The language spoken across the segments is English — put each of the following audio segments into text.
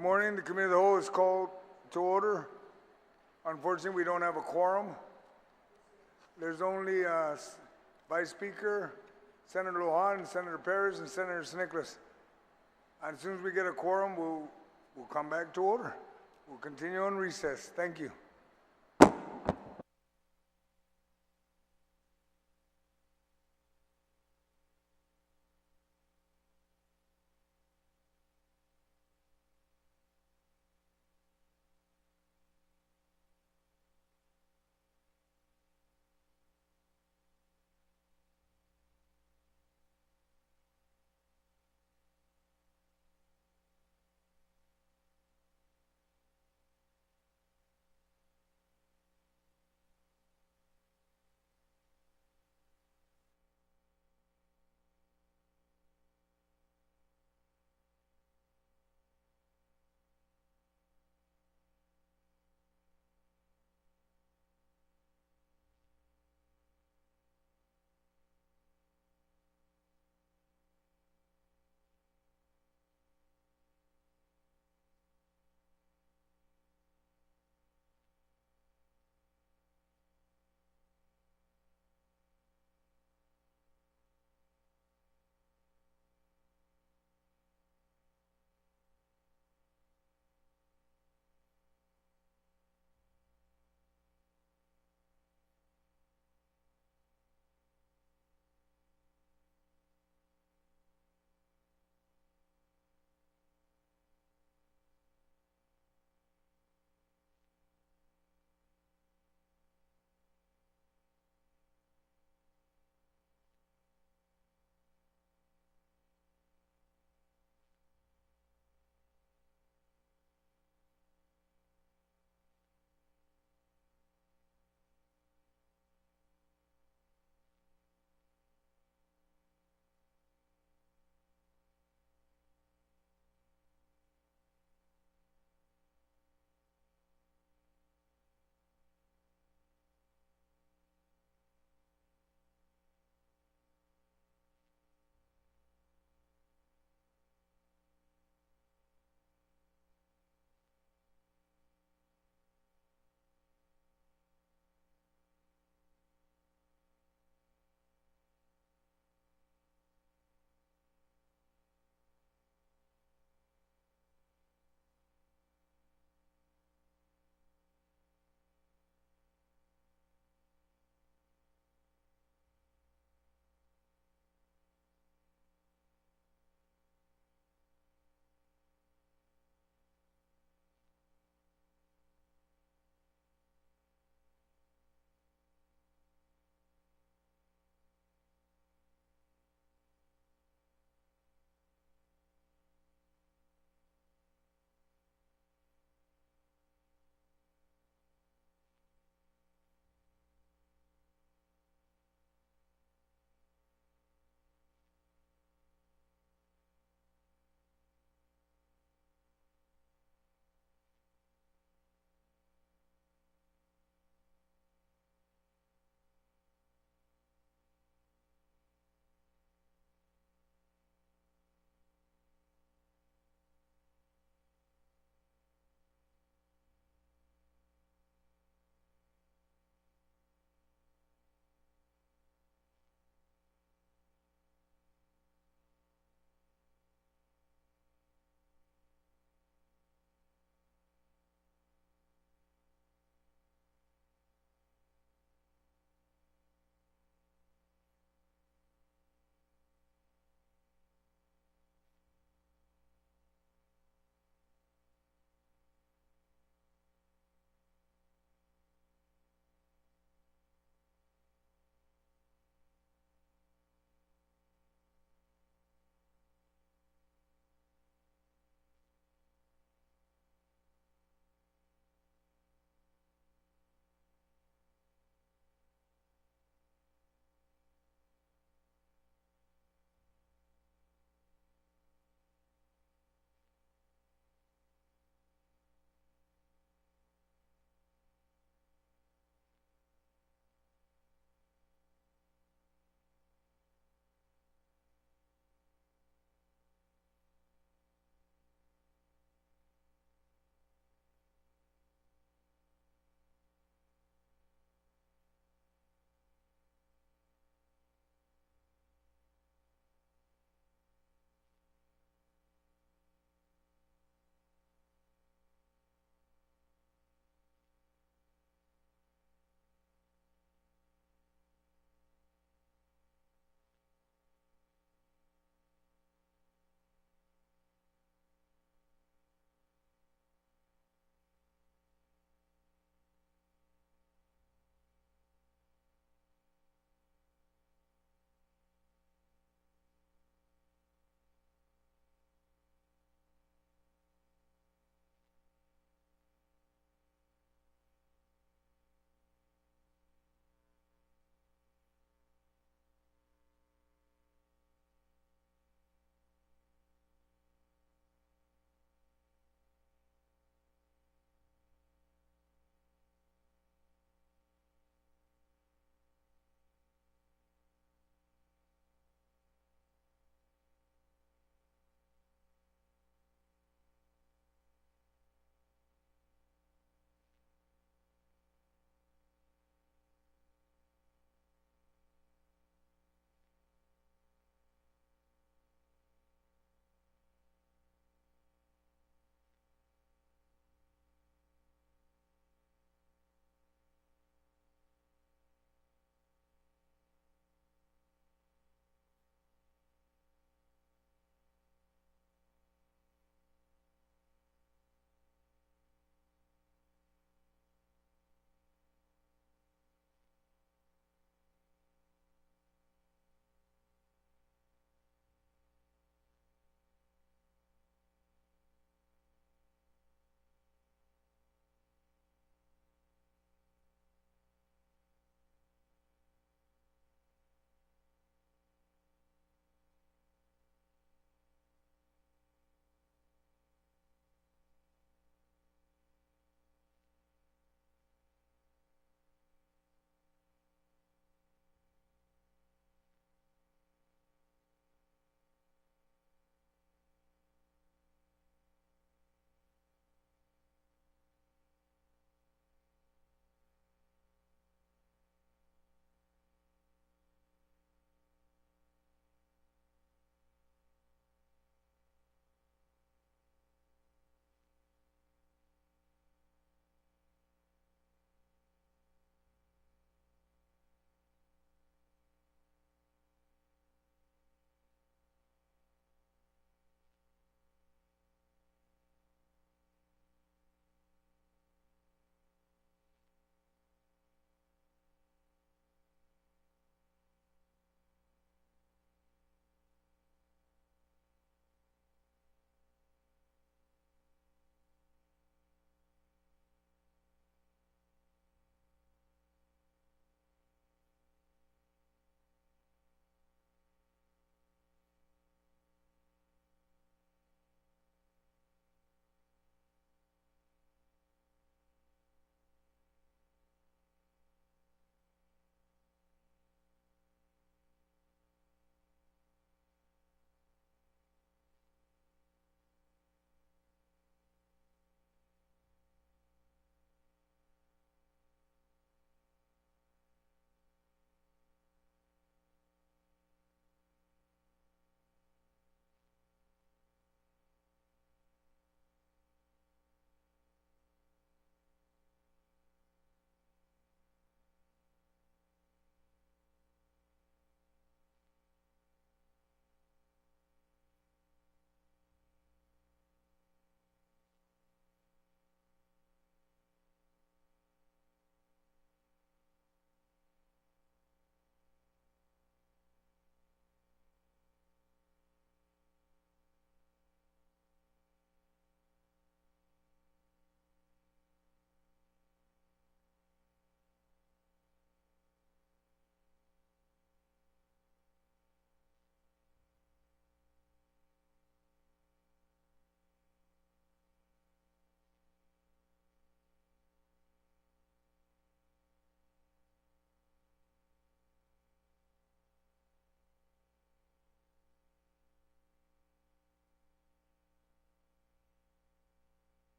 Good morning. The Committee of the Whole is called to order. Unfortunately, we don't have a quorum. There's only Vice Speaker, Senator Guåhan, Senator Perez, and Senator Nicholas. And as soon as we get a quorum, we'll come back to order. We'll continue on recess. Thank you.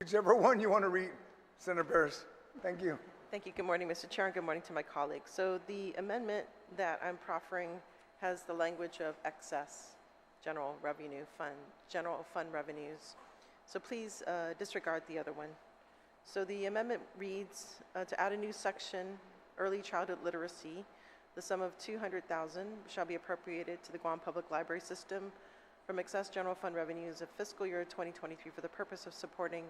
Whichever one you want to read, Senator Paris. Thank you. Thank you. Good morning, Mr. Chair, and good morning to my colleagues. So the amendment that I'm proffering has the language of excess general fund revenues. So please disregard the other one. So the amendment reads to add a new section, early childhood literacy. The sum of $200,000 shall be appropriated to the Guam Public Library System from excess general fund revenues of fiscal year 2023 for the purpose of supporting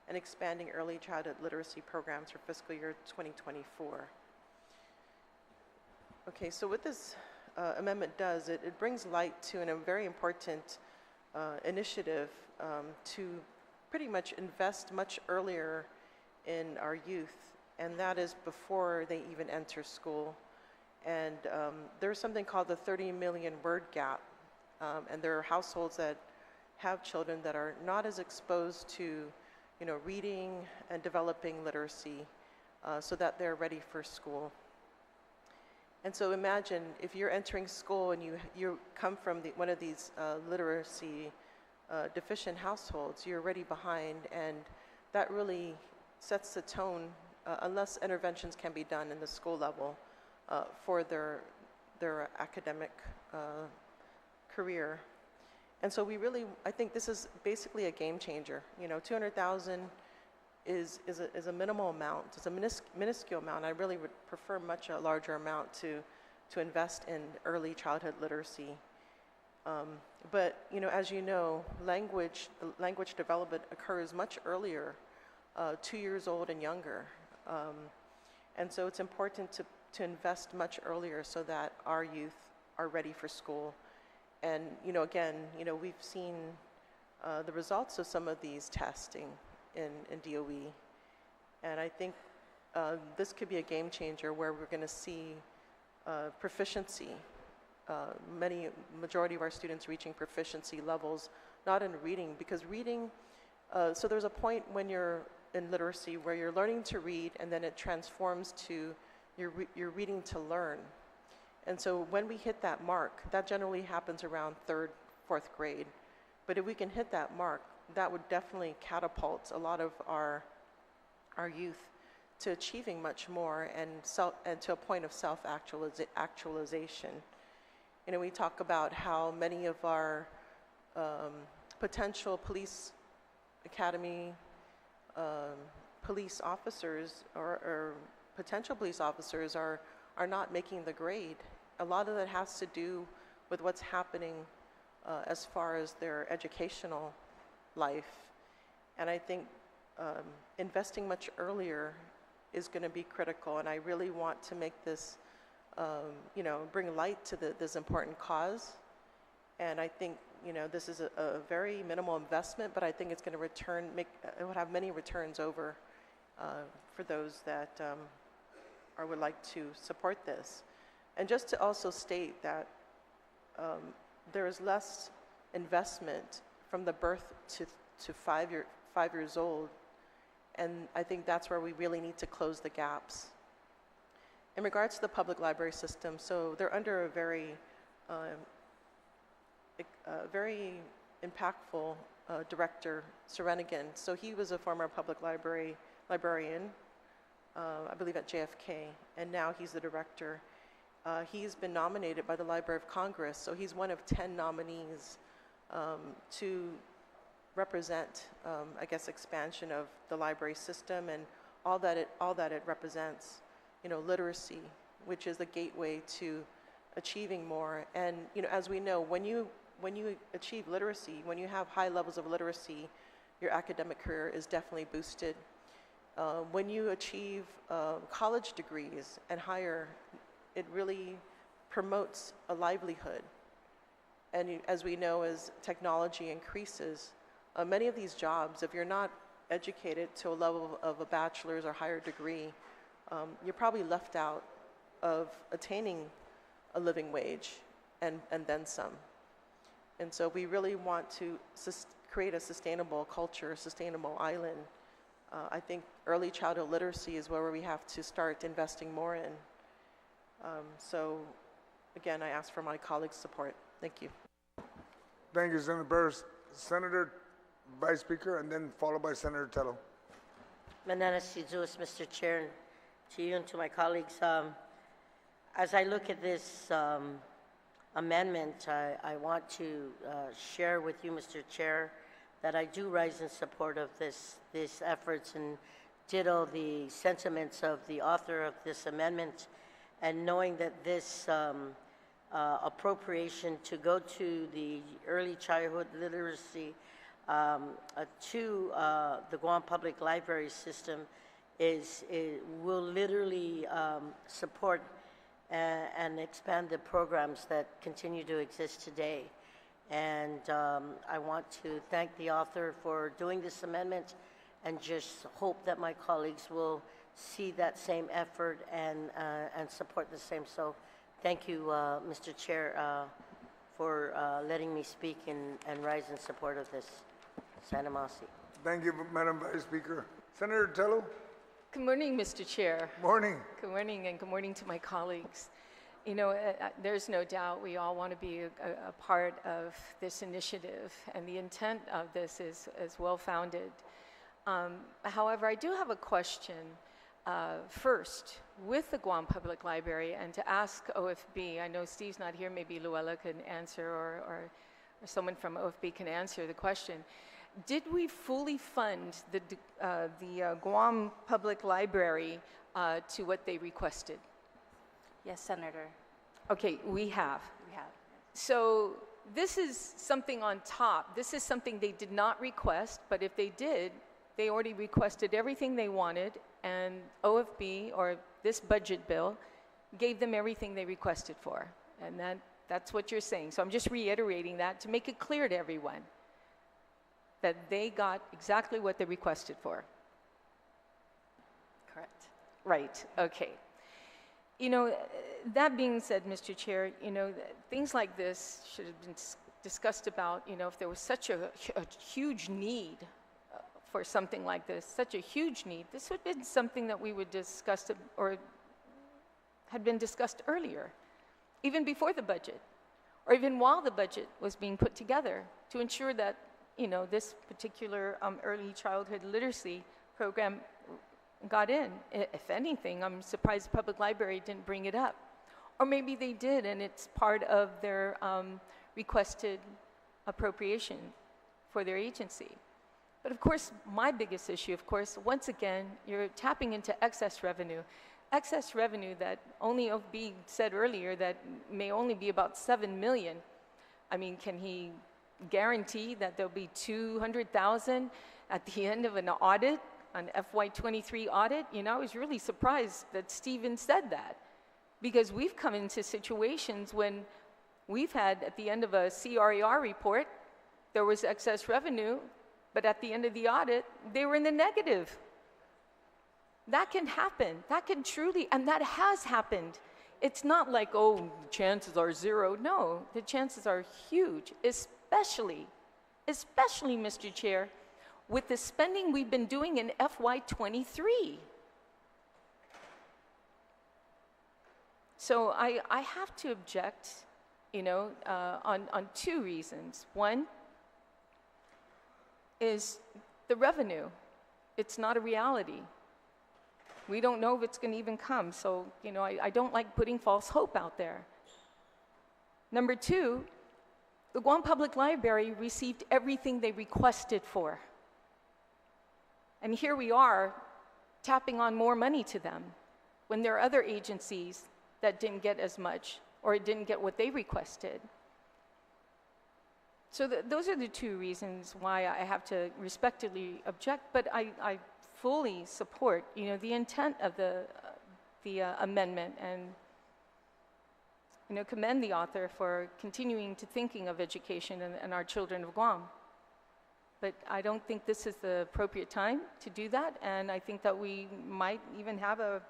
and expanding early childhood literacy programs for fiscal year 2024. Okay, so what this amendment does, it brings light to a very important initiative to pretty much invest much earlier in our youth, and that is before they even enter school. And there's something called the 30 million word gap, and there are households that have children that are not as exposed to reading and developing literacy so that they're ready for school. And so imagine if you're entering school and you come from one of these literacy deficient households, you're already behind, and that really sets the tone unless interventions can be done in the school level for their academic career. And so I think this is basically a game changer. $200,000 is a minimal amount. It's a minuscule amount. I really would prefer much a larger amount to invest in early childhood literacy. But as you know, language development occurs much earlier, 2 years old and younger. And so it's important to invest much earlier so that our youth are ready for school. And again, we've seen the results of some of these testing in DOE, and I think this could be a game changer where we're going to see proficiency. Majority of our students reaching proficiency levels, not in reading, because reading. So there's a point when you're in literacy where you're learning to read, and then it transforms to you're reading to learn. And so when we hit that mark, that generally happens around 3rd, 4th grade. But if we can hit that mark, that would definitely catapult a lot of our youth to achieving much more and to a point of self-actualization. We talk about how many of our potential police academy police officers or potential police officers are not making the grade. A lot of that has to do with what's happening as far as their educational life. And I think investing much earlier is going to be critical, and I really want to make this, bring light to this important cause. And I think, this is a very minimal investment, but I think it's going to it will have many returns over for those that would like to support this. And just to also state that there is less investment from the birth to 5 years old, and I think that's where we really need to close the gaps. In regards to the public library system, so they're under a very impactful director, Serenigan. So he was a former public librarian, I believe at JFK, and now he's the director. He's been nominated by the Library of Congress, so he's one of 10 nominees to represent, expansion of the library system and all that it represents. Literacy, which is the gateway to achieving more. And as we know, when you achieve literacy, when you have high levels of literacy, your academic career is definitely boosted. When you achieve college degrees and higher, it really promotes a livelihood. And as we know, as technology increases, many of these jobs, if you're not educated to a level of a bachelor's or higher degree, you're probably left out of attaining a living wage and then some. And so we really want to create a sustainable culture, a sustainable island. I think early childhood literacy is where we have to start investing more in. So again, I ask for my colleagues' support. Thank you. Thank you, Senator Burris. Senator Vice Speaker, and then followed by Senator Tello. Menanas Jesus, Mr. Chair, and to you and to my colleagues. As I look at this amendment, I want to share with you, Mr. Chair, that I do rise in support of these efforts and ditto the sentiments of the author of this amendment, and knowing that this appropriation to go to the early childhood literacy to the Guam Public Library system will literally support and expand the programs that continue to exist today. And I want to thank the author for doing this amendment, and just hope that my colleagues will see that same effort and support the same. So thank you, Mr. Chair, for letting me speak and rise in support of this. Sana Masi. Thank you, Madam Vice Speaker. Senator Tello. Good morning, Mr. Chair. Morning. Good morning, and good morning to my colleagues. You know, there's no doubt we all want to be a part of this initiative, and the intent of this is well-founded. However, I do have a question first with the Guam Public Library, and to ask OFB. I know Steve's not here, maybe Luella can answer, or someone from OFB can answer the question. Did we fully fund the Guam Public Library to what they requested? Yes, Senator. Okay, we have. We have. So this is something on top. This is something they did not request, but if they did, they already requested everything they wanted, and OFB, or this budget bill, gave them everything they requested for. And that's what you're saying. So I'm just reiterating that to make it clear to everyone that they got exactly what they requested for. Correct. Right, okay. You know, that being said, Mr. Chair, you know, things like this should have been discussed about, you know, if there was such a huge need for something like this, such a huge need, this would have been something that we would discuss, or had been discussed earlier, even before the budget, or even while the budget was being put together, to ensure that, you know, this particular early childhood literacy program got in. If anything, I'm surprised the public library didn't bring it up. Or maybe they did, and it's part of their requested appropriation for their agency. But of course, my biggest issue, of course, once again, you're tapping into excess revenue. Excess revenue that only OFB said earlier that may only be about $7 million. I mean, can he guarantee that there'll be $200,000 at the end of an audit, an FY2023 audit? You know, I was really surprised that Stephen said that, because we've come into situations when we've had, at the end of a CRER report, there was excess revenue, but at the end of the audit, they were in the negative. That can happen. That can truly, and that has happened. It's not like, oh, chances are zero. No, the chances are huge, especially, Mr. Chair, with the spending we've been doing in FY23. So I have to object, you know, on two reasons. One is the revenue. It's not a reality. We don't know if it's going to even come. So, you know, I don't like putting false hope out there. Number two, the Guam Public Library received everything they requested for. And here we are tapping on more money to them when there are other agencies that didn't get as much or didn't get what they requested. So those are the two reasons why I have to respectfully object, but I fully support, you know, the intent of the amendment, and, you know, commend the author for continuing to thinking of education and our children of Guam. But I don't think this is the appropriate time to do that, and I think that we might even have a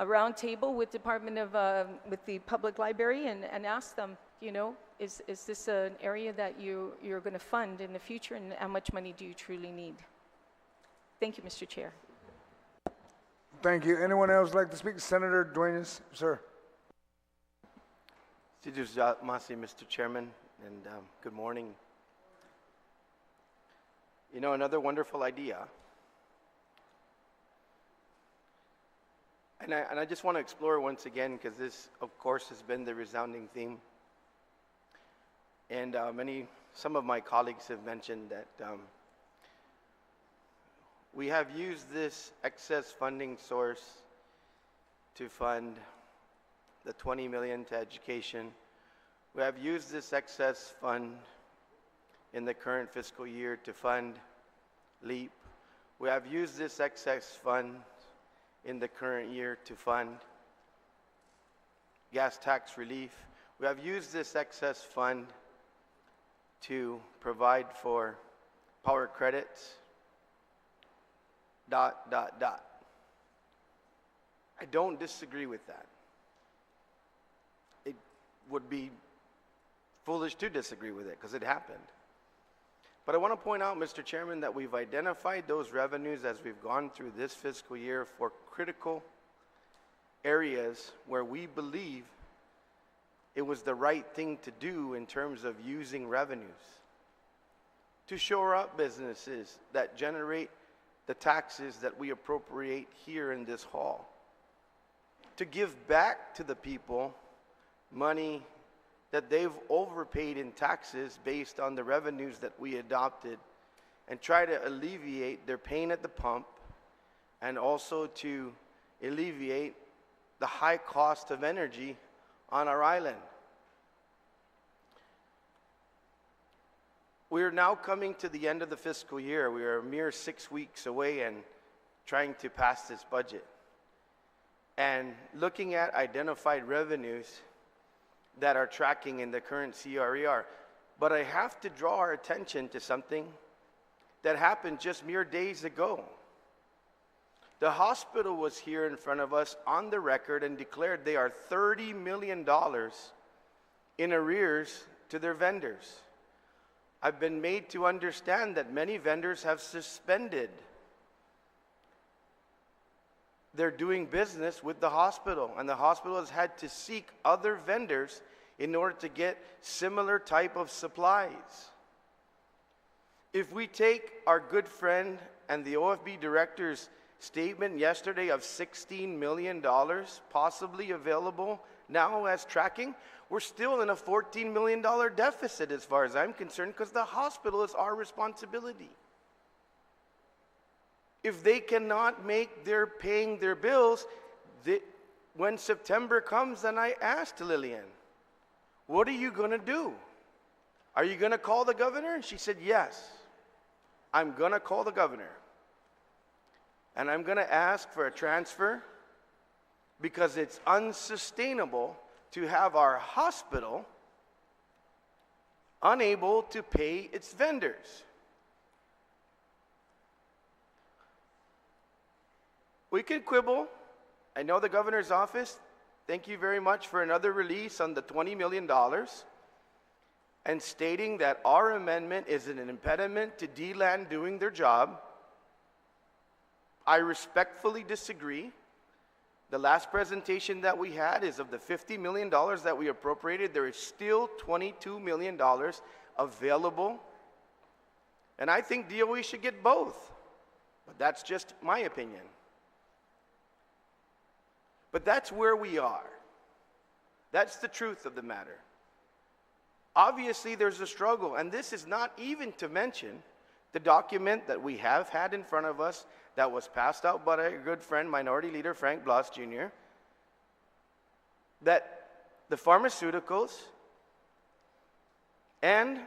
round table with with the public library and ask them, you know, is this an area that you're going to fund in the future, and how much money do you truly need? Thank you, Mr. Chair. Thank you. Anyone else like to speak? Senator Duenas, sir. Mr. Chairman, and good morning. You know, another wonderful idea. And I just want to explore once again, because this, of course, has been the resounding theme. And some of my colleagues have mentioned that we have used this excess funding source to fund the $20 million to education. We have used this excess fund in the current fiscal year to fund LEAP. We have used this excess fund in the current year to fund gas tax relief. We have used this excess fund to provide for power credits, ... I don't disagree with that. It would be foolish to disagree with it because it happened. But I want to point out, Mr. Chairman, that we've identified those revenues as we've gone through this fiscal year for critical areas where we believe it was the right thing to do in terms of using revenues to shore up businesses that generate the taxes that we appropriate here in this hall, to give back to the people money that they've overpaid in taxes based on the revenues that we adopted, and try to alleviate their pain at the pump, and also to alleviate the high cost of energy on our island. We are now coming to the end of the fiscal year. We are a mere 6 weeks away and trying to pass this budget. And looking at identified revenues that are tracking in the current CRER. But I have to draw our attention to something that happened just mere days ago. The hospital was here in front of us on the record and declared they are $30 million in arrears to their vendors. I've been made to understand that many vendors have suspended their doing business with the hospital, and the hospital has had to seek other vendors in order to get similar type of supplies. If we take our good friend and the OFB director's statement yesterday of $16 million possibly available now as tracking, we're still in a $14 million deficit as far as I'm concerned, because the hospital is our responsibility. If they cannot make their paying their bills, when September comes, then I asked Lillian, what are you going to do? Are you going to call the governor? And she said, yes, I'm going to call the governor. And I'm going to ask for a transfer, because it's unsustainable to have our hospital unable to pay its vendors. We can quibble. I know the governor's office, thank you very much for another release on the $20 million and stating that our amendment is an impediment to DLAN doing their job. I respectfully disagree. The last presentation that we had is of the $50 million that we appropriated, there is still $22 million available. And I think DOE should get both. But that's just my opinion. But that's where we are. That's the truth of the matter. Obviously, there's a struggle, and this is not even to mention the document that we have had in front of us that was passed out by our good friend, Minority Leader Frank Blas Jr., that the pharmaceuticals and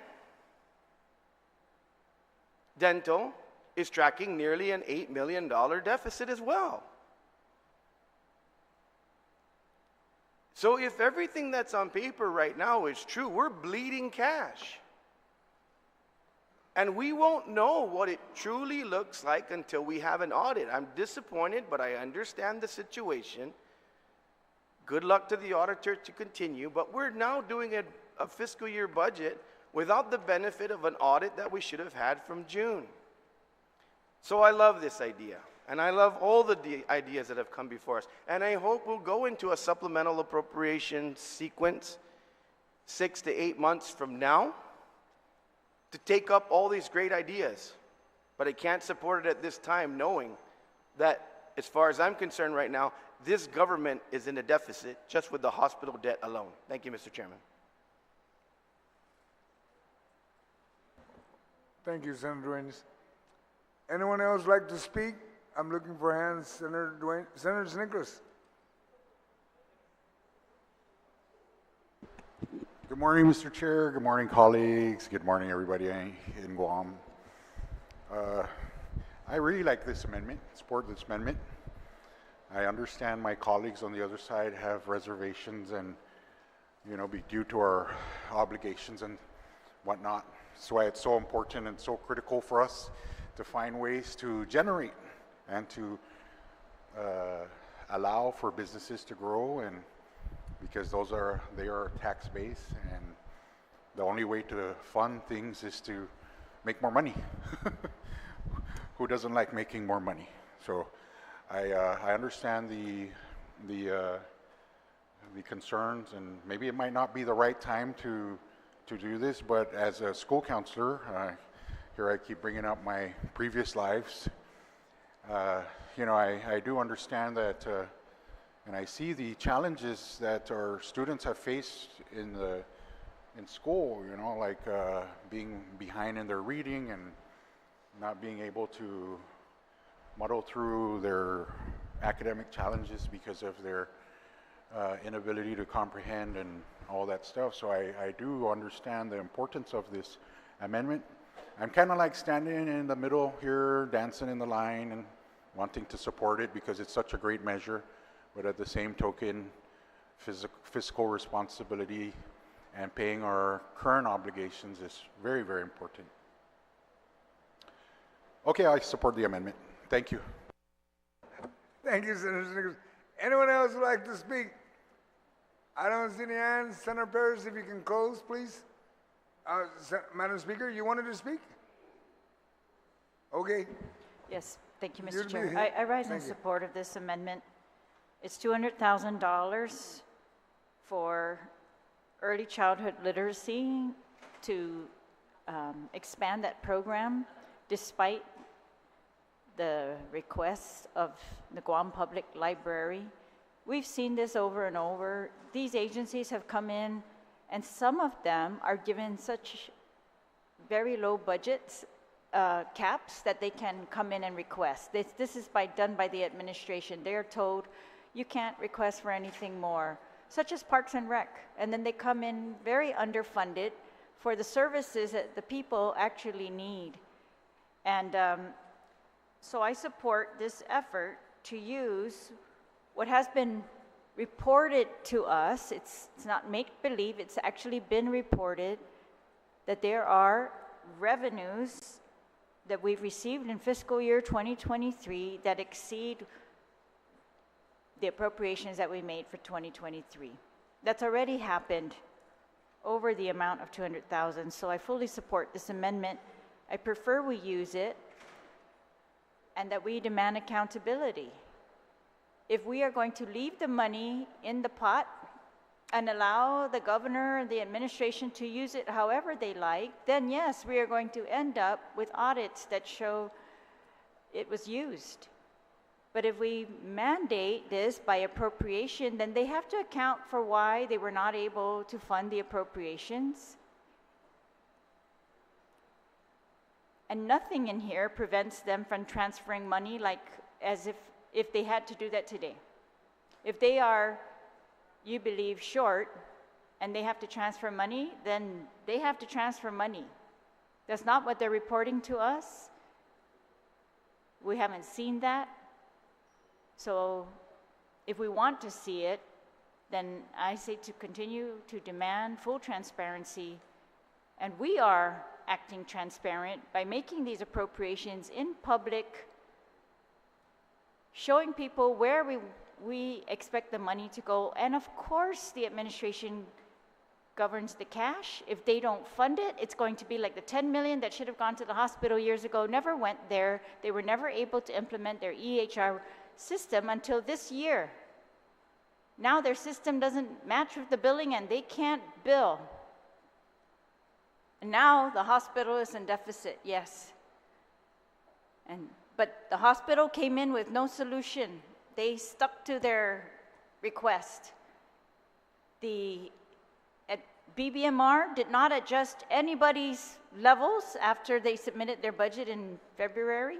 dental is tracking nearly an $8 million deficit as well. So if everything that's on paper right now is true, we're bleeding cash. And we won't know what it truly looks like until we have an audit. I'm disappointed, but I understand the situation. Good luck to the auditor to continue, but we're now doing a fiscal year budget without the benefit of an audit that we should have had from June. So I love this idea, and I love all the ideas that have come before us, and I hope we'll go into a supplemental appropriation sequence 6 to 8 months from now to take up all these great ideas. But I can't support it at this time knowing that, as far as I'm concerned right now, this government is in a deficit just with the hospital debt alone. Thank you, Mr. Chairman. Thank you, Senator Dueñas. Anyone else like to speak? I'm looking for hands. Senator Nicholas. Good morning, Mr. Chair. Good morning, colleagues. Good morning, everybody in Guam. I really like this amendment, support this amendment. I understand my colleagues on the other side have reservations and, be due to our obligations and whatnot. That's why it's so important and so critical for us to find ways to generate and to allow for businesses to grow, and because they are tax base, and the only way to fund things is to make more money. Who doesn't like making more money? So I understand the concerns, and maybe it might not be the right time to do this, but as a school counselor, here I keep bringing up my previous lives. I do understand that, and I see the challenges that our students have faced in school. Like being behind in their reading and not being able to muddle through their academic challenges because of their inability to comprehend and all that stuff. So I do understand the importance of this amendment. I'm kind of like standing in the middle here, dancing in the line and wanting to support it because it's such a great measure, but at the same token, fiscal responsibility and paying our current obligations is very, very important. Okay, I support the amendment. Thank you. Thank you, Senator Nicholas. Anyone else would like to speak? I don't see any hands. Senator Perez, if you can close, please. Madam Speaker, you wanted to speak? Okay. Yes, thank you, You'd Mr. Chair. be- I rise in thank you. support of this amendment. It's $200,000 for early childhood literacy to expand that program despite the requests of the Guam Public Library. We've seen this over and over. These agencies have come in, and some of them are given such very low budgets, caps, that they can come in and request. This is done by the administration. They're told, you can't request for anything more, such as Parks and Rec. And then they come in very underfunded for the services that the people actually need. And so I support this effort to use what has been reported to us. It's not make-believe, it's actually been reported that there are revenues that we've received in fiscal year 2023 that exceed the appropriations that we made for 2023. That's already happened over the amount of $200,000, so I fully support this amendment. I prefer we use it and that we demand accountability. If we are going to leave the money in the pot and allow the governor and the administration to use it however they like, then yes, we are going to end up with audits that show it was used. But if we mandate this by appropriation, then they have to account for why they were not able to fund the appropriations. And nothing in here prevents them from transferring money like as if they had to do that today. If they are, you believe, short and they have to transfer money, then they have to transfer money. That's not what they're reporting to us. We haven't seen that. So if we want to see it, then I say to continue to demand full transparency. And we are acting transparent by making these appropriations in public, showing people where we expect the money to go. And of course, the administration governs the cash. If they don't fund it, it's going to be like the 10 million that should have gone to the hospital years ago, never went there. They were never able to implement their EHR system until this year. Now their system doesn't match with the billing and they can't bill. And now the hospital is in deficit, yes. But the hospital came in with no solution. They stuck to their request. BBMR did not adjust anybody's levels after they submitted their budget in February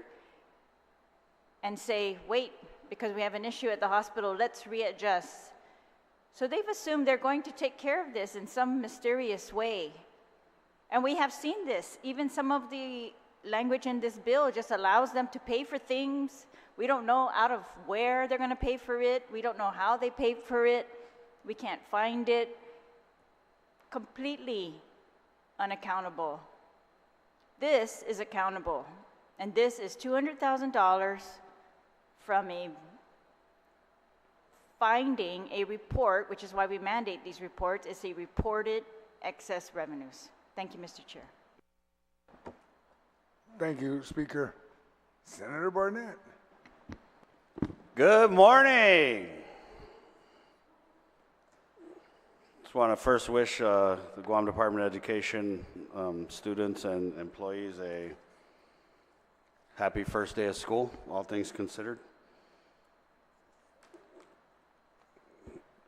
and say, wait, because we have an issue at the hospital, let's readjust. So they've assumed they're going to take care of this in some mysterious way. And we have seen this. Even some of the language in this bill just allows them to pay for things. We don't know out of where they're going to pay for it. We don't know how they paid for it. We can't find it. Completely unaccountable. This is accountable. And this is $200,000 from finding a report, which is why we mandate these reports. It's a reported excess revenues. Thank you, Mr. Chair. Thank you, Speaker. Senator Barnett. Good morning. Just want to first wish the Guam Department of Education students and employees a happy first day of school, all things considered.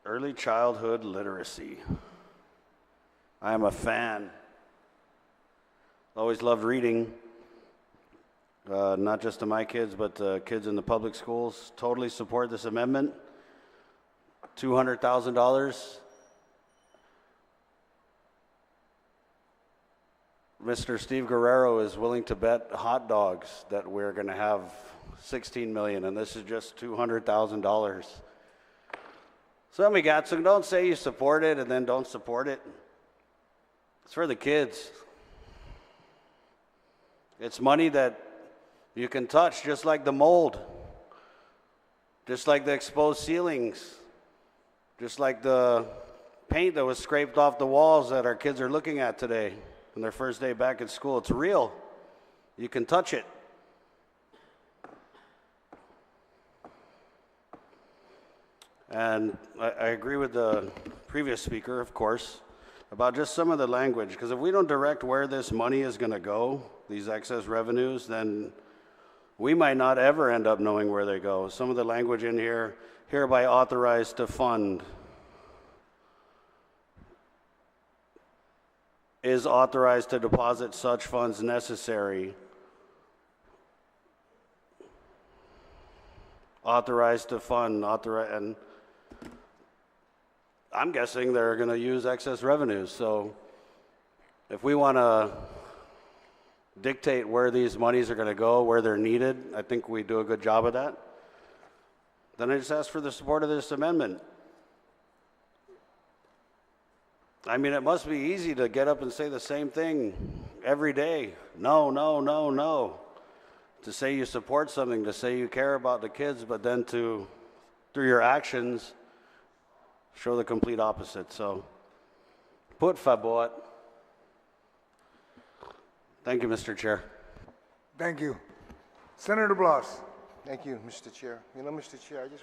Early childhood literacy. I am a fan. Always loved reading. Not just to my kids, but to kids in the public schools. Totally support this amendment. $200,000. Mr. Steve Guerrero is willing to bet hot dogs that we're going to have $16 million, and this is just $200,000. So don't say you support it and then don't support it. It's for the kids. It's money that you can touch, just like the mold, just like the exposed ceilings, just like the paint that was scraped off the walls that our kids are looking at today on their first day back at school. It's real. You can touch it. And I agree with the previous speaker, of course, about just some of the language, because if we don't direct where this money is going to go, these excess revenues, then we might not ever end up knowing where they go. Some of the language in here, hereby authorized to fund, is authorized to deposit such funds necessary, authorized to fund, and I'm guessing they're going to use excess revenues. So if we want to dictate where these monies are going to go, where they're needed, I think we do a good job of that. Then I just ask for the support of this amendment. I mean, it must be easy to get up and say the same thing every day. No, no, no, no. To say you support something, to say you care about the kids, but then to, through your actions, show the complete opposite. So, por favor. Thank you, Mr. Chair. Thank you. Senator Blas. Thank you, Mr. Chair. You know, Mr. Chair, I was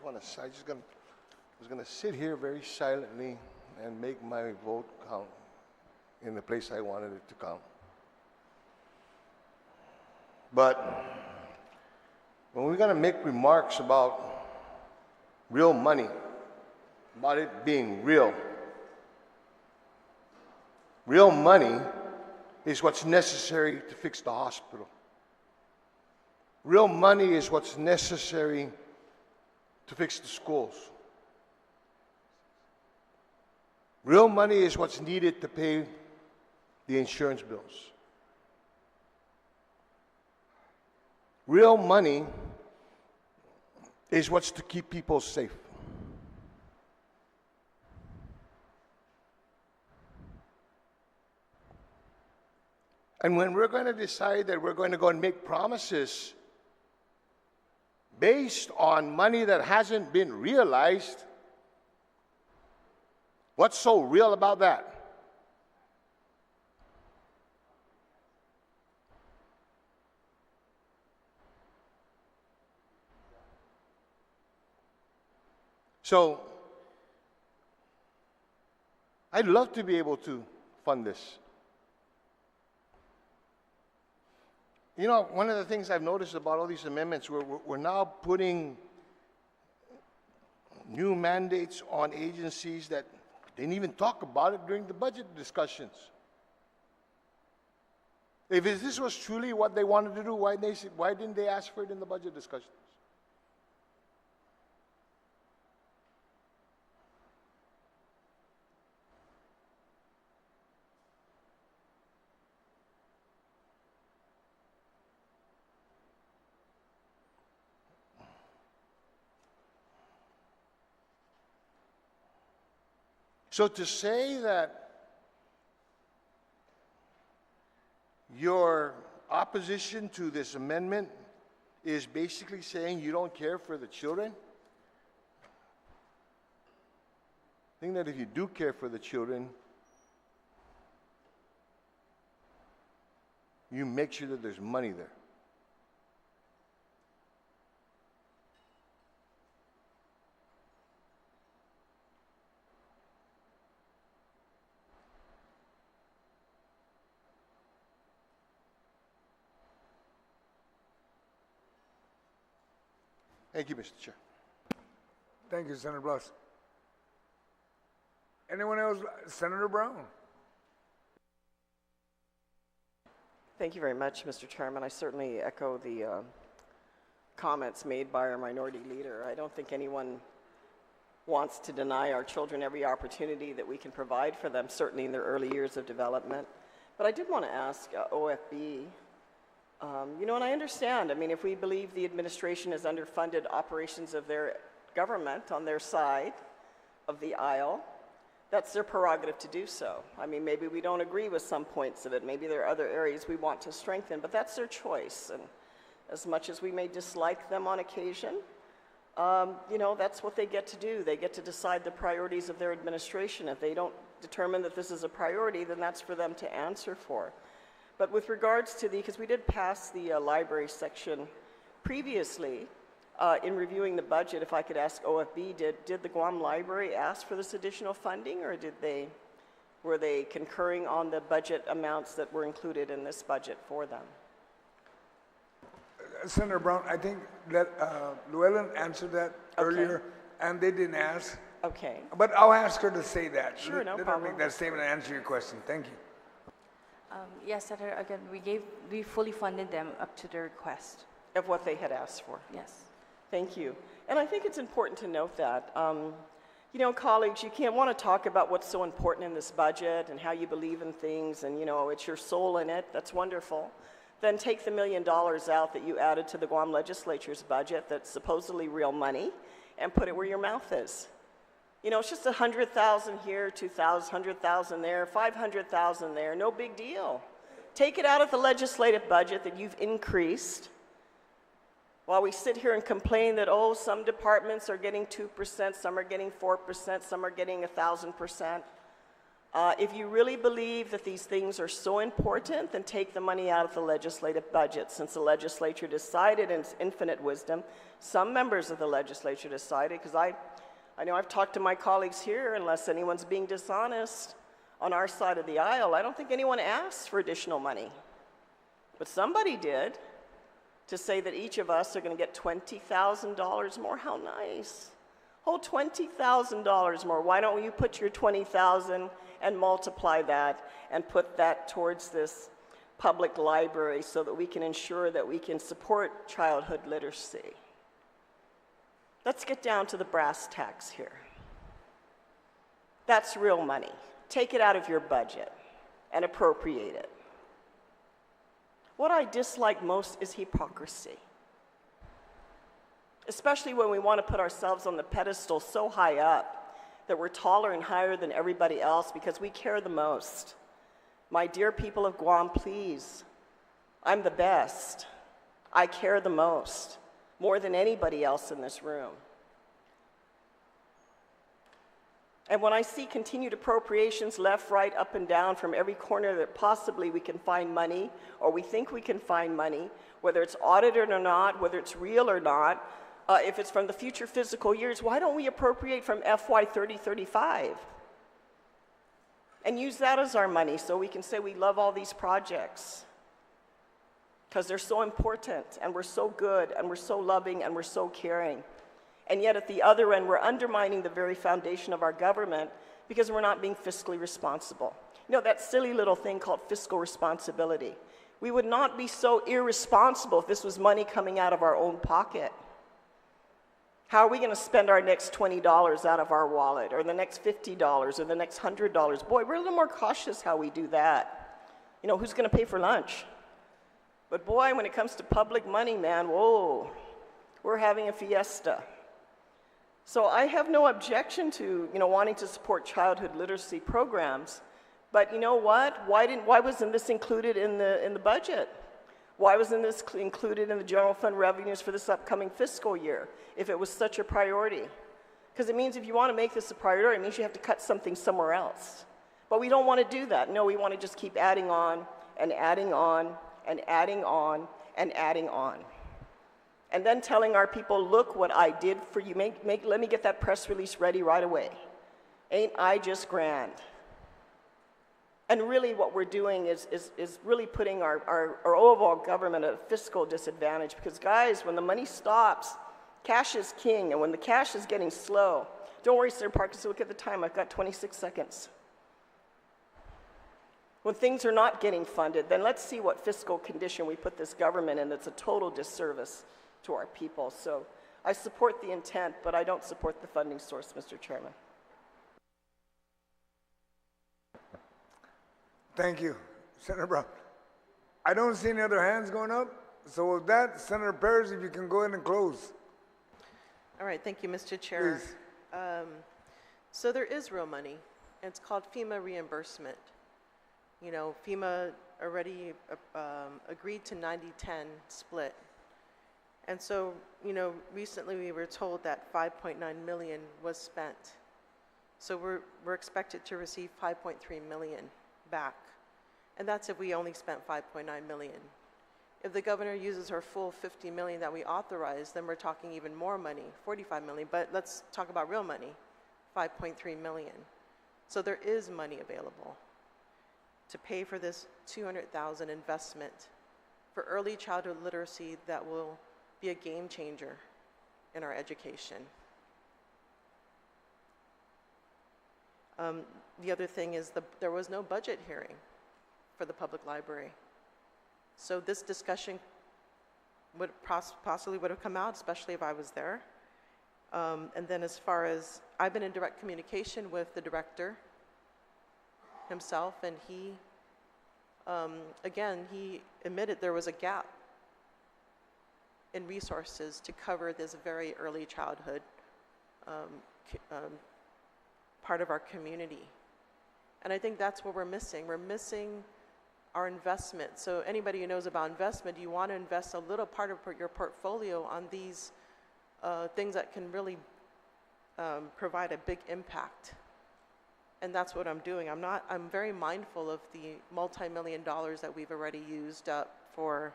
going to sit here very silently and make my vote count in the place I wanted it to count. But when we're going to make remarks about real money, about it being real, real money is what's necessary to fix the hospital. Real money is what's necessary to fix the schools. Real money is what's needed to pay the insurance bills. Real money is what's to keep people safe. And when we're going to decide that we're going to go and make promises based on money that hasn't been realized, what's so real about that? So, I'd love to be able to fund this. You know, one of the things I've noticed about all these amendments, we're now putting new mandates on agencies that didn't even talk about it during the budget discussions. If this was truly what they wanted to do, why didn't they ask for it in the budget discussions? So to say that your opposition to this amendment is basically saying you don't care for the children, I think that if you do care for the children, you make sure that there's money there. Thank you, Mr. Chair. Thank you, Senator Blas. Anyone else? Senator Brown. Thank you very much, Mr. Chairman. I certainly echo the comments made by our minority leader. I don't think anyone wants to deny our children every opportunity that we can provide for them, certainly in their early years of development. But I did want to ask OFB, you know, and I understand, I mean, if we believe the administration has underfunded operations of their government on their side of the aisle, that's their prerogative to do so. I mean, maybe we don't agree with some points of it. Maybe there are other areas we want to strengthen, but that's their choice. And as much as we may dislike them on occasion, you know, that's what they get to do. They get to decide the priorities of their administration. If they don't determine that this is a priority, then that's for them to answer for. But with regards to because we did pass the library section previously, in reviewing the budget, if I could ask OFB, did the Guam Library ask for this additional funding, or were they concurring on the budget amounts that were included in this budget for them? Senator Brown, I think that Llewellyn answered that earlier, and they didn't ask. Okay. But I'll ask her to say that. Sure, no Let her problem. make that statement and answer your question. Thank you. Yes, Senator, again, we fully funded them up to the request. Of what they had asked for? Yes. Thank you. And I think it's important to note that, you know, colleagues, you can't want to talk about what's so important in this budget and how you believe in things and, you know, it's your soul in it. That's wonderful. Then take the $1 million out that you added to the Guam Legislature's budget that's supposedly real money and put it where your mouth is. You know, it's just 100,000 here, 2,000, 100,000 there, 500,000 there, no big deal. Take it out of the legislative budget that you've increased while we sit here and complain that, oh, some departments are getting 2%, some are getting 4%, some are getting 1,000%. If you really believe that these things are so important, then take the money out of the legislative budget. Since the legislature decided in its infinite wisdom, some members of the legislature decided, because I know I've talked to my colleagues here, unless anyone's being dishonest on our side of the aisle, I don't think anyone asked for additional money. But somebody did, to say that each of us are going to get $20,000 more. How nice. Oh, $20,000 more. Why don't you put your $20,000 and multiply that and put that towards this public library so that we can ensure that we can support childhood literacy? Let's get down to the brass tacks here. That's real money. Take it out of your budget and appropriate it. What I dislike most is hypocrisy, especially when we want to put ourselves on the pedestal so high up that we're taller and higher than everybody else because we care the most. My dear people of Guam, please, I'm the best. I care the most, more than anybody else in this room. And when I see continued appropriations left, right, up, and down from every corner that possibly we can find money, or we think we can find money, whether it's audited or not, whether it's real or not, if it's from the future fiscal years, why don't we appropriate from FY2025 and use that as our money so we can say we love all these projects? because they're so important, and we're so good, and we're so loving, and we're so caring. And yet at the other end, we're undermining the very foundation of our government because we're not being fiscally responsible. You know, that silly little thing called fiscal responsibility. We would not be so irresponsible if this was money coming out of our own pocket. How are we going to spend our next $20 out of our wallet, or the next $50, or the next $100? Boy, we're a little more cautious how we do that. You know, who's going to pay for lunch? But boy, when it comes to public money, man, whoa, we're having a fiesta. So I have no objection to, you know, wanting to support childhood literacy programs, but you know what? Why wasn't this included in the budget? Why wasn't this included in the general fund revenues for this upcoming fiscal year if it was such a priority? Because it means if you want to make this a priority, it means you have to cut something somewhere else. But we don't want to do that. No, we want to just keep adding on and adding on and adding on and adding on. And then telling our people, look what I did for you. Let me get that press release ready right away. Ain't I just grand? And really what we're doing is really putting our overall government at a fiscal disadvantage, because guys, when the money stops, cash is king, and when the cash is getting slow, don't worry, Senator Parkinson, look at the time, I've got 26 seconds. When things are not getting funded, then let's see what fiscal condition we put this government in that's a total disservice to our people. So I support the intent, but I don't support the funding source, Mr. Chairman. Thank you, Senator Brown. I don't see any other hands going up. So with that, Senator Perez, if you can go ahead and close. All right, thank you, Mr. Chair. So there is real money. It's called FEMA reimbursement. You know, FEMA already agreed to 90-10 split. And so, you know, recently we were told that $5.9 million was spent. So we're expected to receive $5.3 million back. And that's if we only spent $5.9 million. If the governor uses her full $50 million that we authorized, then we're talking even more money, $45 million. But let's talk about real money, $5.3 million. So there is money available to pay for this $200,000 investment for early childhood literacy that will be a game changer in our education. The other thing is there was no budget hearing for the public library. So this discussion would possibly would have come out, especially if I was there. And then as far as, I've been in direct communication with the director himself, and he, again, he admitted there was a gap in resources to cover this very early childhood part of our community. And I think that's what we're missing. We're missing our investment. So anybody who knows about investment, you want to invest a little part of your portfolio on these things that can really provide a big impact. And that's what I'm doing. I'm very mindful of the multi-million dollars that we've already used up for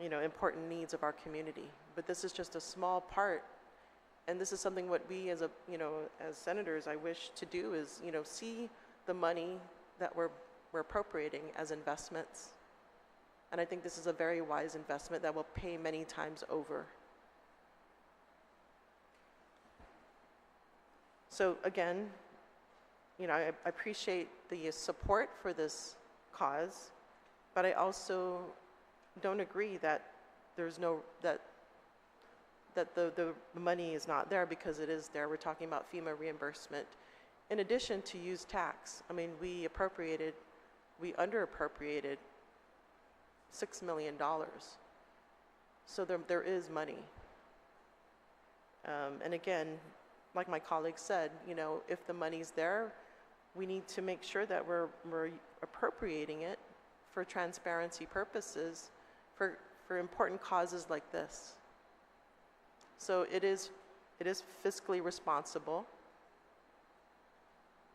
you know, important needs of our community. But this is just a small part. And this is something what we as as senators, I wish to do is, you know, see the money that we're appropriating as investments. And I think this is a very wise investment that will pay many times over. So again, you know, I appreciate the support for this cause, but I also don't agree that there's no, that the money is not there, because it is there. We're talking about FEMA reimbursement. In addition to use tax, I mean, we under-appropriated $6 million. So there is money. And again, like my colleague said, you know, if the money's there, we need to make sure that we're appropriating it for transparency purposes for important causes like this. So it is fiscally responsible.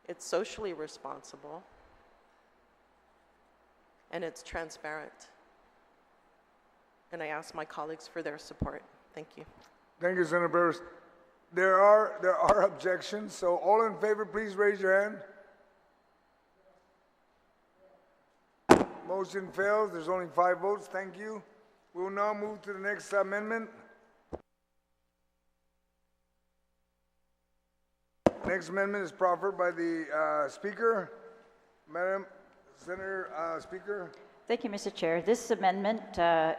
It's socially responsible. And it's transparent. And I ask my colleagues for their support. Thank you. Thank you, Senator Perez. There are objections, so all in favor, please raise your hand. Motion fails. There's only 5 votes. Thank you. We will now move to the next amendment. Next amendment is proffered by the Speaker. Madam Senator Speaker. Thank you, Mr. Chair. This amendment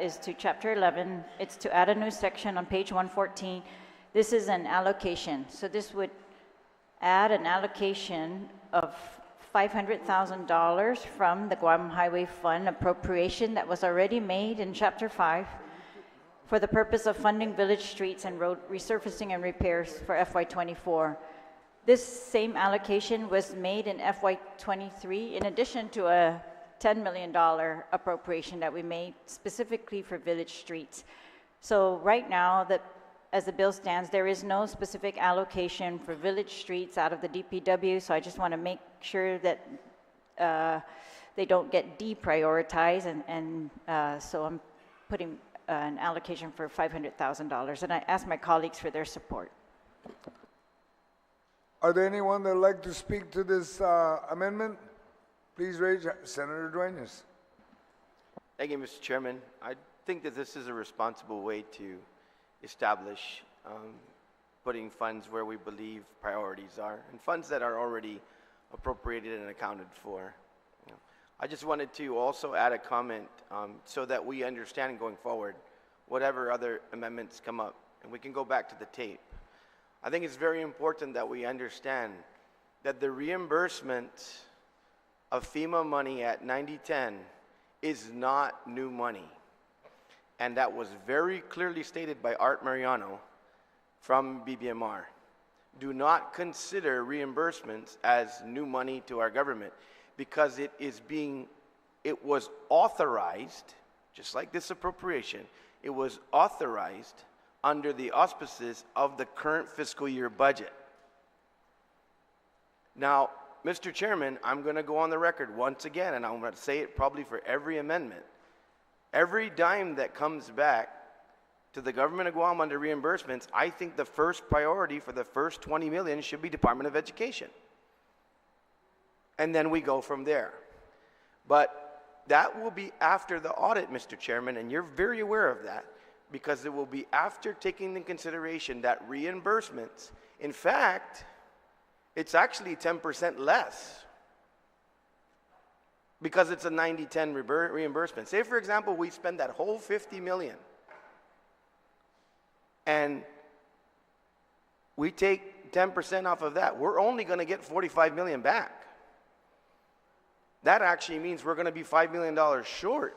is to Chapter 11. It's to add a new section on page 114. This is an allocation. So this would add an allocation of $500,000 from the Guam Highway Fund appropriation that was already made in Chapter 5 for the purpose of funding village streets and road resurfacing and repairs for FY24. This same allocation was made in FY23 in addition to a $10 million appropriation that we made specifically for village streets. So right now, as the bill stands, there is no specific allocation for village streets out of the DPW, so I just want to make sure that they don't get deprioritized, and so I'm putting an allocation for $500,000, and I ask my colleagues for their support. Are there anyone that would like to speak to this amendment? Please raise your Senator Dueñas. Thank you, Mr. Chairman. I think that this is a responsible way to establish putting funds where we believe priorities are, and funds that are already appropriated and accounted for. You know, I just wanted to also add a comment so that we understand going forward whatever other amendments come up, and we can go back to the tape. I think it's very important that we understand that the reimbursement of FEMA money at 9010 is not new money. And that was very clearly stated by Art Mariano from BBMR. Do not consider reimbursements as new money to our government, because it was authorized, just like this appropriation, it was authorized under the auspices of the current fiscal year budget. Now, Mr. Chairman, I'm going to go on the record once again, and I'm going to say it probably for every amendment. Every dime that comes back to the government of Guam under reimbursements, I think the first priority for the first 20 million should be Department of Education. And then we go from there. But that will be after the audit, Mr. Chairman, and you're very aware of that, because it will be after taking into consideration that reimbursements, in fact, it's actually 10% less, because it's a 90-10 reimbursement. Say, for example, we spend that whole $50 million, and we take 10% off of that. We're only going to get $45 million back. That actually means we're going to be $5 million short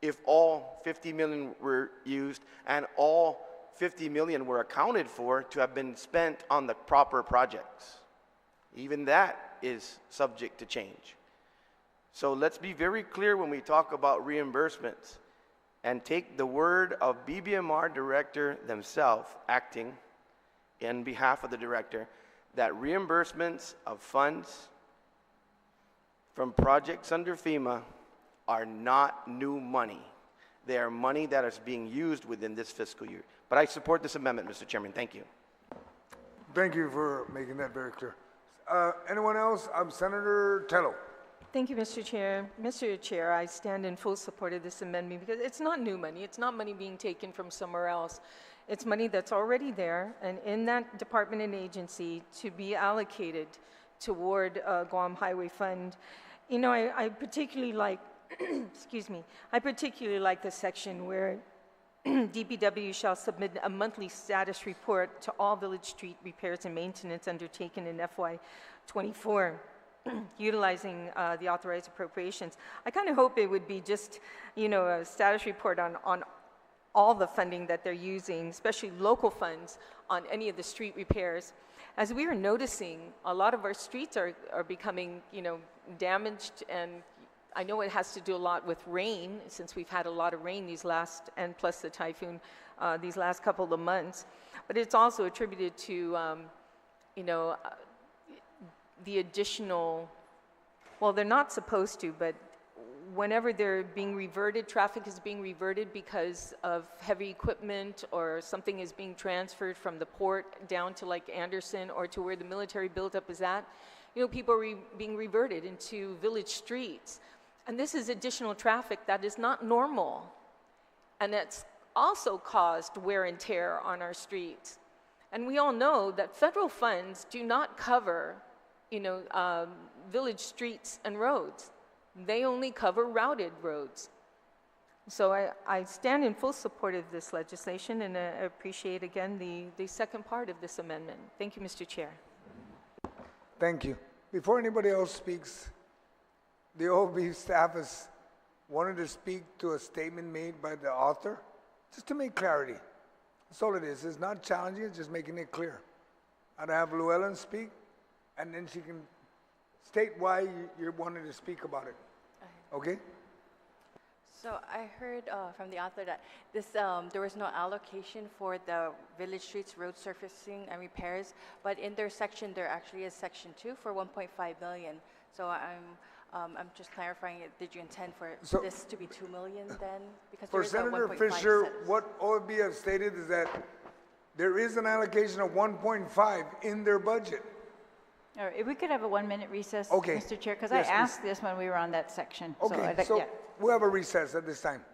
if all 50 million were used and all 50 million were accounted for to have been spent on the proper projects. Even that is subject to change. So let's be very clear when we talk about reimbursements, and take the word of BBMR director themselves acting in behalf of the director, that reimbursements of funds from projects under FEMA are not new money. They are money that is being used within this fiscal year. But I support this amendment, Mr. Chairman. Thank you. Thank you for making that very clear. Anyone else? Senator Tello. Thank you, Mr. Chair. Mr. Chair, I stand in full support of this amendment because it's not new money. It's not money being taken from somewhere else. It's money that's already there and in that department and agency to be allocated toward Guam Highway Fund. You know, I particularly like, excuse me, I particularly like the section where DPW shall submit a monthly status report to all village street repairs and maintenance undertaken in FY24. Utilizing the authorized appropriations. I kind of hope it would be just, you know, a status report on all the funding that they're using, especially local funds, on any of the street repairs. As we are noticing, a lot of our streets are becoming, you know, damaged, and I know it has to do a lot with rain, since we've had a lot of rain these last, and plus the typhoon, these last couple of months. But it's also attributed to, you know, the additional, well, they're not supposed to, but whenever they're being reverted, traffic is being reverted because of heavy equipment or something is being transferred from the port down to like Anderson or to where the military buildup is at, you know, people are being reverted into village streets. And this is additional traffic that is not normal. And it's also caused wear and tear on our streets. And we all know that federal funds do not cover, village streets and roads. They only cover routed roads. So I stand in full support of this legislation, and I appreciate again the second part of this amendment. Thank you, Mr. Chair. Thank you. Before anybody else speaks, the OB staff has wanted to speak to a statement made by the author, just to make clarity. That's all it is. It's not challenging, it's just making it clear. I'd have Llewellyn speak, and then she can state why you wanted to speak about it. Okay? So I heard from the author that there was no allocation for the village streets road surfacing and repairs, but in their section there actually is section 2 for 1.5 million. So I'm just clarifying it. Did you intend for this to be 2 million then? Because For Senator Fisher, what OFB has stated is that there is an allocation of 1.5 in their budget. All right, if we could have a 1-minute recess, Okay. Mr. Chair, because Yes, I asked this when we were on that section. Okay, So, yeah. we'll have a recess at this time.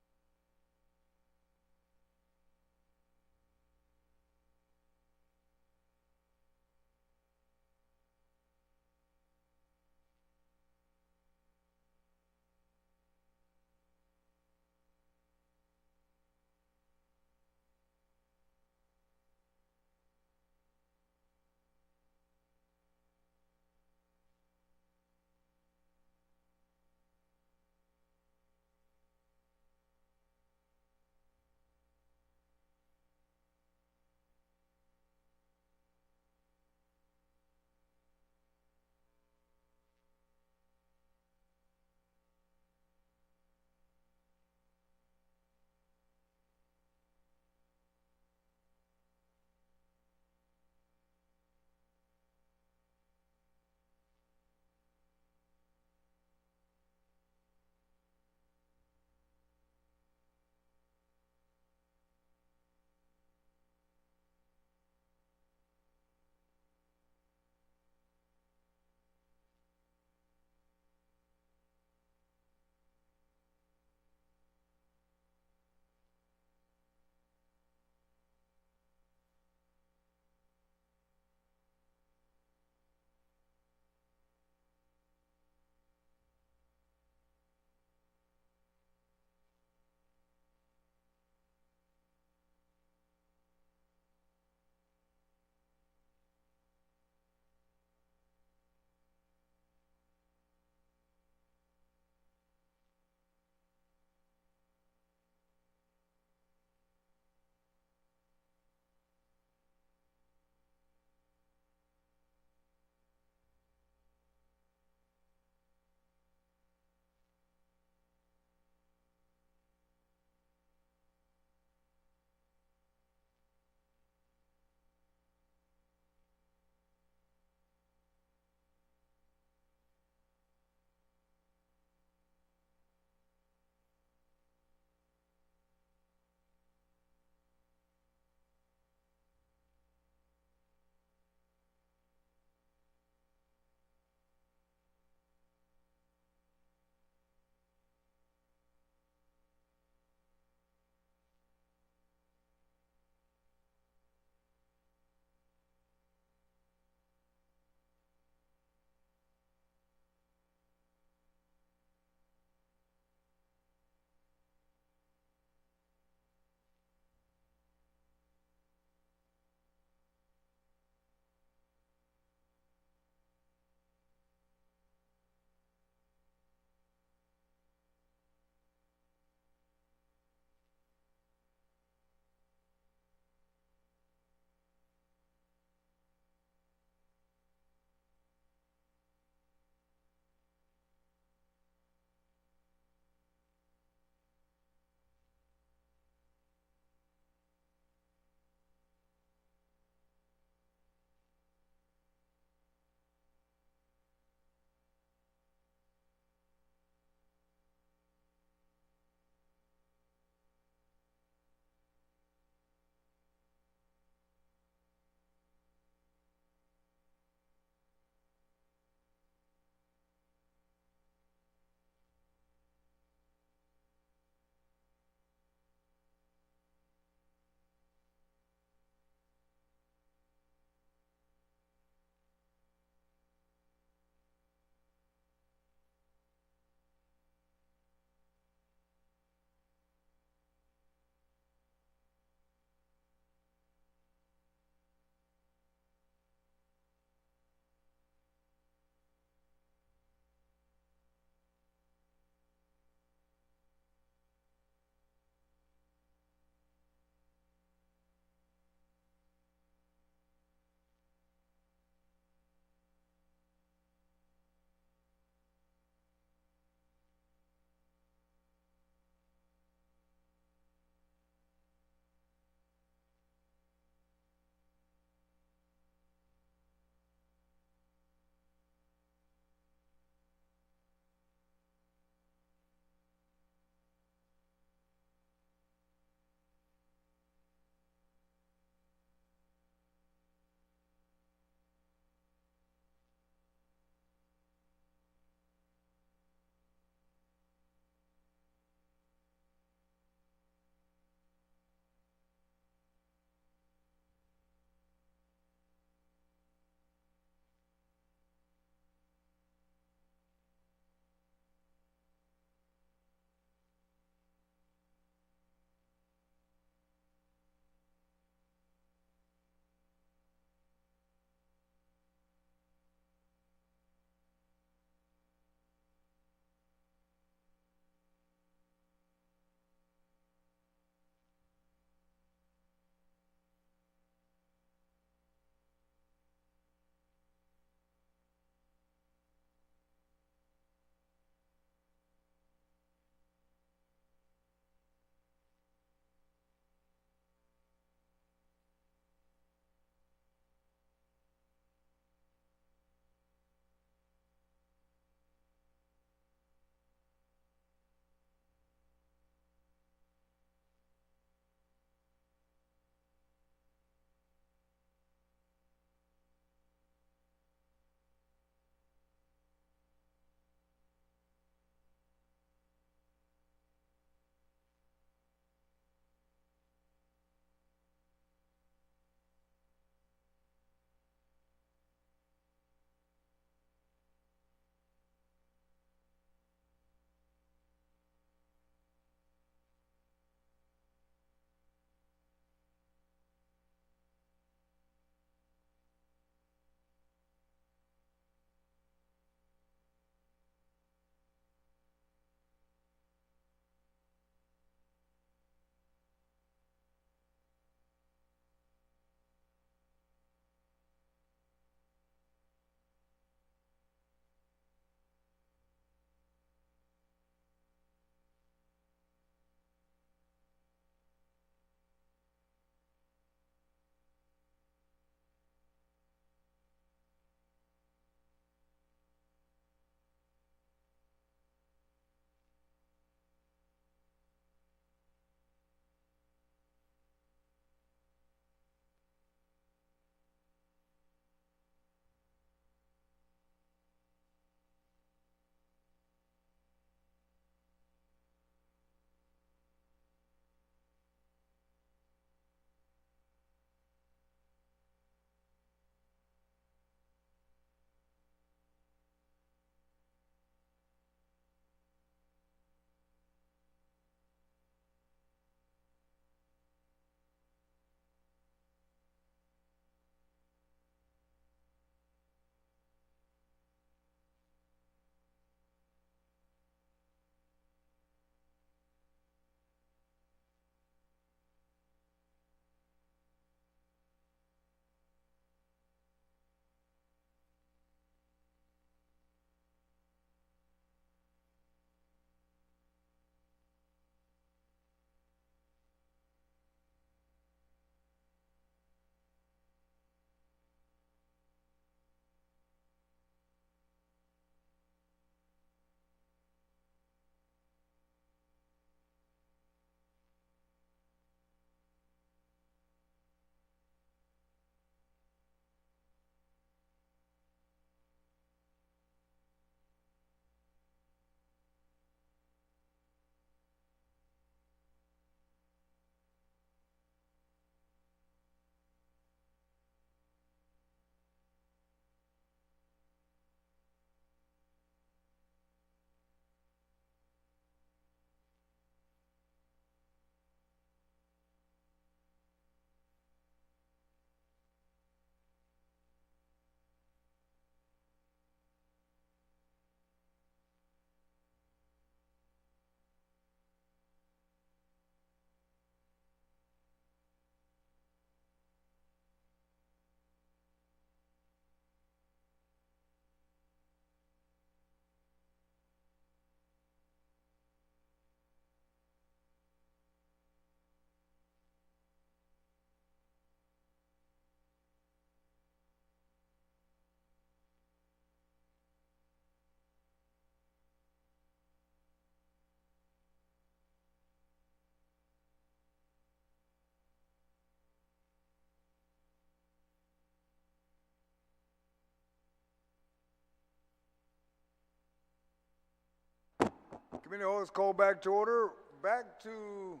Committee is called back to order. Back to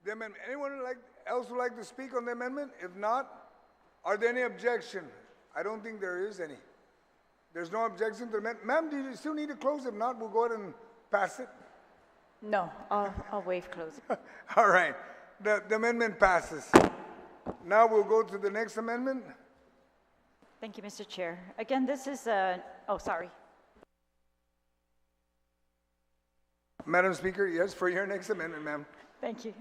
the amendment. Anyone else would like to speak on the amendment? If not, are there any objection? I don't think there is any. There's no objection to the amendment. Ma'am, do you still need to close? If not, we'll go ahead and pass it. No, I'll waive closing. All right. The amendment passes. Now we'll go to the next amendment. Thank you, Mr. Chair. Again, this is oh, sorry. Madam Speaker, yes, for your next amendment, ma'am. Thank you.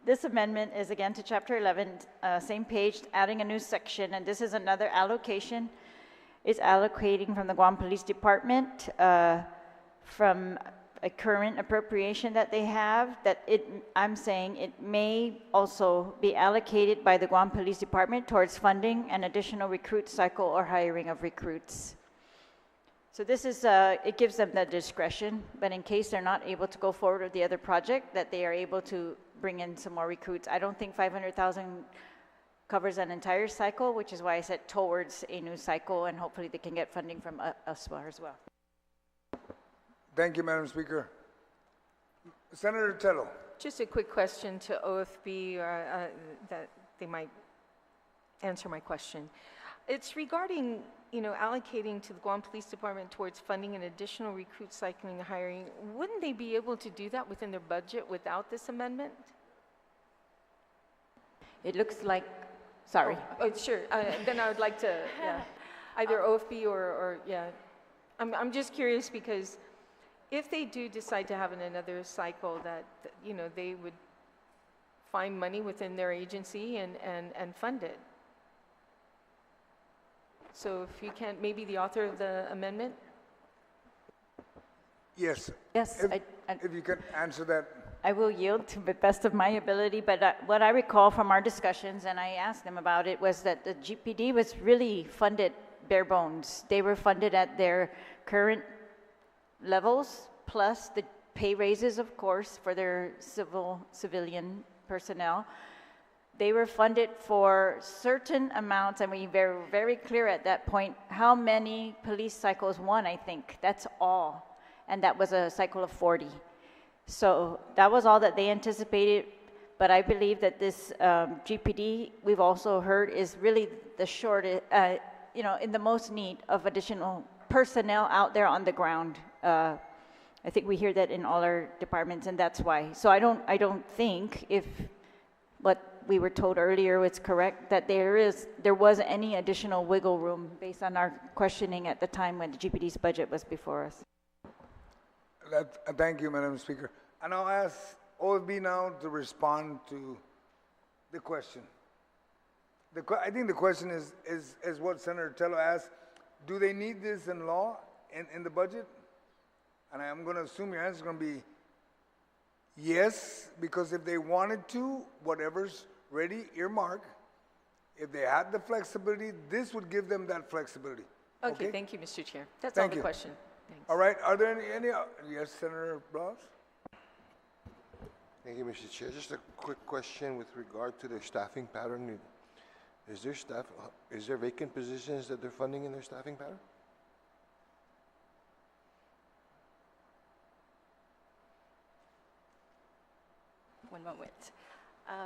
This amendment is again to Chapter 11, same page, adding a new section, and this is another allocation. It's allocating from the Guam Police Department from a current appropriation that they have, I'm saying it may also be allocated by the Guam Police Department towards funding an additional recruit cycle or hiring of recruits. So this is, it gives them the discretion, but in case they're not able to go forward with the other project, that they are able to bring in some more recruits. I don't think 500,000 covers an entire cycle, which is why I said towards a new cycle, and hopefully they can get funding from elsewhere as well. Thank you, Madam Speaker. Senator Tello. Just a quick question to OFB, that they might answer my question. It's regarding, allocating to the Guam Police Department towards funding an additional recruit cycling and hiring. Wouldn't they be able to do that within their budget without this amendment? It looks like, sorry. Oh, sure. Then I would like to, either OFB or yeah. I'm just curious because if they do decide to have another cycle that, they would find money within their agency and fund it. So if you can, maybe the author of the amendment? Yes. Yes. If you can answer that. I will yield to the best of my ability, but what I recall from our discussions, and I asked them about it, was that the GPD was really funded bare bones. They were funded at their current levels, plus the pay raises, of course, for their civilian personnel. They were funded for certain amounts, and we were very clear at that point how many police cycles, one, I think, that's all. And that was a cycle of 40. So that was all that they anticipated, but I believe that this GPD, we've also heard, is really the shortest, in the most need of additional personnel out there on the ground. I think we hear that in all our departments, and that's why. So I don't think, if what we were told earlier was correct, that there was any additional wiggle room based on our questioning at the time when the GPD's budget was before us. Thank you, Madam Speaker. And I'll ask OFB now to respond to the question. I think the question is what Senator Tello asked. Do they need this in law, in the budget? And I'm going to assume your answer is going to be yes, because if they wanted to, whatever's ready, earmark. If they had the flexibility, this would give them that flexibility. Okay, thank you, Mr. Chair. That's Thank all the you. question. Thanks. All right, are there any yes, Senator Blas? Thank you, Mr. Chair. Just a quick question with regard to their staffing pattern. Is there vacant positions that they're funding in their staffing pattern? One moment. Let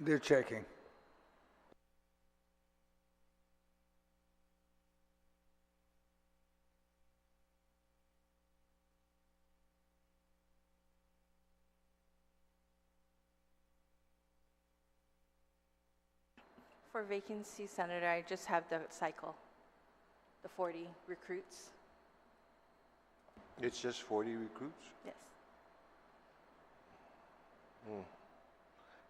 me They're checking. For vacancy, Senator, I just have the cycle, the 40 recruits. It's just 40 recruits? Yes.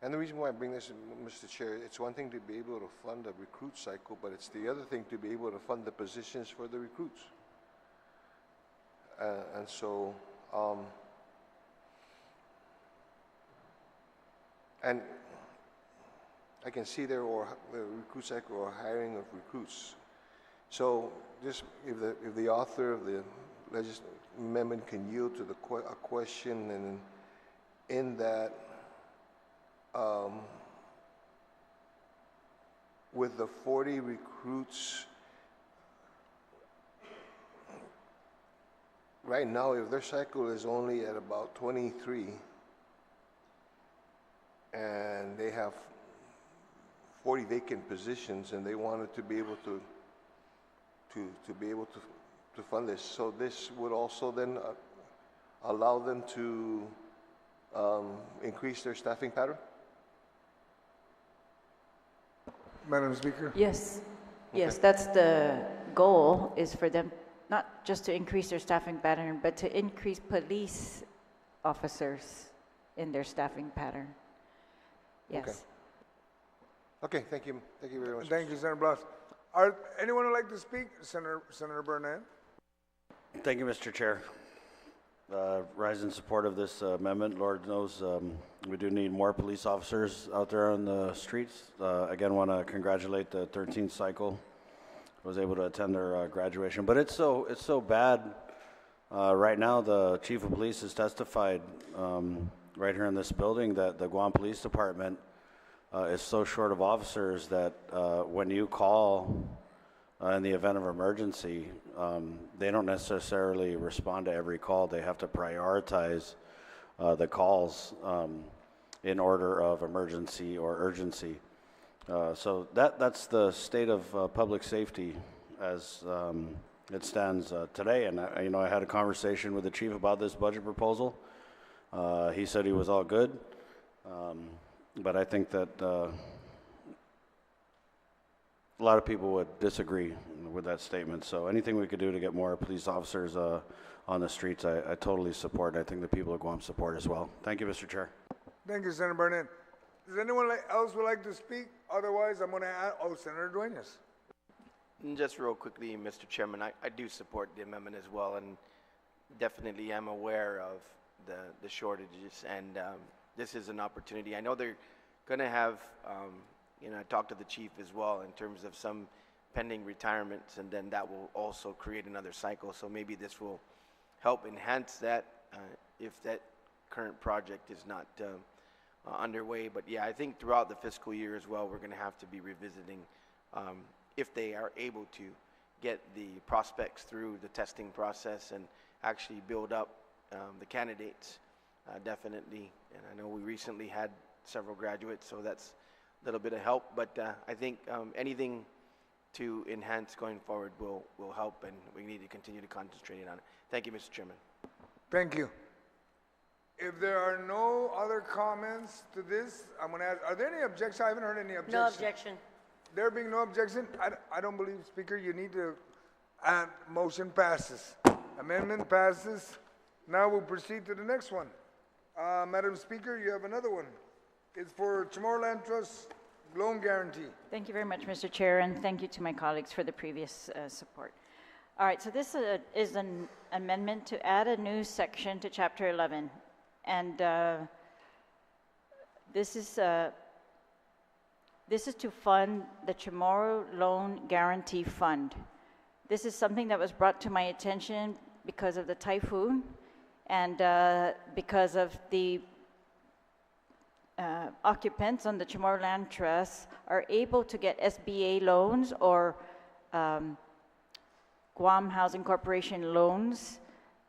And the reason why I bring this, Mr. Chair, it's one thing to be able to fund a recruit cycle, but it's the other thing to be able to fund the positions for the recruits. And so, and I can see there or the recruit cycle or hiring of recruits. So just if the author of the amendment can yield to a question, and in that, with the 40 recruits, right now, if their cycle is only at about 23, and they have 40 vacant positions, and they wanted to be able to fund this, so this would also then allow them to increase their staffing pattern? Madam Speaker? Yes, yes, that's the goal, is for them not just to increase their staffing pattern, but to increase police officers in their staffing pattern. Yes. Okay, thank you very much. Thank you, Senator Blas. Anyone would like to speak? Senator Burnett? Thank you, Mr. Chair. Rise in support of this amendment. Lord knows we do need more police officers out there on the streets. Again, want to congratulate the 13th cycle. Was able to attend their graduation, but it's so bad right now. The chief of police has testified right here in this building that the Guam Police Department is so short of officers that when you call in the event of emergency, they don't necessarily respond to every call. They have to prioritize the calls in order of emergency or urgency. So that's the state of public safety as it stands today. And I had a conversation with the chief about this budget proposal. He said he was all good, but I think that a lot of people would disagree with that statement. So anything we could do to get more police officers on the streets, I totally support. I think the people of Guam support as well. Thank you, Mr. Chair. Thank you, Senator Burnett. Does anyone else would like to speak? Otherwise, I'm going to add, Senator Duenas. Just real quickly, Mr. Chairman, I do support the amendment as well, and definitely am aware of the shortages, and this is an opportunity. I know they're going to have, I talked to the chief as well in terms of some pending retirements, and then that will also create another cycle. So maybe this will help enhance that if that current project is not underway. But yeah, I think throughout the fiscal year as well, we're going to have to be revisiting if they are able to get the prospects through the testing process and actually build up the candidates, definitely. And I know we recently had several graduates, so that's a little bit of help. But I think anything to enhance going forward will help, and we need to continue to concentrate on it. Thank you, Mr. Chairman. Thank you. If there are no other comments to this, I'm going to ask, are there any objections? I haven't heard any objections. No objection. There being no objection, I don't believe, Speaker, you need to, motion passes. Amendment passes. Now we'll proceed to the next one. Madam Speaker, you have another one. It's for Chamorro Land Trust loan guarantee. Thank you very much, Mr. Chair, and thank you to my colleagues for the previous support. All right, so this is an amendment to add a new section to Chapter 11. And this is to fund the Chamorro Loan Guarantee Fund. This is something that was brought to my attention because of the typhoon and because of the occupants on the Chamorro Land Trust are able to get SBA loans or Guam Housing Corporation loans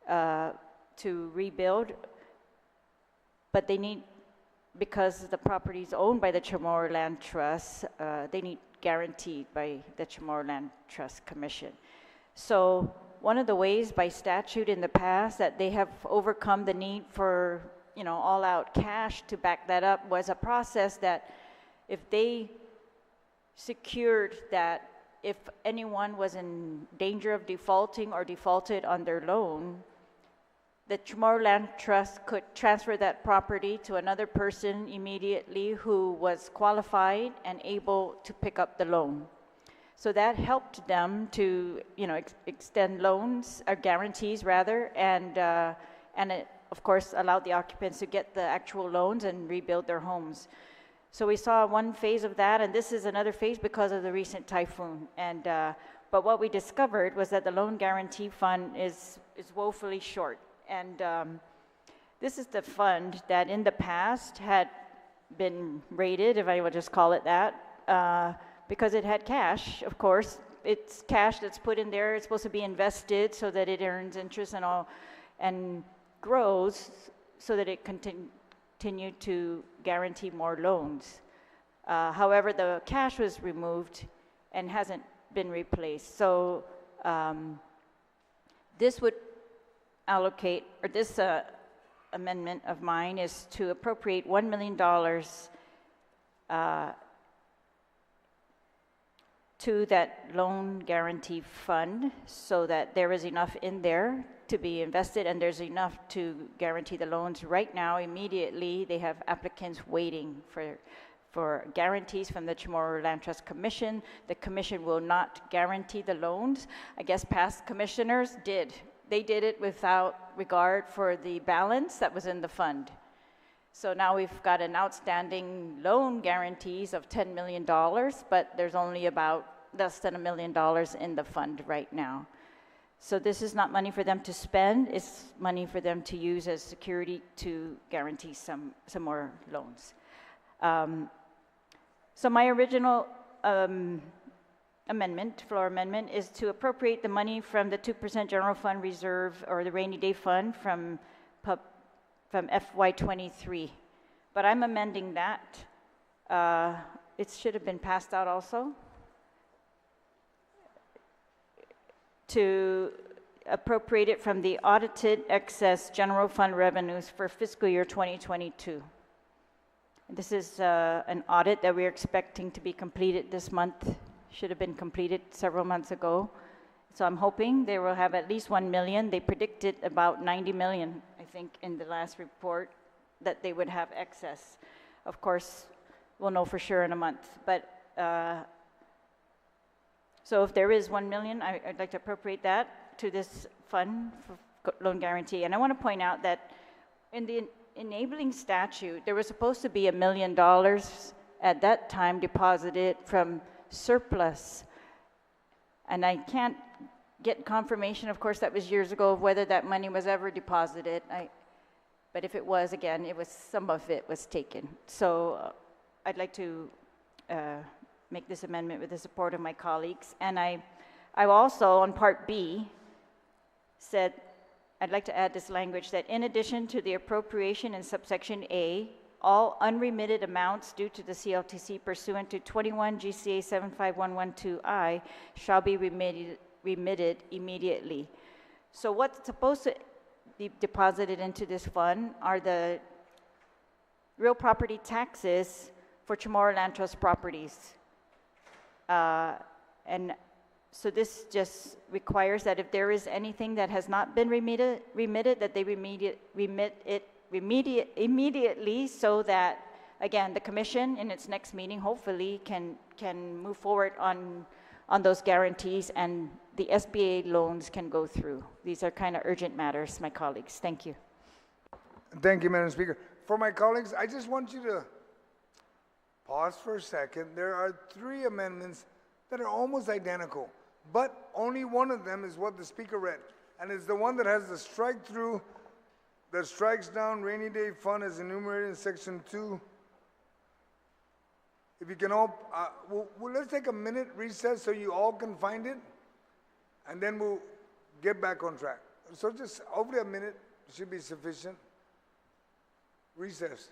to rebuild. But they need, because the property is owned by the Chamorro Land Trust, they need guaranteed by the Chamorro Land Trust Commission. So one of the ways by statute in the past that they have overcome the need for, all-out cash to back that up was a process that if they secured that if anyone was in danger of defaulting or defaulted on their loan, the Chamorro Land Trust could transfer that property to another person immediately who was qualified and able to pick up the loan. So that helped them to, extend loans, or guarantees rather, and it, of course, allowed the occupants to get the actual loans and rebuild their homes. So we saw one phase of that, and this is another phase because of the recent typhoon. And But what we discovered was that the loan guarantee fund is woefully short. And this is the fund that in the past had been rated, if I would just call it that, because it had cash, of course. It's cash that's put in there. It's supposed to be invested so that it earns interest and all, and grows so that it continue to guarantee more loans. However, the cash was removed and hasn't been replaced. So this would allocate, or this amendment of mine is to appropriate $1 million to that loan guarantee fund so that there is enough in there to be invested and there's enough to guarantee the loans. Right now, immediately, they have applicants waiting for guarantees from the Chamorro Land Trust Commission. The commission will not guarantee the loans. I guess past commissioners did. They did it without regard for the balance that was in the fund. So now we've got an outstanding loan guarantees of $10 million, but there's only about less than $1 million in the fund right now. So this is not money for them to spend, it's money for them to use as security to guarantee some more loans. So my original amendment, floor amendment, is to appropriate the money from the 2% general fund reserve or the rainy day fund from FY23. But I'm amending that. It should have been passed out also. To appropriate it from the audited excess general fund revenues for fiscal year 2022. This is an audit that we're expecting to be completed this month. Should have been completed several months ago. So I'm hoping they will have at least 1 million. They predicted about 90 million, I think, in the last report that they would have excess. Of course, we'll know for sure in a month. But so if there is 1 million, I'd like to appropriate that to this fund for loan guarantee. And I want to point out that in the enabling statute, there was supposed to be $1 million at that time deposited from surplus. And I can't get confirmation, of course, that was years ago, of whether that money was ever deposited. But if it was, again, some of it was taken. So I'd like to make this amendment with the support of my colleagues. And I also, on Part B, said, I'd like to add this language that in addition to the appropriation in subsection A, all unremitted amounts due to the CLTC pursuant to 21 GCA 75112I shall be remitted immediately. So what's supposed to be deposited into this fund are the real property taxes for Chamorro Land Trust properties. And so this just requires that if there is anything that has not been remitted, that they remit it immediately, so that, again, the commission in its next meeting hopefully can move forward on those guarantees and the SBA loans can go through. These are kind of urgent matters, my colleagues. Thank you. Thank you, Madam Speaker. For my colleagues, I just want you to pause for a second. There are 3 amendments that are almost identical, but only one of them is what the Speaker read, and it's the one that has the strike through that strikes down rainy day fund as enumerated in section 2. If you can all, let's take a minute recess so you all can find it, and then we'll get back on track. So just hopefully a minute should be sufficient. Recess.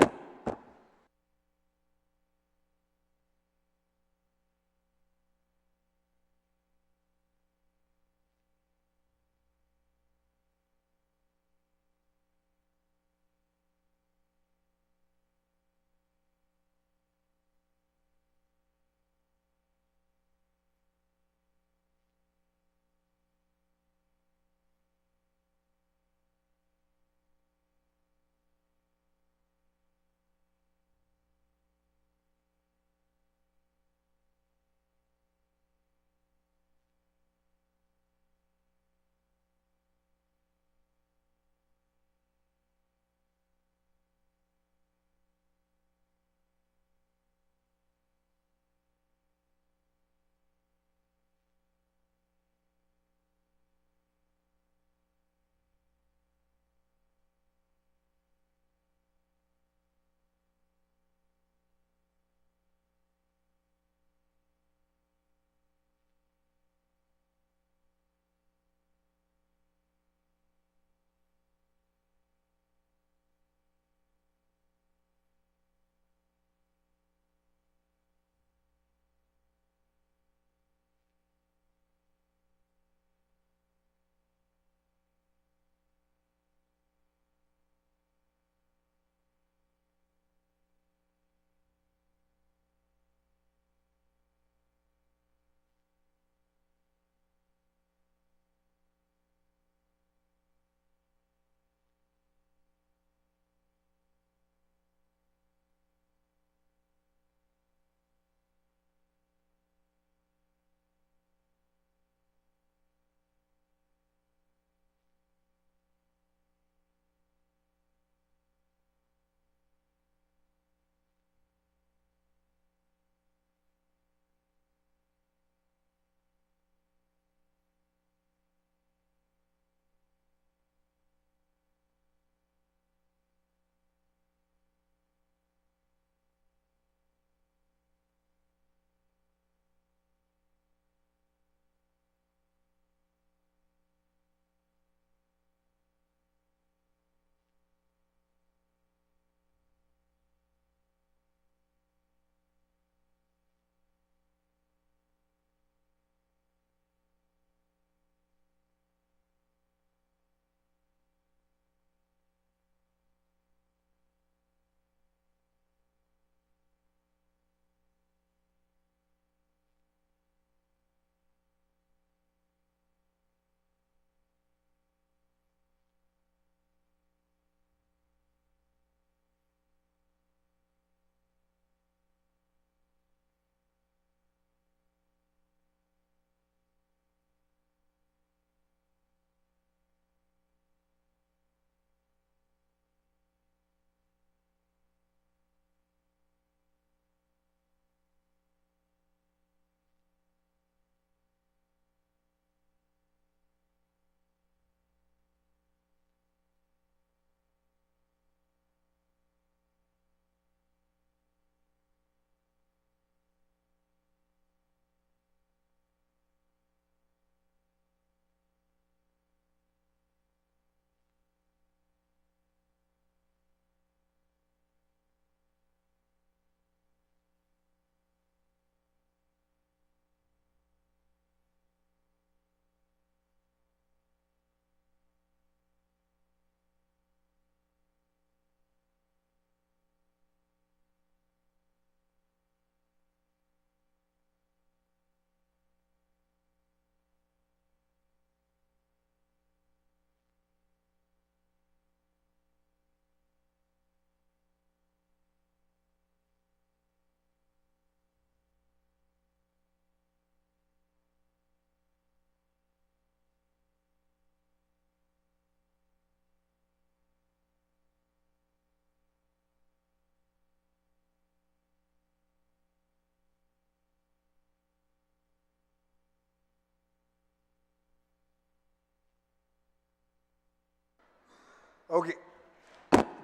Okay.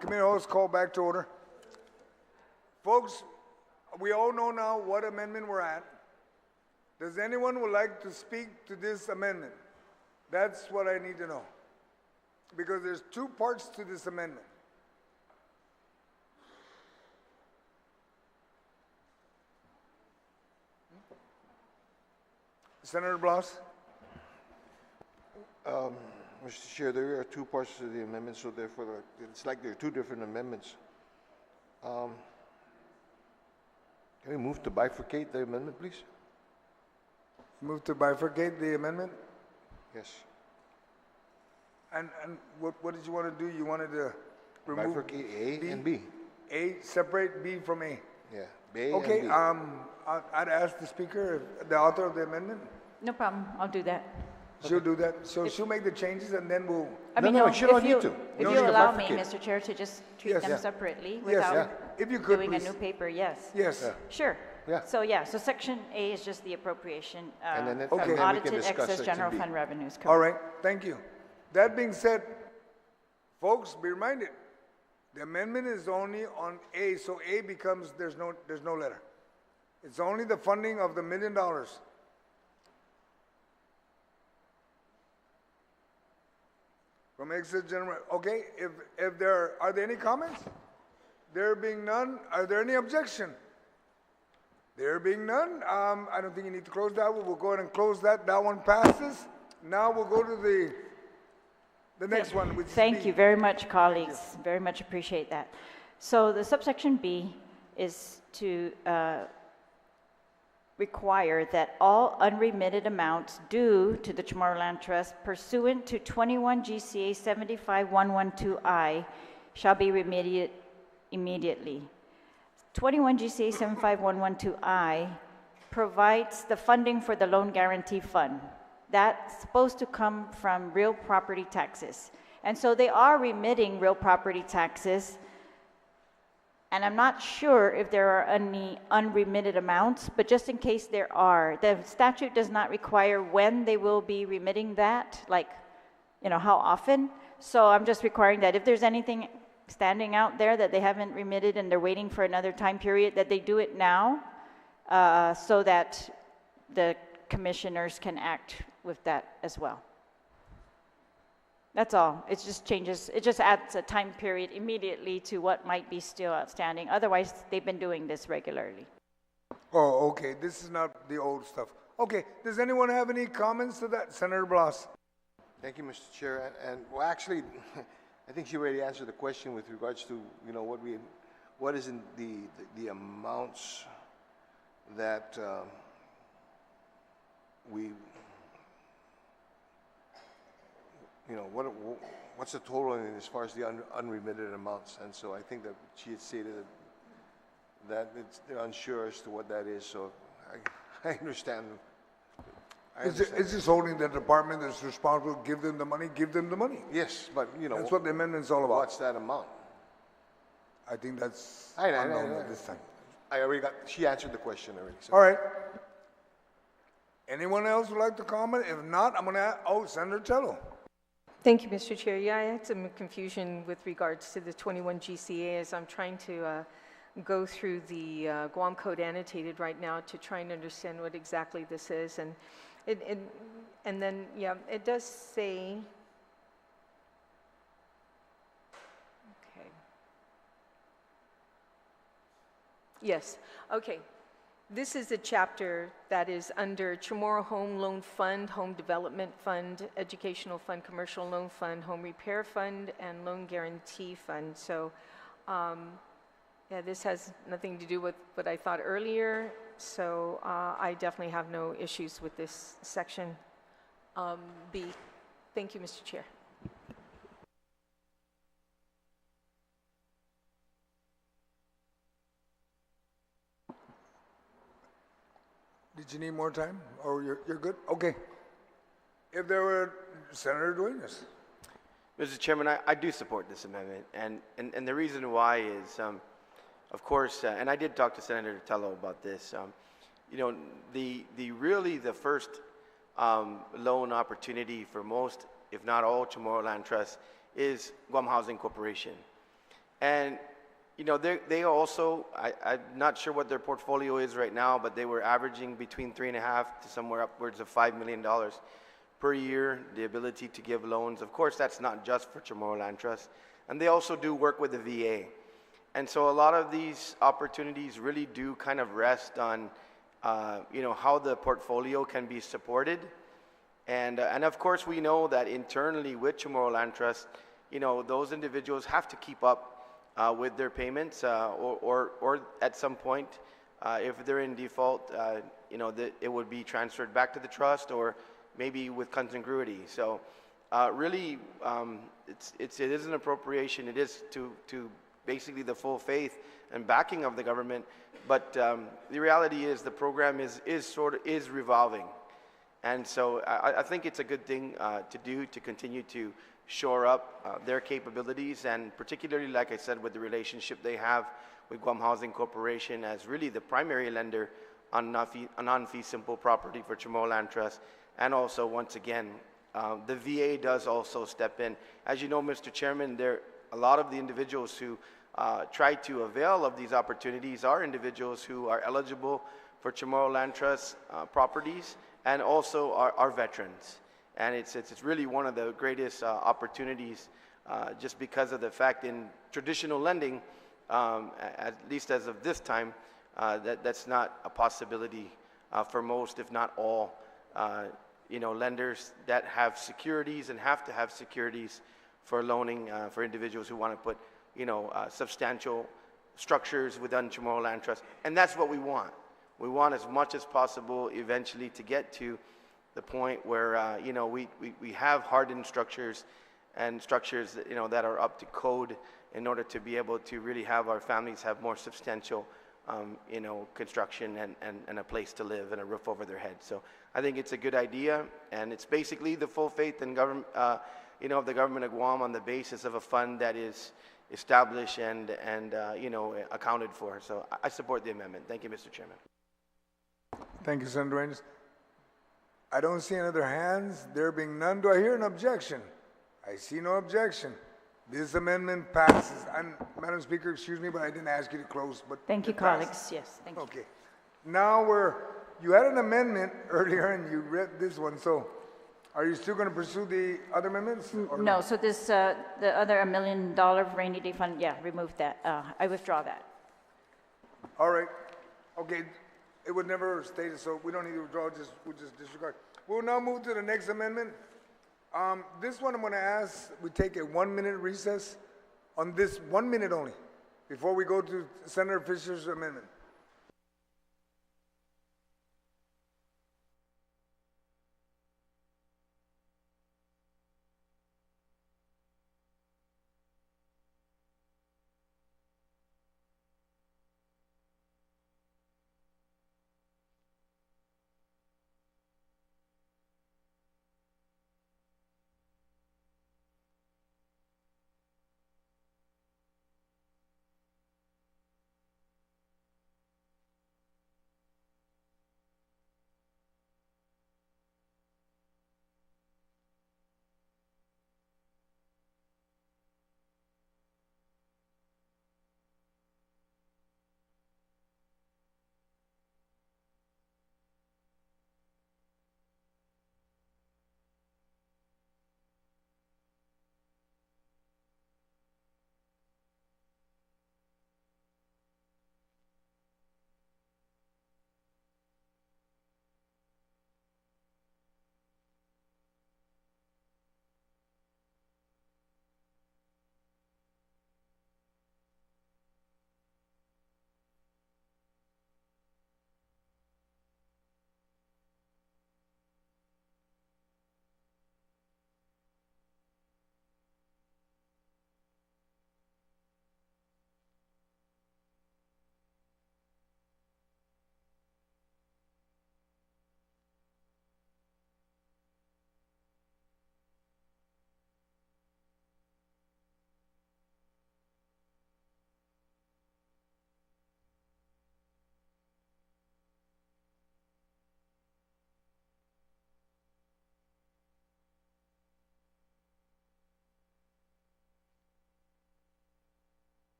Committee host, call back to order. Folks, we all know now what amendment we're at. Does anyone would like to speak to this amendment? That's what I need to know. Because there's two parts to this amendment. Senator Blas? Mr. Chair, there are two parts to the amendment, so therefore it's like there are two different amendments. Can we move to bifurcate the amendment, please? Move to bifurcate the amendment? Yes. And what did you want to do? You wanted to remove Bifurcate A and B. A, separate B from A. Yeah, B Okay, and B. I'd ask the speaker, the author of the amendment, No problem, I'll do that. she'll do that. So she'll make the changes and then we'll, I No, mean, no, no, she don't if need you, to. if No you need to allow me, bifurcate. Mr. Chair, to just treat Yes. them Yeah. separately Yes, without yeah. If you could, doing a please. new paper, yes. Yes. Sure. Yeah. So, yeah, so section A is just the appropriation And then it- from and then we can audited discuss excess section general B. fund revenues, correct? All right, thank you. That being said, folks, be reminded, the amendment is only on A, so A becomes, there's no letter. It's only the funding of the $1 million. From excess general, okay, if there, are there any comments? There being none, are there any objection? There being none, I don't think you need to close that one. We'll go ahead and close that. That one passes. Now we'll go to the next one, which is Thank B. you very much, colleagues. Very much appreciate that. So the subsection B is to require that all unremitted amounts due to the Chamorro Land Trust pursuant to 21 GCA 75112I shall be remitted immediately. 21 GCA 75112I provides the funding for the loan guarantee fund. That's supposed to come from real property taxes. And so they are remitting real property taxes. And I'm not sure if there are any unremitted amounts, but just in case there are, the statute does not require when they will be remitting that, like, you know, how often. So I'm just requiring that if there's anything standing out there that they haven't remitted and they're waiting for another time period, that they do it now, so that the commissioners can act with that as well. That's all. It just changes, it just adds a time period immediately to what might be still outstanding. Otherwise, they've been doing this regularly. Oh, okay, this is not the old stuff. Okay, does anyone have any comments to that? Senator Blas? Thank you, Mr. Chair. And well, actually, I think she already answered the question with regards to, you know, what is in the amounts that we, you know, what's the total as far as the unremitted amounts? And so I think that she had stated that they're unsure as to what that is. So I understand. It's just holding the department that's responsible, give them the money, give them the money. Yes, but you know, That's what the amendment's all about. what's that amount? I think that's I know, unknown at this time. I already got. She answered the question already. So. All right. Anyone else would like to comment? If not, I'm gonna, Senator Tello. Thank you, Mr. Chair. Yeah, I had some confusion with regards to the 21 GCA as I'm trying to go through the Guam Code annotated right now to try and understand what exactly this is. And then, yeah, it does say, okay. Yes, okay. This is a chapter that is under Chamorro Home Loan Fund, Home Development Fund, Educational Fund, Commercial Loan Fund, Home Repair Fund, and Loan Guarantee Fund. So, yeah, this has nothing to do with what I thought earlier. So I definitely have no issues with this section B. Thank you, Mr. Chair. Did you need more time? Or you're good? Okay. If there were, Senator Duenas. Mr. Chairman, I do support this amendment, and the reason why is, of course, and I did talk to Senator Tello about this. You know, the first loan opportunity for most, if not all, Chamorro Land Trusts is Guam Housing Corporation. And you know, they also, I'm not sure what their portfolio is right now, but they were averaging between 3.5 to somewhere upwards of $5 million per year, the ability to give loans. Of course, that's not just for Chamorro Land Trust. And they also do work with the VA. And so a lot of these opportunities really do kind of rest on, you know, how the portfolio can be supported. And of course, we know that internally with Chamorro Land Trust, you know, those individuals have to keep up with their payments, or at some point, if they're in default, you know, it would be transferred back to the trust, or maybe with congruity. So really, it is an appropriation. It is to basically the full faith and backing of the government. But the reality is the program is revolving. And so I think it's a good thing to do, to continue to shore up their capabilities, and particularly, like I said, with the relationship they have with Guam Housing Corporation as really the primary lender on non-fee simple property for Chamorro Land Trust. And also, once again, the VA does also step in. As you know, Mr. Chairman, a lot of the individuals who try to avail of these opportunities are individuals who are eligible for Chamorro Land Trust properties, and also are veterans. And it's really one of the greatest opportunities, just because of the fact in traditional lending, at least as of this time, that's not a possibility for most, if not all, you know, lenders that have securities and have to have securities for loaning for individuals who want to put, you know, substantial structures within Chamorro Land Trust. And that's what we want. We want as much as possible eventually to get to the point where, you know, we have hardened structures, and structures that, you know, that are up to code, in order to be able to really have our families have more substantial, you know, construction and a place to live and a roof over their head. So I think it's a good idea, and it's basically the full faith in government, you know, of the government of Guam, on the basis of a fund that is established and you know, accounted for. So I support the amendment. Thank you, Mr. Chairman. Thank you, Senator Reyes. I don't see any other hands. There being none, do I hear an objection? I see no objection. This amendment passes. And Madam Speaker, excuse me, but I didn't ask you to close. But Thank you, it passes. colleagues. Yes, thank you. Okay. Now you had an amendment earlier and you read this one. So are you still going to pursue the other amendments? Or No, so this, the other $1 million rainy day fund, yeah, remove that. I withdraw that. All right. Okay. It would never stated, so we don't need to withdraw, we'll just disregard. We'll now move to the next amendment. This one I'm going to ask, we take a 1-minute recess on this, 1 minute only, before we go to Senator Fisher's amendment.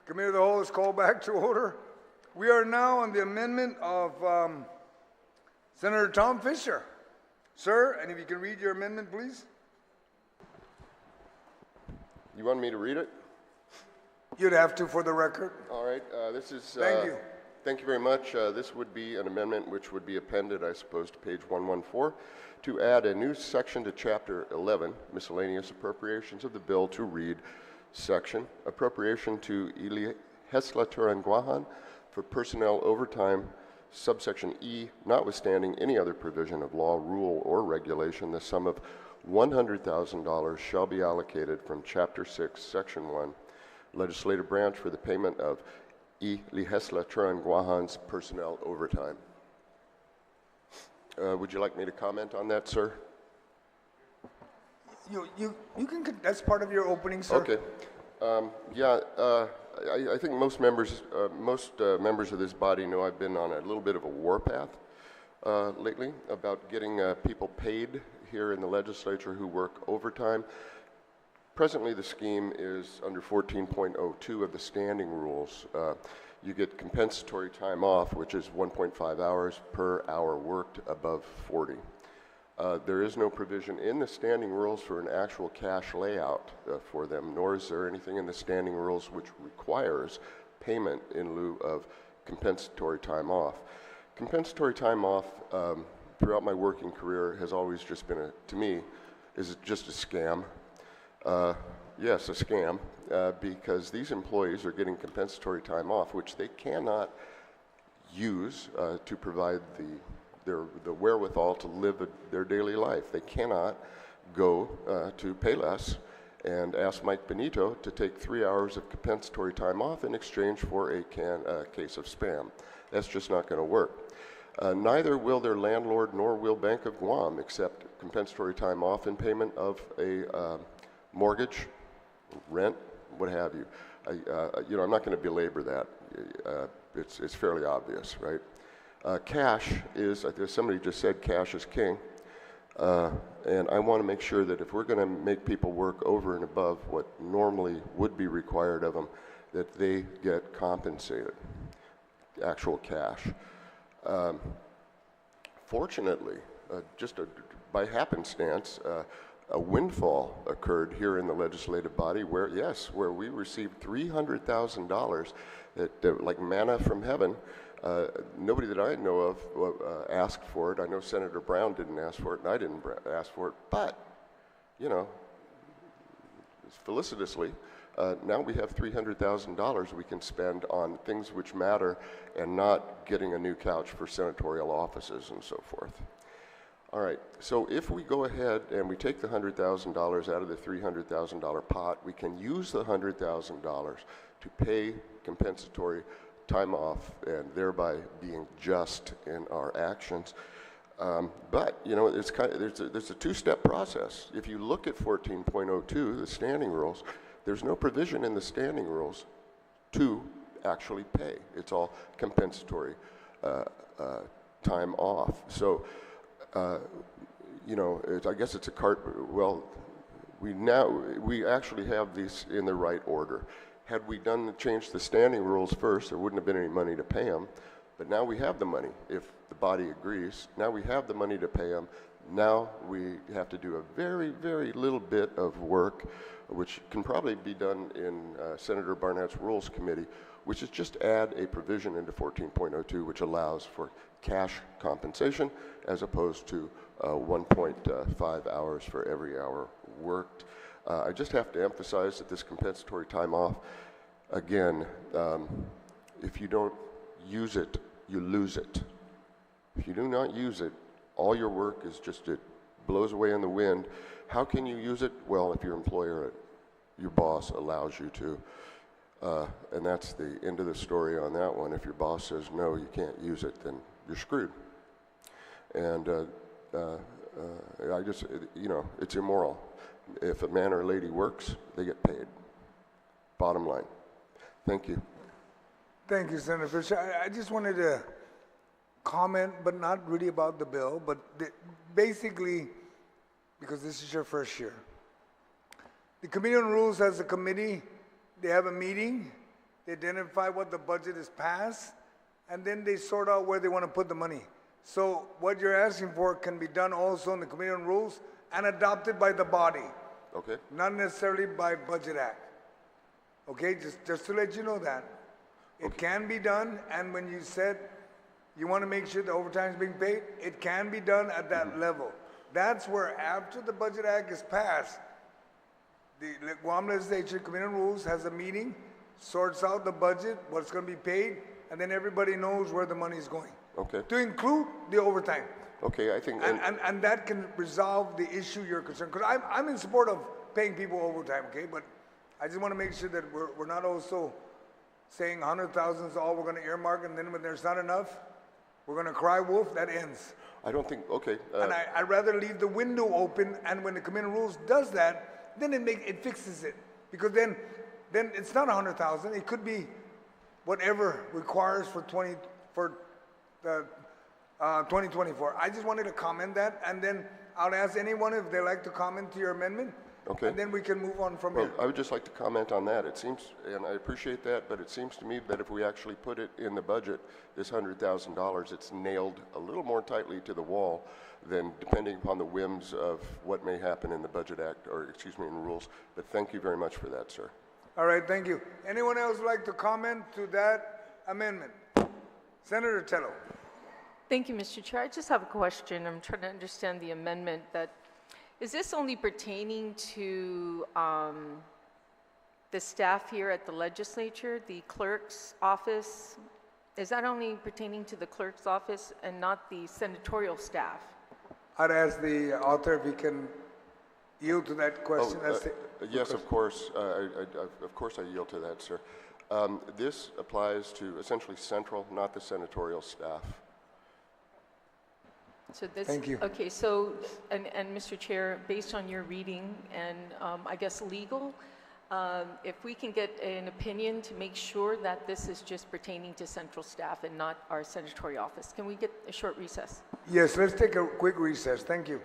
Committee of the Whole is called back to order. We are now on the amendment of Senator Tom Fisher. Sir, and if you can read your amendment, please. You want me to read it? You'd have to for the record. All right, this is... Thank you. Thank you very much. This would be an amendment which would be appended, I suppose, to page 114, to add a new section to Chapter 11, Miscellaneous Appropriations of the bill, to read section, Appropriation to I Legislature and Guåhan for personnel overtime, subsection E, notwithstanding any other provision of law, rule, or regulation, the sum of $100,000 shall be allocated from Chapter 6, Section 1, Legislative Branch for the payment of I Legislature and Guåhan's personnel overtime. Would you like me to comment on that, sir? You can, that's part of your opening, sir. Okay. I think most members of this body know I've been on a little bit of a warpath lately about getting people paid here in the legislature who work overtime. Presently, the scheme is under 14.02 of the standing rules. You get compensatory time off, which is 1.5 hours per hour worked above 40. There is no provision in the standing rules for an actual cash layout for them, nor is there anything in the standing rules which requires payment in lieu of compensatory time off. Compensatory time off throughout my working career has always just been, to me, is just a scam. Yes, a scam, because these employees are getting compensatory time off, which they cannot use to provide the wherewithal to live their daily life. They cannot go to Payless and ask Mike Benito to take 3 hours of compensatory time off in exchange for a case of Spam. That's just not going to work. Neither will their landlord nor will Bank of Guam accept compensatory time off in payment of a mortgage, rent, what have you. I'm not going to belabor that. It's fairly obvious, right? Cash is, as somebody just said, cash is king. And I want to make sure that if we're going to make people work over and above what normally would be required of them, that they get compensated, actual cash. Fortunately, by happenstance, a windfall occurred here in the legislative body where we received $300,000 that, like manna from heaven. Nobody that I know of asked for it. I know Senator Brown didn't ask for it, and I didn't ask for it. But, felicitously, now we have $300,000 we can spend on things which matter and not getting a new couch for senatorial offices and so forth. All right, so if we go ahead and we take the $100,000 out of the $300,000 pot, we can use the $100,000 to pay compensatory time off and thereby being just in our actions. But, there's a two-step process. If you look at 14.02, the standing rules, there's no provision in the standing rules to actually pay. It's all compensatory time off. So, I guess it's a cart. Well, we actually have these in the right order. Had we changed the standing rules first, there wouldn't have been any money to pay them. But now we have the money, if the body agrees. Now we have the money to pay them. Now we have to do a very, very little bit of work, which can probably be done in Senator Barnett's Rules Committee, which is just add a provision into 14.02 which allows for cash compensation as opposed to 1.5 hours for every hour worked. I just have to emphasize that this compensatory time off, again, if you don't use it, you lose it. If you do not use it, all your work is just, it blows away in the wind. How can you use it? Well, if your employer, your boss allows you to. And that's the end of the story on that one. If your boss says, no, you can't use it, then you're screwed. And it's immoral. If a man or a lady works, they get paid. Bottom line. Thank you. Thank you, Senator Fisher. I just wanted to comment, but not really about the bill, but basically, because this is your first year. The Committee on Rules has a committee. They have a meeting. They they identify what the budget is passed, and then they sort out where they want to put the money. So what you're asking for can be done also in the Committee on Rules and adopted by the body, Okay, not necessarily by Budget Act. Okay, just to let you know that. It can be done, and when you said you want to make sure the overtime is being paid, it can be done at that level. That's where after the Budget Act is passed, the Guam Legislature Committee on Rules has a meeting, sorts out the budget, what's going to be paid, and then everybody knows where the money is going. okay, To include the overtime. okay, I think, And that can resolve the issue you're concerned. Because I'm in support of paying people overtime, okay? But I just want to make sure that we're not also saying 100,000 is all we're going to earmark, and then when there's not enough, we're going to cry wolf, that ends. I don't think, okay, And I'd rather leave the window open, and when the Committee on Rules does that, then it fixes it. Because then it's not 100,000, it could be whatever requires for 2024. I just wanted to comment that, and then I'll ask anyone if they'd like to comment to your amendment. Okay. And then we can move on from well, here. I would just like to comment on that. It seems, and I appreciate that, but it seems to me that if we actually put it in the budget, this $100,000, it's nailed a little more tightly to the wall than depending upon the whims of what may happen in the Budget Act, or excuse me, in rules. But thank you very much for that, sir. All right, thank you. Anyone else like to comment to that amendment? Senator Tello. Thank you, Mr. Chair. I just have a question. I'm trying to understand the amendment. Is this only pertaining to the staff here at the legislature, the clerk's office? Is that only pertaining to the clerk's office and not the senatorial staff? I'd ask the author if he can yield to that question. Yes, of course. Of course I yield to that, sir. This applies to essentially central, not the senatorial staff. So this, Thank you. Okay, so, and Mr. Chair, based on your reading and I guess legal, if we can get an opinion to make sure that this is just pertaining to central staff and not our senatorial office, can we get a short recess? Yes, let's take a quick recess. Thank you.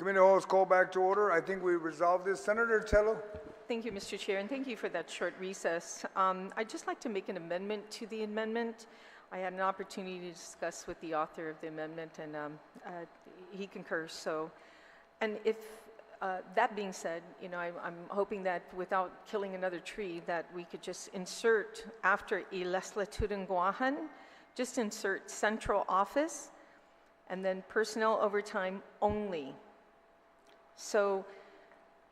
Committee hall is called back to order. I think we resolved this. Senator Tello? Thank you, Mr. Chair, and thank you for that short recess. I'd just like to make an amendment to the amendment. I had an opportunity to discuss with the author of the amendment, and he concurs. So, and if that being said, you know, I'm hoping that without killing another tree, that we could just insert after I Legislature in Guåhan, just insert central office, and then personnel overtime only. So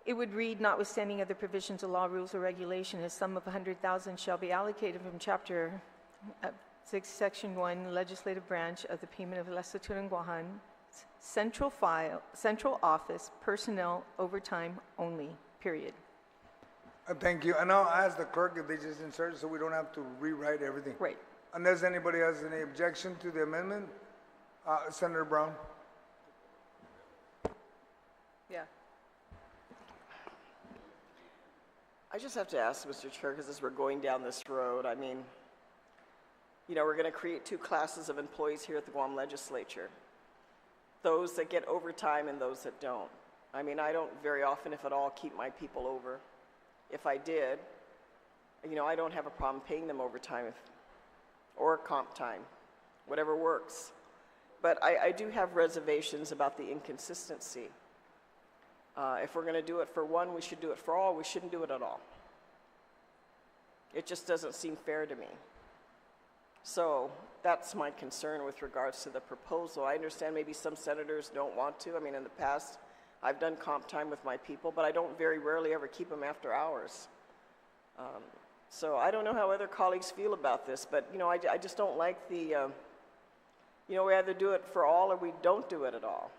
it would read, notwithstanding other provisions of law, rules, or regulation, a sum of 100,000 shall be allocated from Chapter 6, Section 1, Legislative Branch of the Payment of Legislature in Guåhan, central office, personnel, overtime only, period. Thank you. And I'll ask the clerk if they just insert it so we don't have to rewrite everything. Right. Unless anybody has any objection to the amendment. Senator Brown? Yeah. I just have to ask, Mr. Chair, because as we're going down this road, I mean, you know, we're going to create two classes of employees here at the Guam Legislature. Those that get overtime and those that don't. I mean, I don't very often, if at all, keep my people over. If I did, you know, I don't have a problem paying them overtime or comp time, whatever works. But I do have reservations about the inconsistency. If we're going to do it for one, we should do it for all. We shouldn't do it at all. It just doesn't seem fair to me. So that's my concern with regards to the proposal. I understand maybe some senators don't want to. I mean, in the past, I've done comp time with my people, but I don't very rarely ever keep them after hours. So I don't know how other colleagues feel about this, but you know, I just don't like the, you know, we either do it for all or we don't do it at all.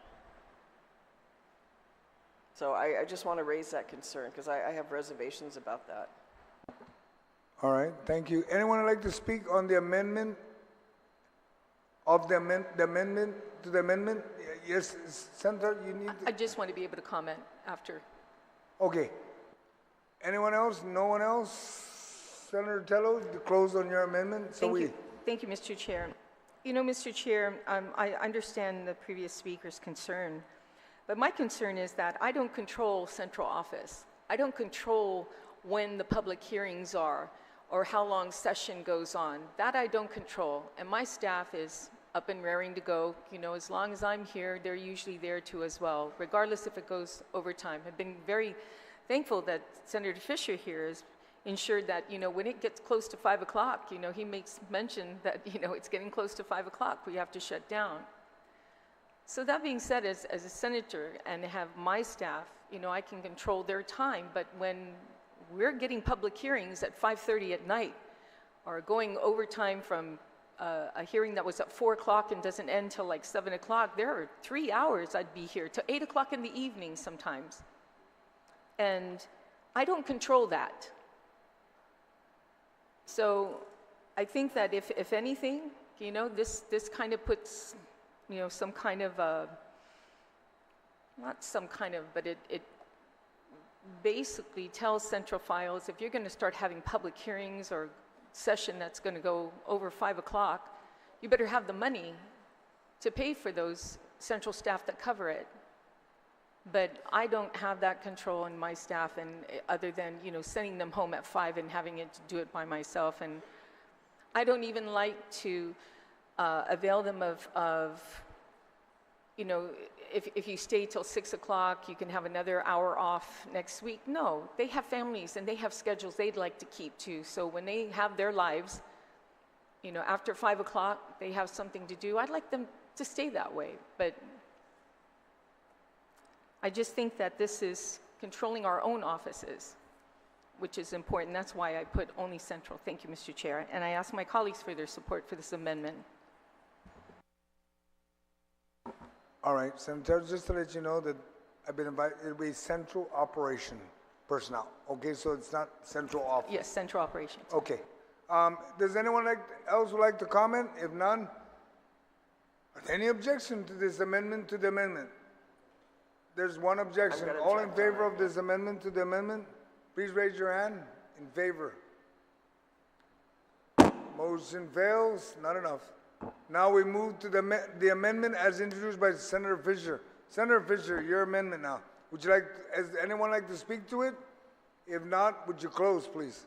So I just want to raise that concern because I have reservations about that. All right, thank you. Anyone would like to speak on the amendment of the amendment to the amendment? Yes, Senator, you need to... I just want to be able to comment after. Okay. Anyone else? No one else? Senator Tello, to close on your amendment. Thank you, Mr. Chair. You know, Mr. Chair, I understand the previous speaker's concern, but my concern is that I don't control central office. I don't control when the public hearings are or how long session goes on. That I don't control, and my staff is up and raring to go. You know, as long as I'm here, they're usually there too as well, regardless if it goes overtime. I've been very thankful that Senator Fisher here has ensured that, you know, when it gets close to 5 o'clock, you know, he makes mention that, you know, it's getting close to 5 o'clock, we have to shut down. So that being said, as a senator and have my staff, you know, I can control their time, but when we're getting public hearings at 5:30 at night or going overtime from a hearing that was at 4 o'clock and doesn't end till like 7 o'clock, there are 3 hours I'd be here till 8 o'clock in the evening sometimes. And I don't control that. So I think that if anything, you know, this kind of puts, you know, some kind of, not some kind of, but it basically tells Central Files, if you're going to start having public hearings or session that's going to go over 5 o'clock, you better have the money to pay for those central staff that cover it. But I don't have that control in my staff, and other than, you know, sending them home at 5 and having it to do it by myself. And I don't even like to avail them of, you know, if you stay till 6 o'clock, you can have another hour off next week. No, they have families and they have schedules they'd like to keep too. So when they have their lives, you know, after 5 o'clock, they have something to do. I'd like them to stay that way. But I just think that this is controlling our own offices, which is important. That's why I put only central. Thank you, Mr. Chair. And I ask my colleagues for their support for this amendment. All right, Senator, just to let you know that I've been invited, it'll be central operation personnel. Okay, so it's not central office. Yes, central operations. Okay. Does anyone else would like to comment? If none, any objection to this amendment to the amendment? There's one objection. All in favor of this amendment to the amendment, please raise your hand. In favor. Motion fails. Not enough. Now we move to the amendment as introduced by Senator Fisher. Senator Fisher, your amendment now. Would you like, has anyone like to speak to it? If not, would you close, please?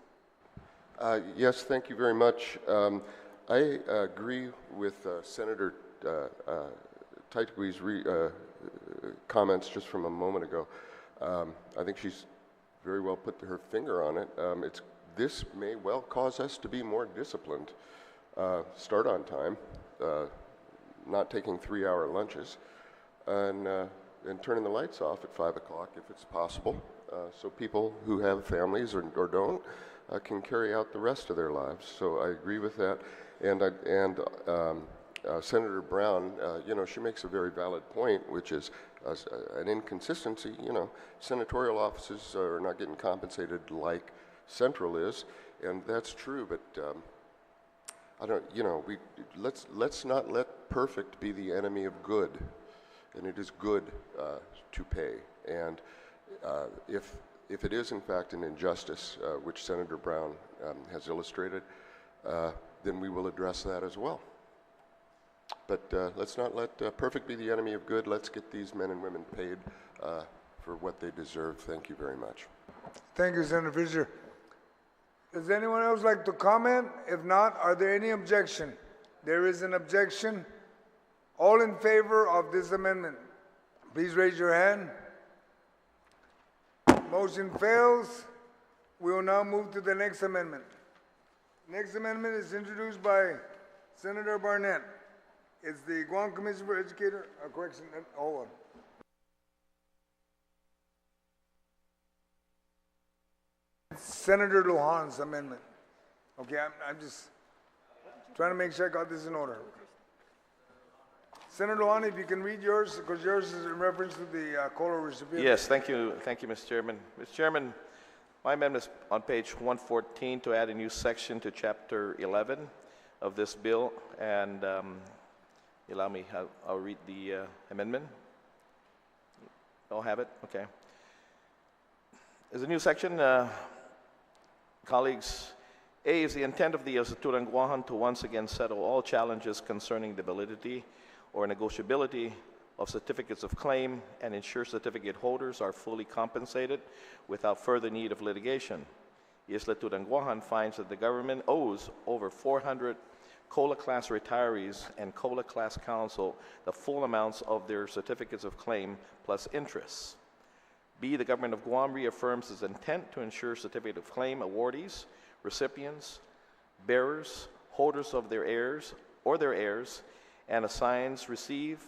Yes, thank you very much. I agree with Senator Taitui's comments just from a moment ago. I think she's very well put her finger on it. This may well cause us to be more disciplined. Start on time, not taking 3-hour lunches, and turning the lights off at 5 o'clock if it's possible, so people who have families or don't can carry out the rest of their lives. So I agree with that. And Senator Brown, she makes a very valid point, which is an inconsistency. Senatorial offices are not getting compensated like Central is, and that's true. But I don't. Let's not let perfect be the enemy of good, and it is good to pay. And if it is in fact an injustice, which Senator Brown has illustrated, then we will address that as well. But let's not let perfect be the enemy of good. Let's get these men and women paid for what they deserve. Thank you very much. Thank you, Senator Fisher. Does anyone else like to comment? If not, are there any objection? There is an objection. All in favor of this amendment, please raise your hand. Motion fails. We will now move to the next amendment. Next amendment is introduced by Senator Barnett. It's the Guam Commission for Educator, correction, hold on. Senator Guåhan's amendment. Okay, I'm just trying to make sure I got this in order. Senator Guåhan, if you can read yours, because yours is in reference to the COLA recipient. Yes, thank you, Mr. Chairman. Mr. Chairman, my amendment is on page 114 to add a new section to Chapter 11 of this bill, and allow me, I'll read the amendment. I'll have it, okay. There's a new section, colleagues. A is the intent of the Estatuto Guåhan to once again settle all challenges concerning the validity or negotiability of certificates of claim and ensure certificate holders are fully compensated without further need of litigation. The Estatuto Guåhan finds that the government owes over 400 COLA class retirees and COLA class counsel the full amounts of their certificates of claim plus interest. B, the government of Guam reaffirms its intent to ensure certificate of claim awardees, recipients, bearers, holders of their heirs or their heirs, and assigns receive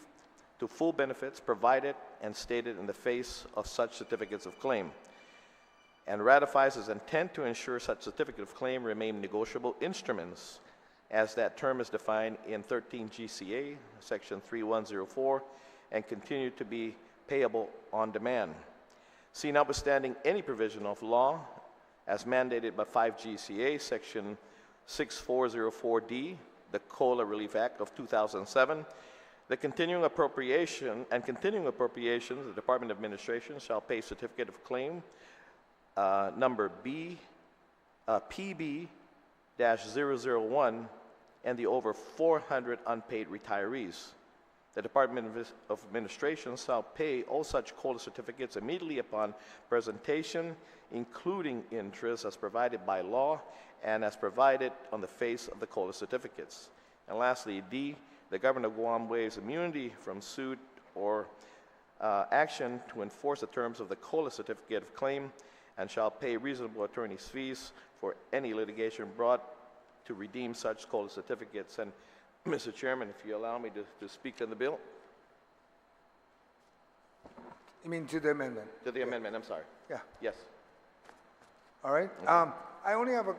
to full benefits provided and stated in the face of such certificates of claim, and ratifies its intent to ensure such certificate of claim remain negotiable instruments as that term is defined in 13 GCA, section 3104, and continue to be payable on demand. C, notwithstanding any provision of law as mandated by 5 GCA, section 6404D, the COLA Relief Act of 2007, the continuing appropriations, the Department of Administration shall pay certificate of claim number PB-001 and the over 400 unpaid retirees. The Department of Administration shall pay all such COLA certificates immediately upon presentation, including interest as provided by law and as provided on the face of the COLA certificates. And lastly, D, the government of Guam waives immunity from suit or action to enforce the terms of the COLA certificate of claim and shall pay reasonable attorney's fees for any litigation brought to redeem such COLA certificates. And Mr. Chairman, if you allow me to speak on the bill. You mean to the amendment? To the amendment, I'm sorry. Yeah. Yes. All right. I only have a,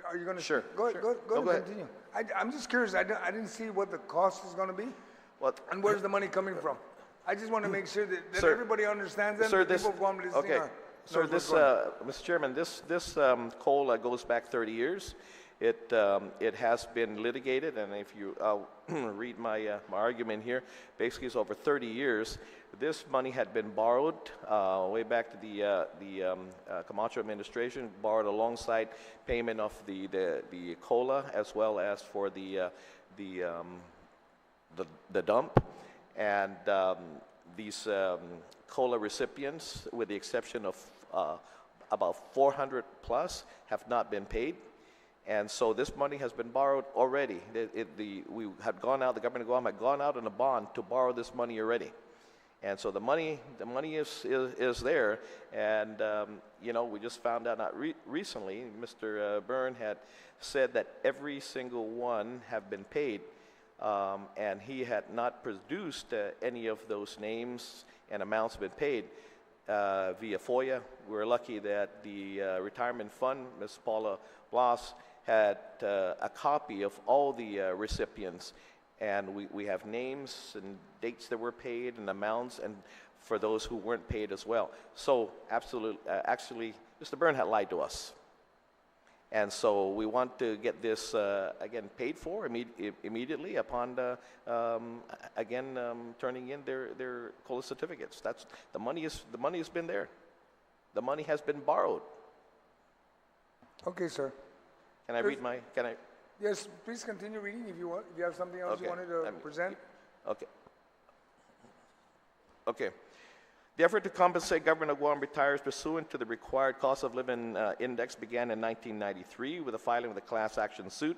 are you going to? Sure. Go ahead, sure. go ahead, continue. I'm just curious, I didn't see what the cost is going to be. What? And where's the money coming from? I just want to make sure that Sir, everybody understands that. Sir, the people of Guam listening okay. Sir, knows this, Mr. Chairman, this COLA goes back 30 years. It has been litigated, and if you read my argument here, basically it's over 30 years. This money had been borrowed way back to the Camacho administration, borrowed alongside payment of the COLA as well as for the dump, and these COLA recipients, with the exception of about 400 plus, have not been paid. And so this money has been borrowed already. We had gone out, the government of Guam had gone out on a bond to borrow this money already. And so the money is there. And, you know, we just found out not recently, Mr. Byrne had said that every single one have been paid. And he had not produced any of those names and amounts been paid via FOIA. We're lucky that the retirement fund, Ms. Paula Blas, had a copy of all the recipients, and we have names and dates that were paid and amounts, and for those who weren't paid as well. So absolutely, actually, Mr. Byrne had lied to us. And so we want to get this, again, paid for immediately upon, turning in their COLA certificates. That's, the money has been there. The money has been borrowed. Okay, sir. Can I read my, can I? Yes, please continue reading if you want. If you have something else you wanted to present. Okay. Okay. The effort to compensate Government of Guam retirees pursuant to the required cost of living index began in 1993 with the filing of the class action suit.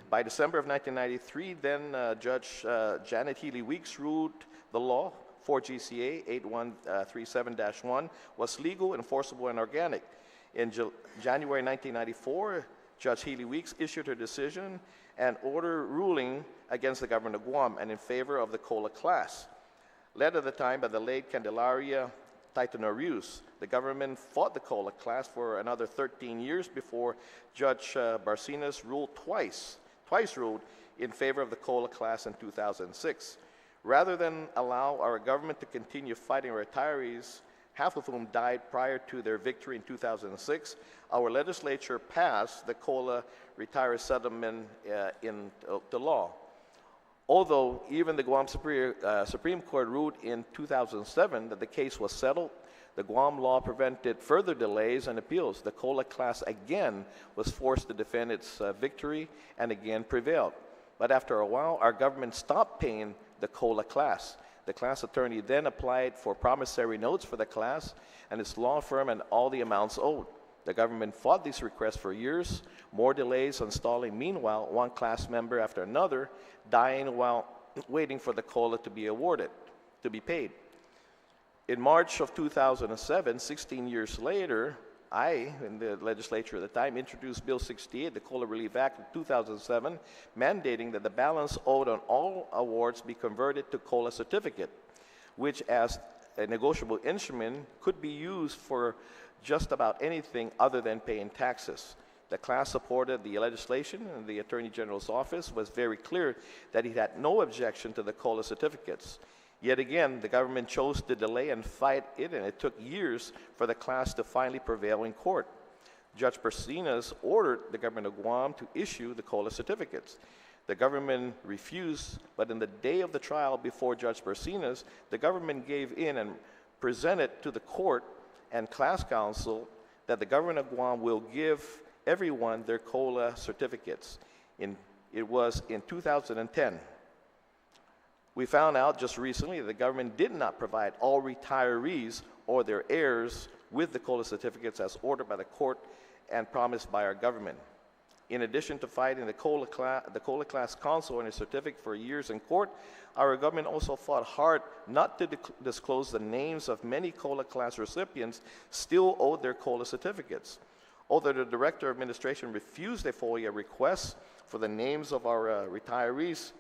By December of 1993, then Judge Janet Healy Weeks ruled the law 4 GCA 8137-1 was legal, enforceable, and organic. In January 1994, Judge Healy Weeks issued her decision and order ruling against the Government of Guam and in favor of the COLA class. Led at the time by the late Candelaria Taitanoreus, the government fought the COLA class for another 13 years before Judge Barcenas ruled twice ruled in favor of the COLA class in 2006. Rather than allow our government to continue fighting retirees, half of whom died prior to their victory in 2006, our legislature passed the COLA retiree settlement into law. Although even the Guam Supreme Court ruled in 2007 that the case was settled, the Guam law prevented further delays and appeals. The COLA class again was forced to defend its victory and again prevailed. But after a while, our government stopped paying the COLA class. The class attorney then applied for promissory notes for the class and its law firm and all the amounts owed. The government fought these requests for years, more delays on stalling. Meanwhile, one class member after another dying while waiting for the COLA to be awarded, to be paid. In March of 2007, 16 years later, I, in the legislature at the time, introduced Bill 68, the COLA Relief Act of 2007, mandating that the balance owed on all awards be converted to COLA certificate, which as a negotiable instrument could be used for just about anything other than paying taxes. The class supported the legislation, and the Attorney General's office was very clear that he had no objection to the COLA certificates. Yet again, the government chose to delay and fight it, and it took years for the class to finally prevail in court. Judge Barcenas ordered the Government of Guam to issue the COLA certificates. The government refused, but in the day of the trial before Judge Barcenas, the government gave in and presented to the court and class counsel that the Government of Guam will give everyone their COLA certificates. It was in 2010. We found out just recently that the government did not provide all retirees or their heirs with the COLA certificates as ordered by the court and promised by our government. In addition to fighting the COLA class counsel and his certificate for years in court, our government also fought hard not to disclose the names of many COLA class recipients still owed their COLA certificates. Although the Director of Administration refused a FOIA request for the names of our retirees,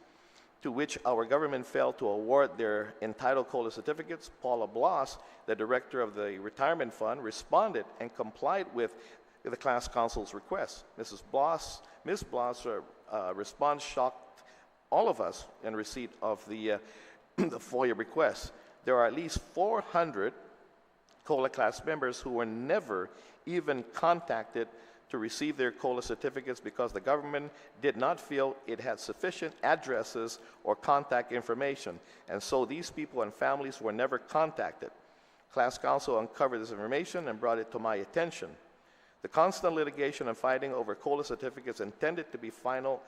to which our government failed to award their entitled COLA certificates, Paula Blas, the director of the retirement fund, responded and complied with the class counsel's request. Ms. Blas' response shocked all of us in receipt of the FOIA request. There are at least 400 COLA class members who were never even contacted to receive their COLA certificates because the government did not feel it had sufficient addresses or contact information, and so these people and families were never contacted. Class counsel uncovered this information and brought it to my attention. The constant litigation and fighting over COLA certificates intended to be final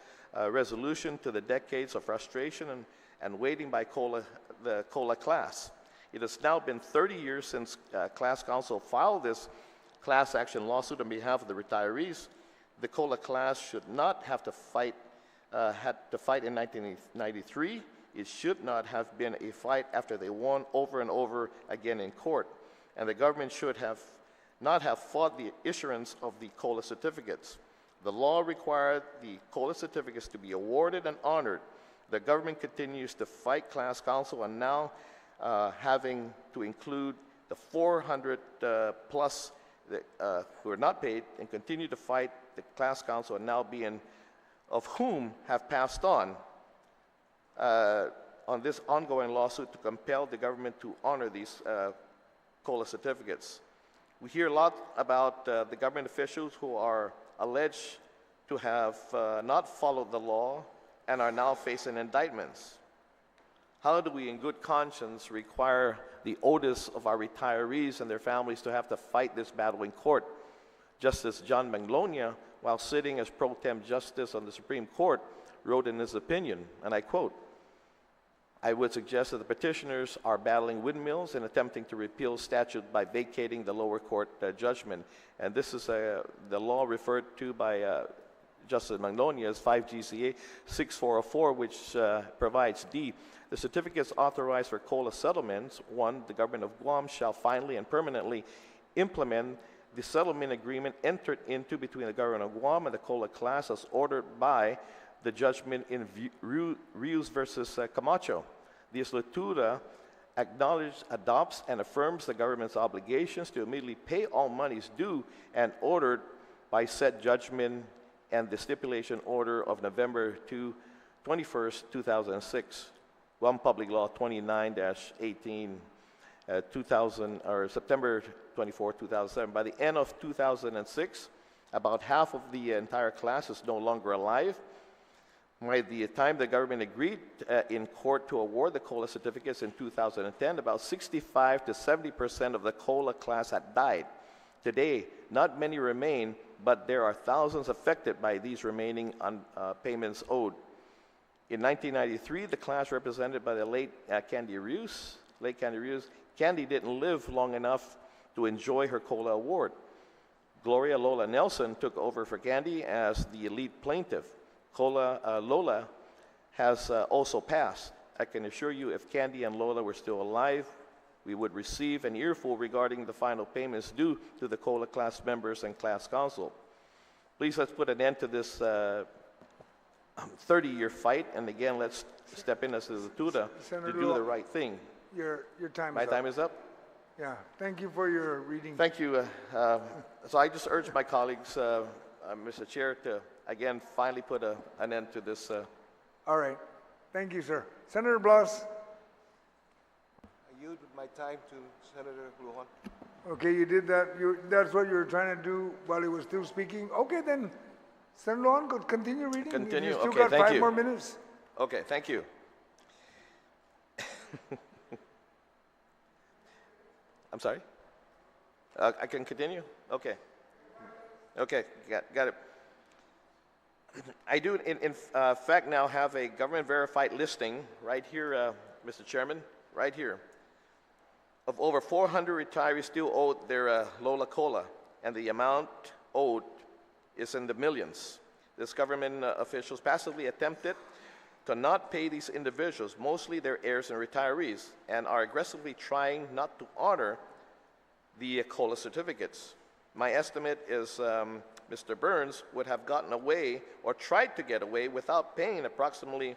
resolution to the decades of frustration and waiting by the COLA class. It has now been 30 years since class counsel filed this class action lawsuit on behalf of the retirees. The COLA class should not have to fight, had to fight in 1993. It should not have been a fight after they won over and over again in court. And the government should not have fought the issuance of the COLA certificates. The law required the COLA certificates to be awarded and honored. The government continues to fight class counsel and now having to include the 400 plus who are not paid and continue to fight the class counsel and now being of whom have passed on this ongoing lawsuit to compel the government to honor these COLA certificates. We hear a lot about the government officials who are alleged to have not followed the law and are now facing indictments. How do we in good conscience require the oldest of our retirees and their families to have to fight this battle in court? Justice John Magnolia, while sitting as pro tem justice on the Supreme Court, wrote in his opinion, and I quote, "I would suggest that the petitioners are battling windmills and attempting to repeal statute by vacating the lower court judgment." And this is the law referred to by Justice Magnolia as 5 GCA 6404, which provides D. The certificates authorized for COLA settlements, 1, the government of Guam shall finally and permanently implement the settlement agreement entered into between the government of Guam and the COLA class as ordered by the judgment in Rios versus Camacho. The Legislature acknowledges, adopts, and affirms the government's obligations to immediately pay all monies due and ordered by said judgment and the stipulation order of November 21st, 2006. Guam Public Law 29-18, 2000, or September 24, 2007. By the end of 2006, about half of the entire class is no longer alive. By the time the government agreed in court to award the COLA certificates in 2010, about 65 to 70% of the COLA class had died. Today, not many remain, but there are thousands affected by these remaining payments owed. In 1993, the class represented by the late Candy Rios, Candy didn't live long enough to enjoy her COLA award. Gloria Lola Nelson took over for Candy as the lead plaintiff. Lola has also passed. I can assure you if Candy and Lola were still alive, we would receive an earful regarding the final payments due to the COLA class members and class counsel. Please let's put an end to this 30-year fight, and again, let's step in as the tutor to do the right thing. Your time My is time up. is up? Yeah, thank you for your reading. Thank you. So I just urge my colleagues, Mr. Chair, to again finally put an end to this. All right. Thank you, sir. Senator Blas. I yield with my time to Senator Guåhan. Okay, you did that. That's what you were trying to do while he was still speaking. Okay, then, Senator Guåhan, go continue reading. Continue. You still Okay, got thank 5 you. more minutes. Okay, thank you. I'm sorry? I can continue? Okay. Okay, got it. I do, in fact, now have a government-verified listing right here, Mr. Chairman, right here, of over 400 retirees still owed their Lola COLA, and the amount owed is in the millions. This government officials passively attempted to not pay these individuals, mostly their heirs and retirees, and are aggressively trying not to honor the COLA certificates. My estimate is Mr. Burns would have gotten away or tried to get away without paying approximately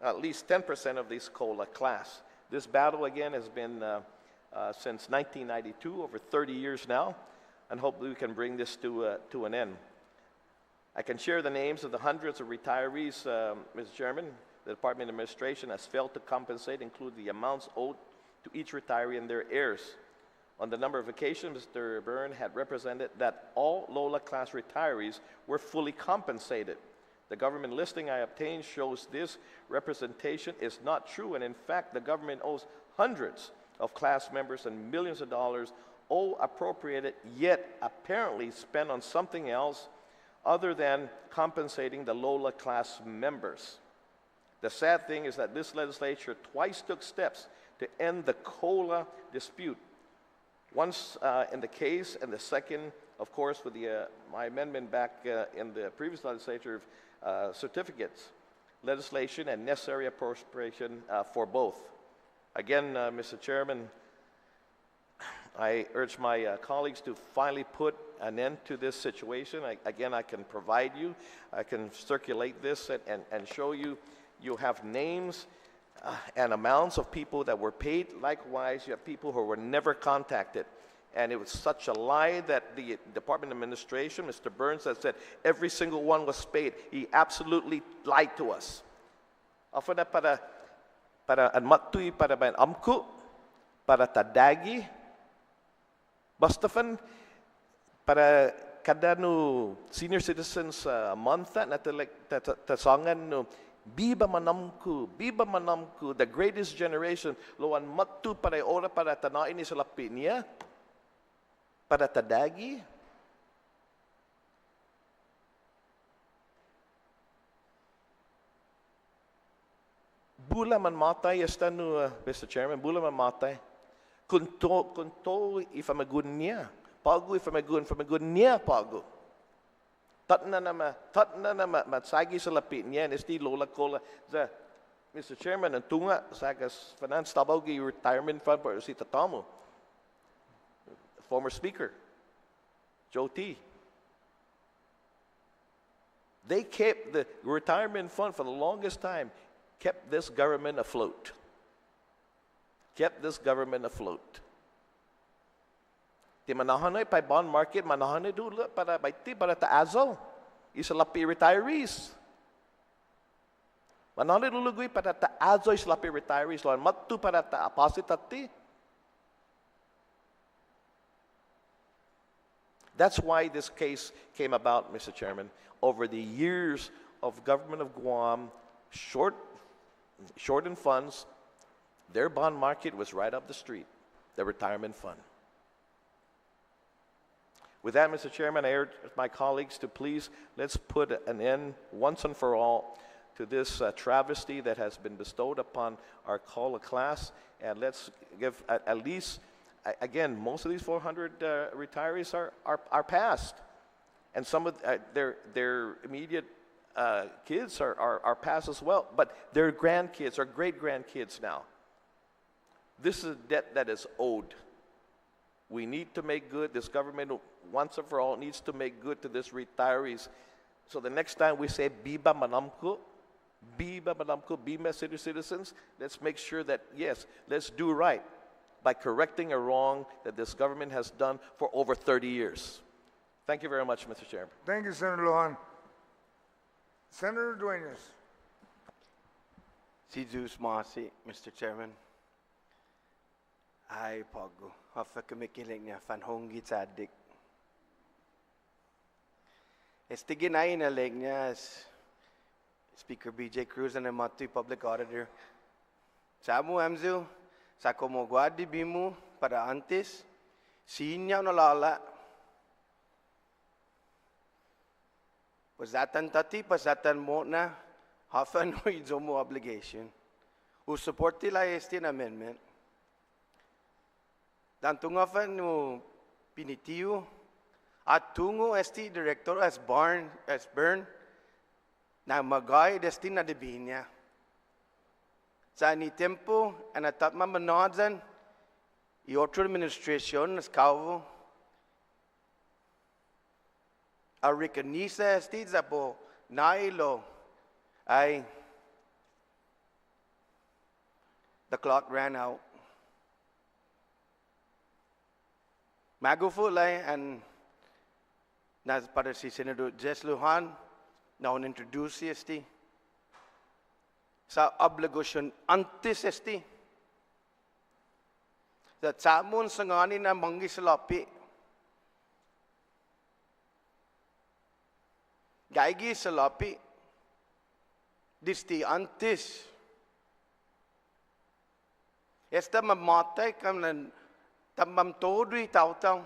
at least 10% of this COLA class. This battle, again, has been since 1992, over 30 years now, and hopefully we can bring this to an end. I can share the names of the hundreds of retirees, Mr. Chairman. The Department of Administration has failed to compensate, include the amounts owed to each retiree and their heirs. On the number of occasions, Mr. Byrne had represented that all Lola class retirees were fully compensated. The government listing I obtained shows this representation is not true, and in fact, the government owes hundreds of class members and millions of dollars all appropriated, yet apparently spent on something else other than compensating the Lola class members. The sad thing is that this legislature twice took steps to end the COLA dispute. Once in the case, and the second, of course, with my amendment back in the previous legislature of certificates, legislation, and necessary appropriation for both. Again, Mr. Chairman, I urge my colleagues to finally put an end to this situation. Again, I can provide you, I can circulate this and show you. You have names and amounts of people that were paid. Likewise, you have people who were never contacted. And it was such a lie that the Department of Administration, Mr. Burns, has said every single one was paid. He absolutely lied to us. Afana para anmatui para ban amku, para tadagi, bastafan para kada no senior citizens month na tasangan no biba manamku, the greatest generation, loan matu para ora para tanain ni sa lapinya, para tadagi. Bula man matay, Mr. Chairman, bula man matay. Kunto ifamagun niya, pago ifamagun niya pago. Tatna na matsagi sa lapit niya, esti lola kola. Mr. Chairman, ang tunga sa finance tabawgi retirement fund para si Tatamo, former speaker, Joe T. They kept the retirement fund for the longest time, kept this government afloat. Kept this government afloat. Di manahanay pa bond market, manahanay dula para baiti para taazo. Isalapi retirees. Manahanay dulugoy para taazo isalapi retirees. Loan matu para taapositati. That's why this case came about, Mr. Chairman. Over the years of government of Guam, short in funds, their bond market was right up the street, the retirement fund. With that, Mr. Chairman, I urge my colleagues to please, let's put an end once and for all to this travesty that has been bestowed upon our COLA class, and let's give at least, again, most of these 400 retirees are past, and some of their immediate kids are past as well, but their grandkids are great-grandkids now. This is a debt that is owed. We need to make good. This government, once and for all, needs to make good to these retirees. So the next time we say, Biba Manamko, Bima senior citizens, let's make sure that, yes, let's do right by correcting a wrong that this government has done for over 30 years. Thank you very much, Mr. Chairman. Thank you, Senator Guåhan. Senator Dueñas. Si Zeus Masi, Mr. Chairman. Ay, Pago. Hafa kumikiling niya, fanhongi tsadik. Ginay na leg niya Speaker BJ Cruz and Matu Public Auditor. Samu Amzu, sa komogwadi bimu para antes, sinya nalala. Pasatan tati, pasatan mo na, hafa no izomo obligation. Who support tila este amendment. Dantunga fa no pinitiyo, at tungo este director as burn, na magay desti na debinya. Sa ni tempo, anatat mamanodsan, iotro administration as kavo, a reconisa esti zapo nailo, ay, the clock ran out. Magufulay and nas para si Senator Jess Lujan na introduce esti sa obligation antes esti sa tsamon sangani na mangisalapi gaigi salapi disti antes esta mamatay kam na tamam todui tautau.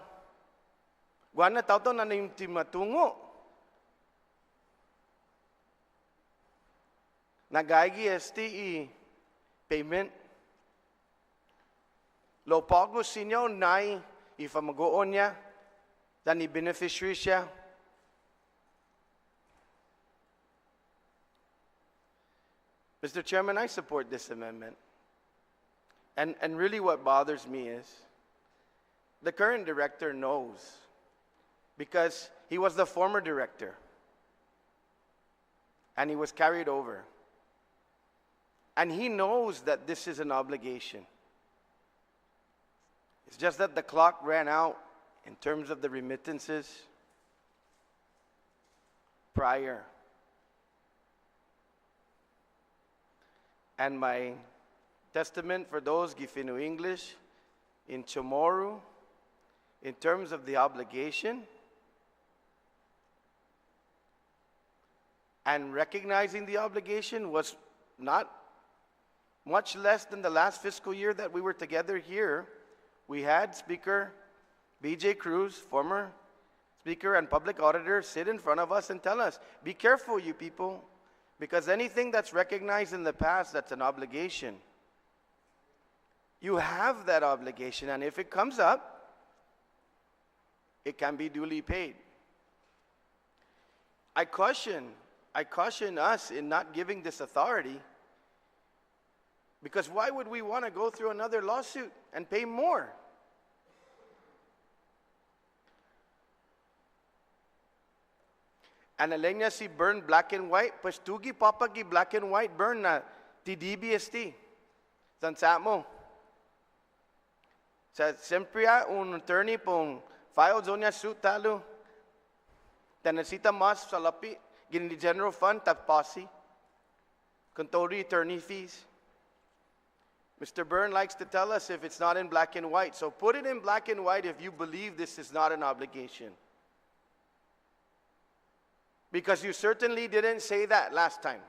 Guana tautau na naimti matungo. nagaigi STE payment. Lo pago sinyo nai ifa mag-oon niya, tani beneficiary siya. Mr. Chairman, I support this amendment. And really what bothers me is the current director knows, because he was the former director and he was carried over. And he knows that this is an obligation. It's just that the clock ran out in terms of the remittances prior. And my testament for those Gifinu English in Chamorro, in terms of the obligation and recognizing the obligation, was not much less than the last fiscal year that we were together here. We had Speaker B.J. Cruz, former Speaker and Public Auditor, sit in front of us and tell us, be careful, you people, because anything that's recognized in the past, that's an obligation. You have that obligation, and if it comes up, it can be duly paid. I caution us in not giving this authority, because why would we want to go through another lawsuit and pay more? And alenya si burn black and white, pues tugi papagi black and white burn na ti DBST. Sansat mo. Sa siyempre un attorney pong file zonya suit talo. Tanasita mas sa lapi, gini general fund tapasi. Contori attorney fees. Mr. Byrne likes to tell us if it's not in black and white. So put it in black and white if you believe this is not an obligation. Because you certainly didn't say that last time.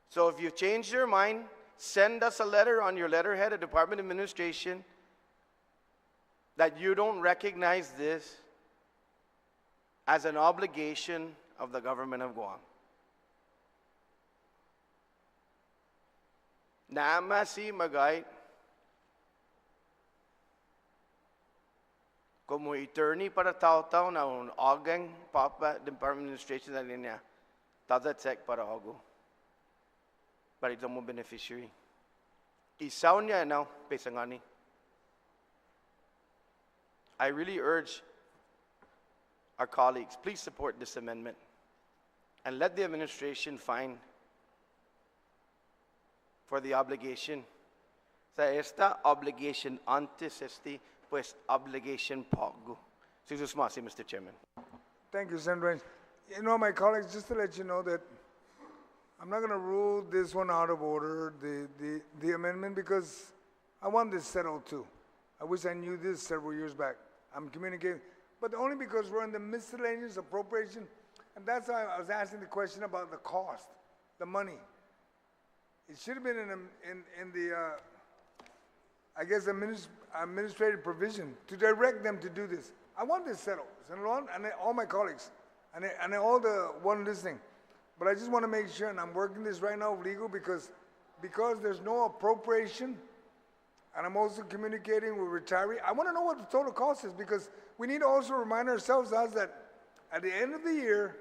So if you've changed your mind, send us a letter on your letterhead at Department of Administration that you don't recognize this as an obligation of the government of Guam. Nama si Magaď, como attorney para tao-tao na un organ papa Department of Administration na linya, tazat-sek para ogo. Para ito mo beneficiary. Isaw niya now, pesangani. I really urge our colleagues, please support this amendment and let the administration find for the obligation. Sa esta obligation antes esti, pues obligation pago. Sisusmasi, Mr. Chairman. Thank you, Senator. You know, my colleagues, just to let you know that I'm not going to rule this one out of order, the amendment, because I want this settled too. I wish I knew this several years back. I'm communicating, but only because we're in the miscellaneous appropriation, and that's why I was asking the question about the cost, the money. It should have been in the, I guess, administrative provision to direct them to do this. I want this settled, Senator Lujan, and all my colleagues, and all the one listening. But I just want to make sure, and I'm working this right now legal, because there's no appropriation, and I'm also communicating with retirees. I want to know what the total cost is, because we need to also remind ourselves that at the end of the year,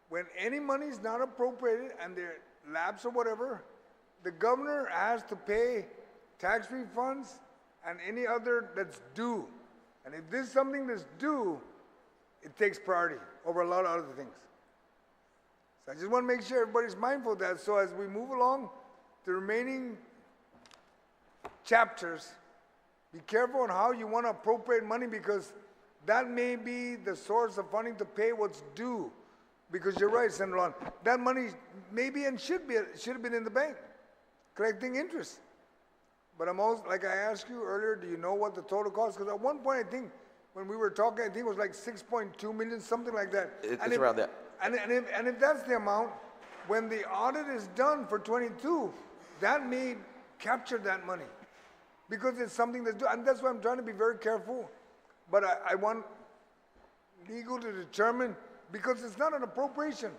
when any money is not appropriated and they're lapsed or whatever, the governor has to pay tax refunds and any other that's due. And if this is something that's due, it takes priority over a lot of other things. So I just want to make sure everybody's mindful of that. So as we move along the remaining chapters, be careful on how you want to appropriate money, because that may be the source of funding to pay what's due. Because you're right, Senator Lujan, that money maybe and should have been in the bank, collecting interest. But I'm also, like I asked you earlier, do you know what the total cost? Because at one point, I think, when we were talking, I think it was like 6.2 million, something like that. It's around that. And if that's the amount, when the audit is done for 22, that may capture that money, because it's something that's due. And that's why I'm trying to be very careful. But I want legal to determine, because it's not an appropriation.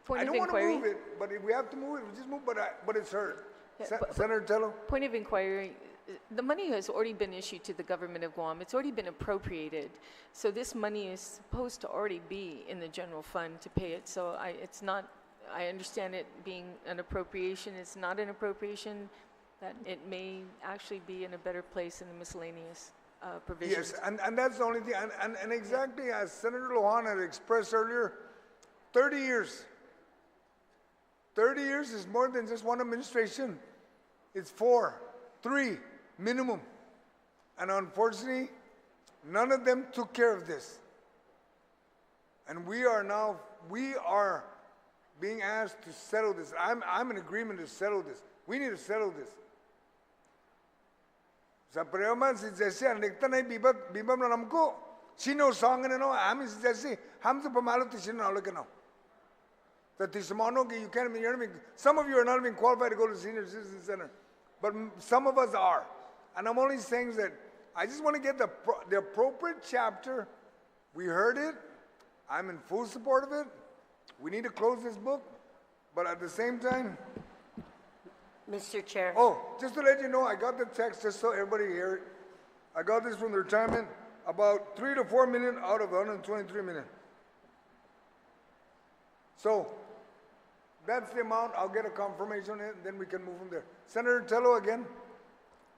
Point I of don't want to inquiry. move it, but if we have to move it, we just move, but it's heard. Yeah, Senator Tello? Point of inquiry, the money has already been issued to the government of Guam. It's already been appropriated. So this money is supposed to already be in the general fund to pay it. So it's not, I understand it being an appropriation. It's not an appropriation, that it may actually be in a better place in the miscellaneous provisions. Yes, and that's the only thing, and exactly as Senator Guåhan had expressed earlier, 30 years. 30 years is more than just one administration. It's 4, 3 minimum. And unfortunately, none of them took care of this. And we are being asked to settle this. I'm in agreement to settle this. We need to settle this. Sa preman si Jesse anekta nai bibam na namko sino song na no ami si Jesse ham to pamalo ti sino na no. That is mono you can't be some of you are not even qualified to go to the senior citizen center, but some of us are. And I'm only saying that I just want to get the appropriate chapter. We heard it. I'm in full support of it. We need to close this book, but at the same time. Mr. Chair. Oh, just to let you know, I got the text just so everybody hear it. I got this from the retirement, about 3 to 4 million out of 123 million. So that's the amount. I'll get a confirmation on it, and then we can move from there. Senator Tello again.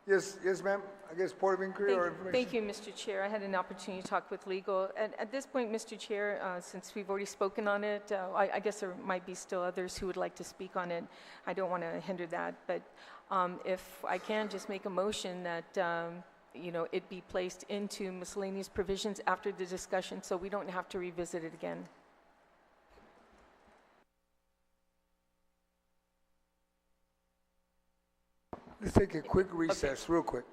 Yes, ma'am. I guess point of inquiry or information. Thank you, Mr. Chair. I had an opportunity to talk with legal. At this point, Mr. Chair, since we've already spoken on it, I guess there might be still others who would like to speak on it. I don't want to hinder that, but if I can just make a motion that it be placed into miscellaneous provisions after the discussion, so we don't have to revisit it again. Let's take a quick recess, real quick.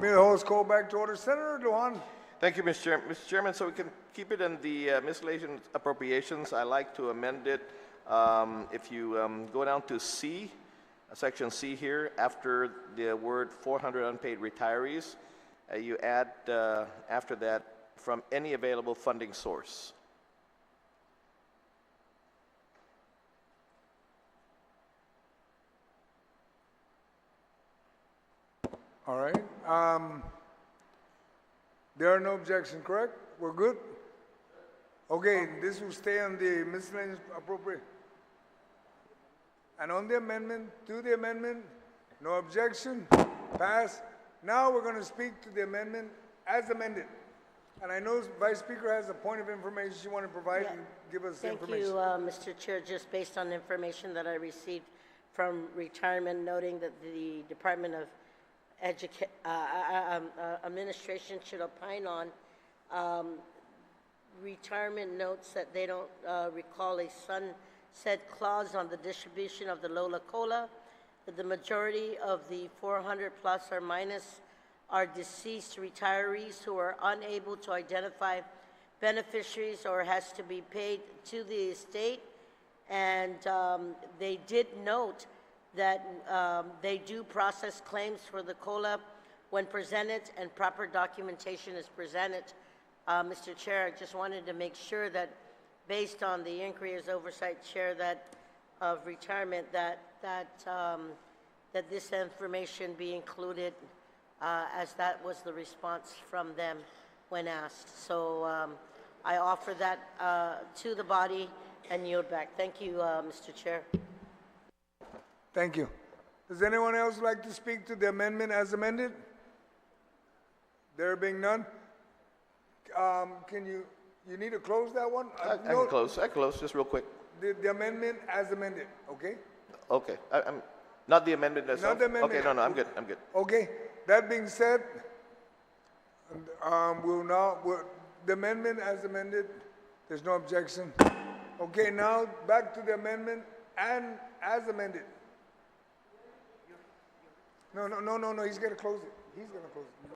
Committee of the whole is called back to order. Senator Guåhan. Thank you, Mr. Chairman. Mr. Chairman, so we can keep it in the miscellaneous appropriations. I like to amend it. If you go down to C, section C here, after the word 400 unpaid retirees, you add after that, from any available funding source. All right. There are no objections, correct? We're good? Okay, this will stay on the miscellaneous appropriate. And on the amendment, to the amendment, no objection, pass. Now we're going to speak to the amendment as amended. And I know Vice Speaker has a point of information she wanted to provide and give us information. Thank you, Mr. Chair. Just based on the information that I received from retirement, noting that the Department of Administration should opine on, retirement notes that they don't recall a sunset clause on the distribution of the Lola Cola, that the majority of the 400 plus or minus are deceased retirees who are unable to identify beneficiaries or has to be paid to the estate. And they did note that they do process claims for the COLA when presented and proper documentation is presented. Mr. Chair, I just wanted to make sure that based on the inquiry as oversight chair that of retirement that this information be included as that was the response from them when asked. So I offer that to the body and yield back. Thank you, Mr. Chair. Thank you. Does anyone else like to speak to the amendment as amended? There being none, can you need to close that one? I can close, just real quick. The amendment as amended, okay? Okay, I'm not the amendment itself? Not the amendment. Okay, no, I'm good, I'm good. Okay, that being said, the amendment as amended, there's no objection. Okay, now back to the amendment and as amended. No, he's gonna close it. He's gonna close it.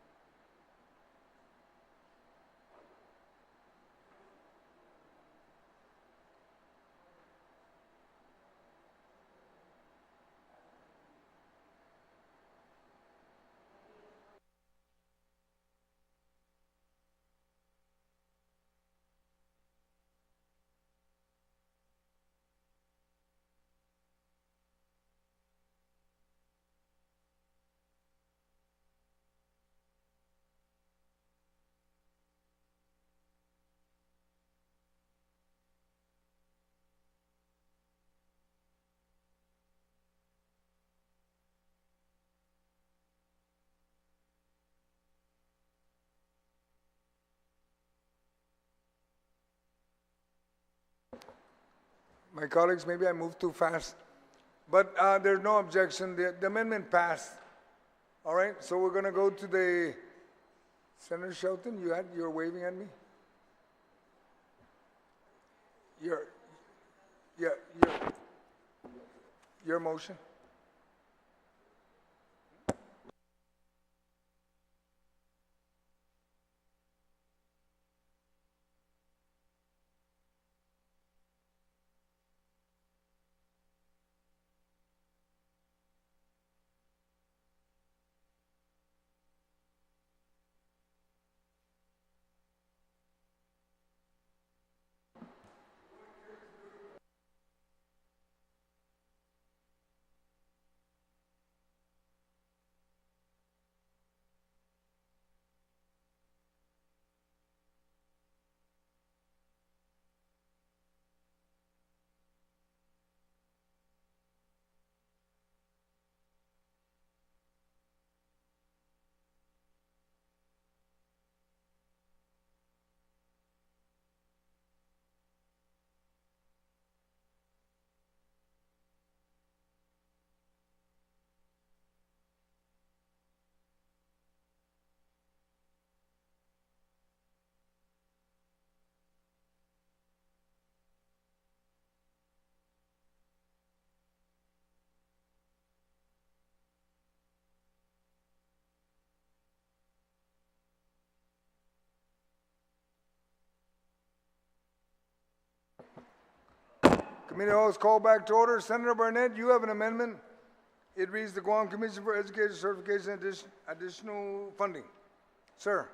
My colleagues, maybe I moved too fast, but there's no objection. The amendment passed. All right, so we're going to go to the Senator Shelton. You're waving at me. Your motion. Committee Hall is called back to order. Senator Barnett, you have an amendment. It reads the Guam Commission for Education Certification additional funding. Sir.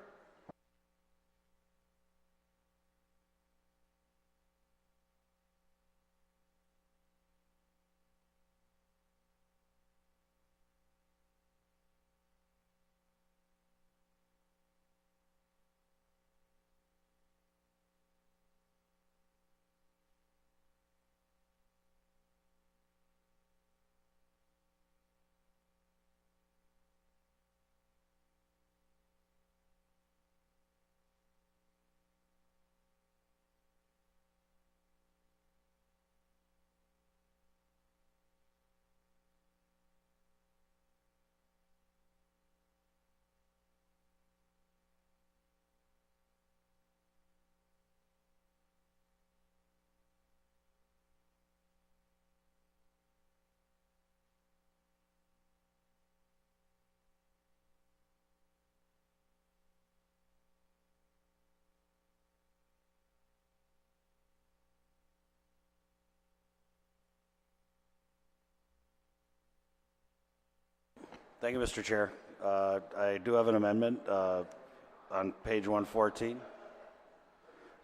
Thank you, Mr. Chair. I do have an amendment on page 114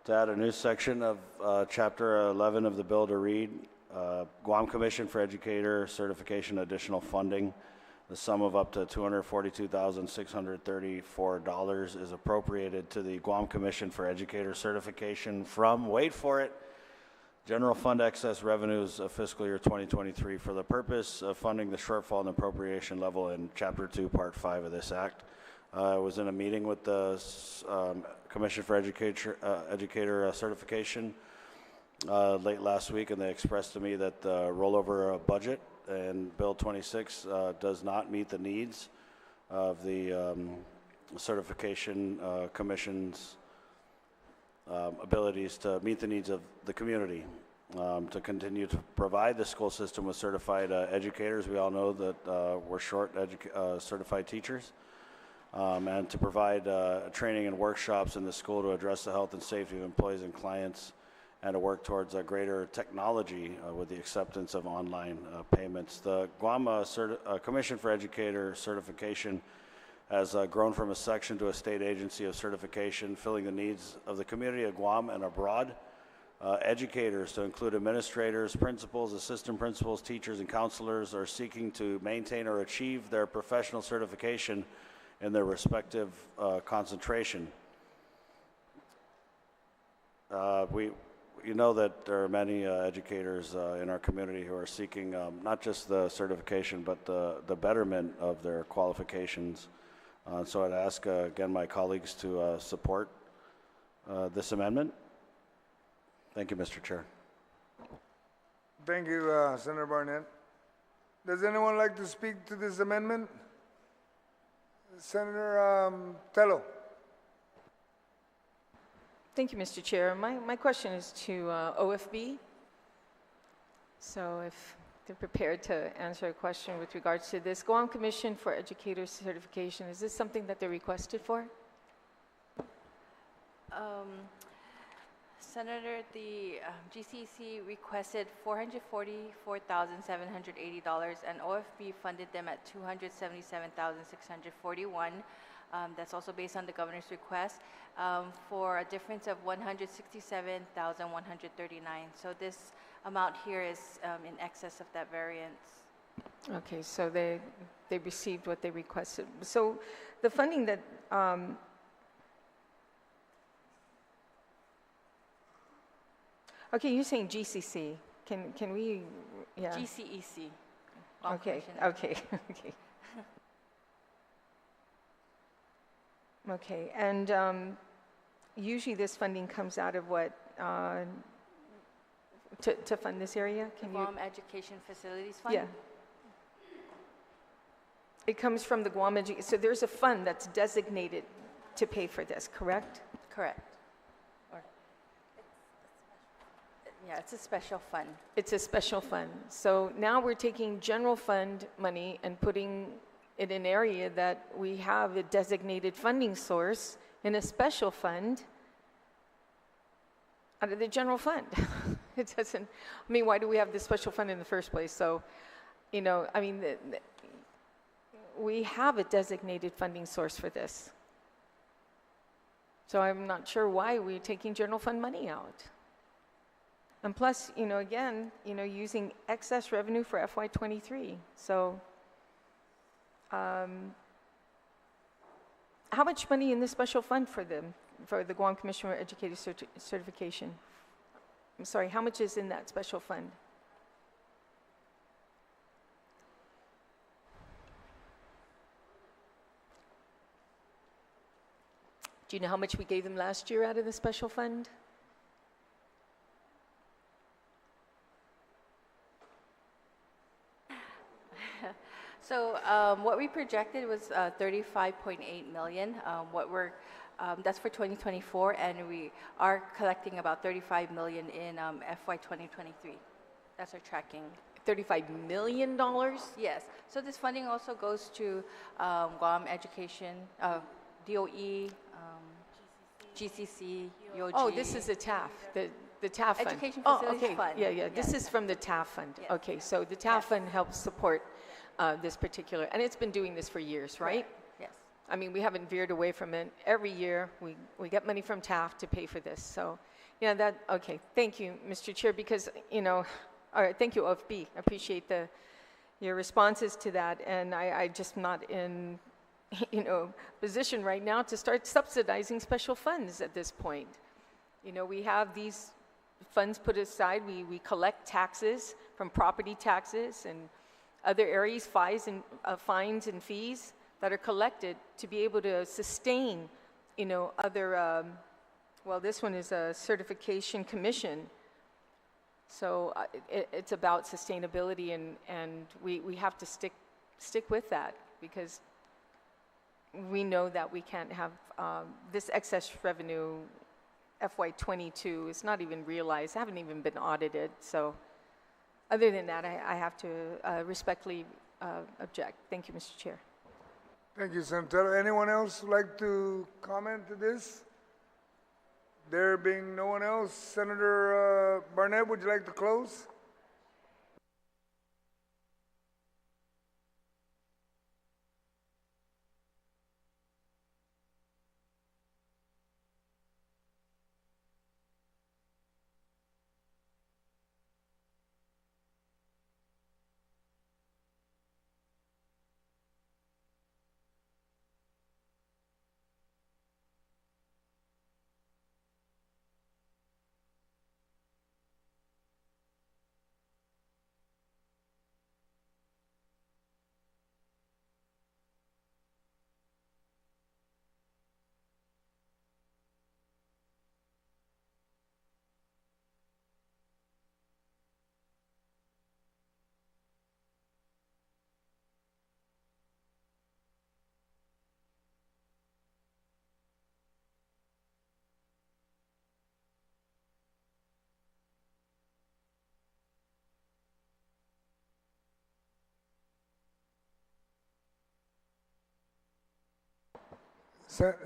to add a new section of Chapter 11 of the bill to read Guam Commission for Educator Certification additional funding. The sum of up to $242,634 is appropriated to the Guam Commission for Educator Certification from, wait for it, General Fund excess revenues of fiscal year 2023 for the purpose of funding the shortfall in appropriation level in Chapter 2, Part 5 of this Act. I was in a meeting with the Commission for Educator Certification late last week, and they expressed to me that the rollover budget and Bill 26 does not meet the needs of the Certification Commission's abilities to meet the needs of the community, to continue to provide the school system with certified educators. We all know that we're short certified teachers, and to provide training and workshops in the school to address the health and safety of employees and clients, and to work towards a greater technology with the acceptance of online payments. The Guam Commission for Educator Certification has grown from a section to a state agency of certification, filling the needs of the community of Guam and abroad. Educators, to include administrators, principals, assistant principals, teachers, and counselors, are seeking to maintain or achieve their professional certification in their respective concentration. You know that there are many educators in our community who are seeking not just the certification, but the betterment of their qualifications. So I'd ask, again, my colleagues to support this amendment. Thank you, Mr. Chair. Thank you, Senator Barnett. Does anyone like to speak to this amendment? Senator Tello. Thank you, Mr. Chair. My question is to OFB. So if they're prepared to answer a question with regards to this. Guam Commission for Educator Certification, is this something that they requested for? Senator, the GCC requested $444,780, and OFB funded them at $277,641. That's also based on the governor's request, for a difference of $167,139. So this amount here is in excess of that variance. Okay, so they received what they requested. So the funding that okay, you're saying GCC. Can we? Yeah. GCEC. Okay. Okay. Okay. Okay. And usually this funding comes out of what? To fund this area? Can Guam Education Facilities Fund? Yeah. It comes from the Guam Education. So there's a fund that's designated to pay for this, correct? Correct. Yeah, it's a special fund. It's a special fund. So now we're taking general fund money and putting it in an area that we have a designated funding source in a special fund out of the general fund. It doesn't, I mean, why do we have this special fund in the first place? So, you know, I mean, we have a designated funding source for this. So I'm not sure why we're taking general fund money out. And plus, you know, again, you know, using excess revenue for FY23. So, how much money in this special fund for the Guam Commission for Educator Certification? I'm sorry, how much is in that special fund? Do you know how much we gave them last year out of the special fund? So what we projected was 35.8 million. That's for 2024, and we are collecting about 35 million in FY 2023. That's our tracking. $35 million? Yes. So this funding also goes to Guam Education, DOE, GCC, UOG. Oh, this is the TAF, the TAF fund. Education Oh, Facilities okay. Fund. Yeah, yeah. Yes. This is from the TAF fund. Yes. Okay, so the TAF Yes. fund helps support this particular, and it's been doing this for years, right? Yes. I mean, we haven't veered away from it. Every year, we get money from TAF to pay for this. So, yeah, okay. Thank you, Mr. Chair, because, you know, all right, thank you, OFB. I appreciate your responses to that, and I just not in, you know, position right now to start subsidizing special funds at this point. You know, we have these funds put aside. We collect taxes from property taxes and other areas, fines and fees that are collected to be able to sustain, you know, other, well, this one is a certification commission. So it's about sustainability, and we have to stick with that, because we know that we can't have this excess revenue. FY22 is not even realized, haven't even been audited. So other than that, I have to respectfully object. Thank you, Mr. Chair. Thank you, Senator. Anyone else would like to comment to this? There being no one else, Senator Barnett, would you like to close?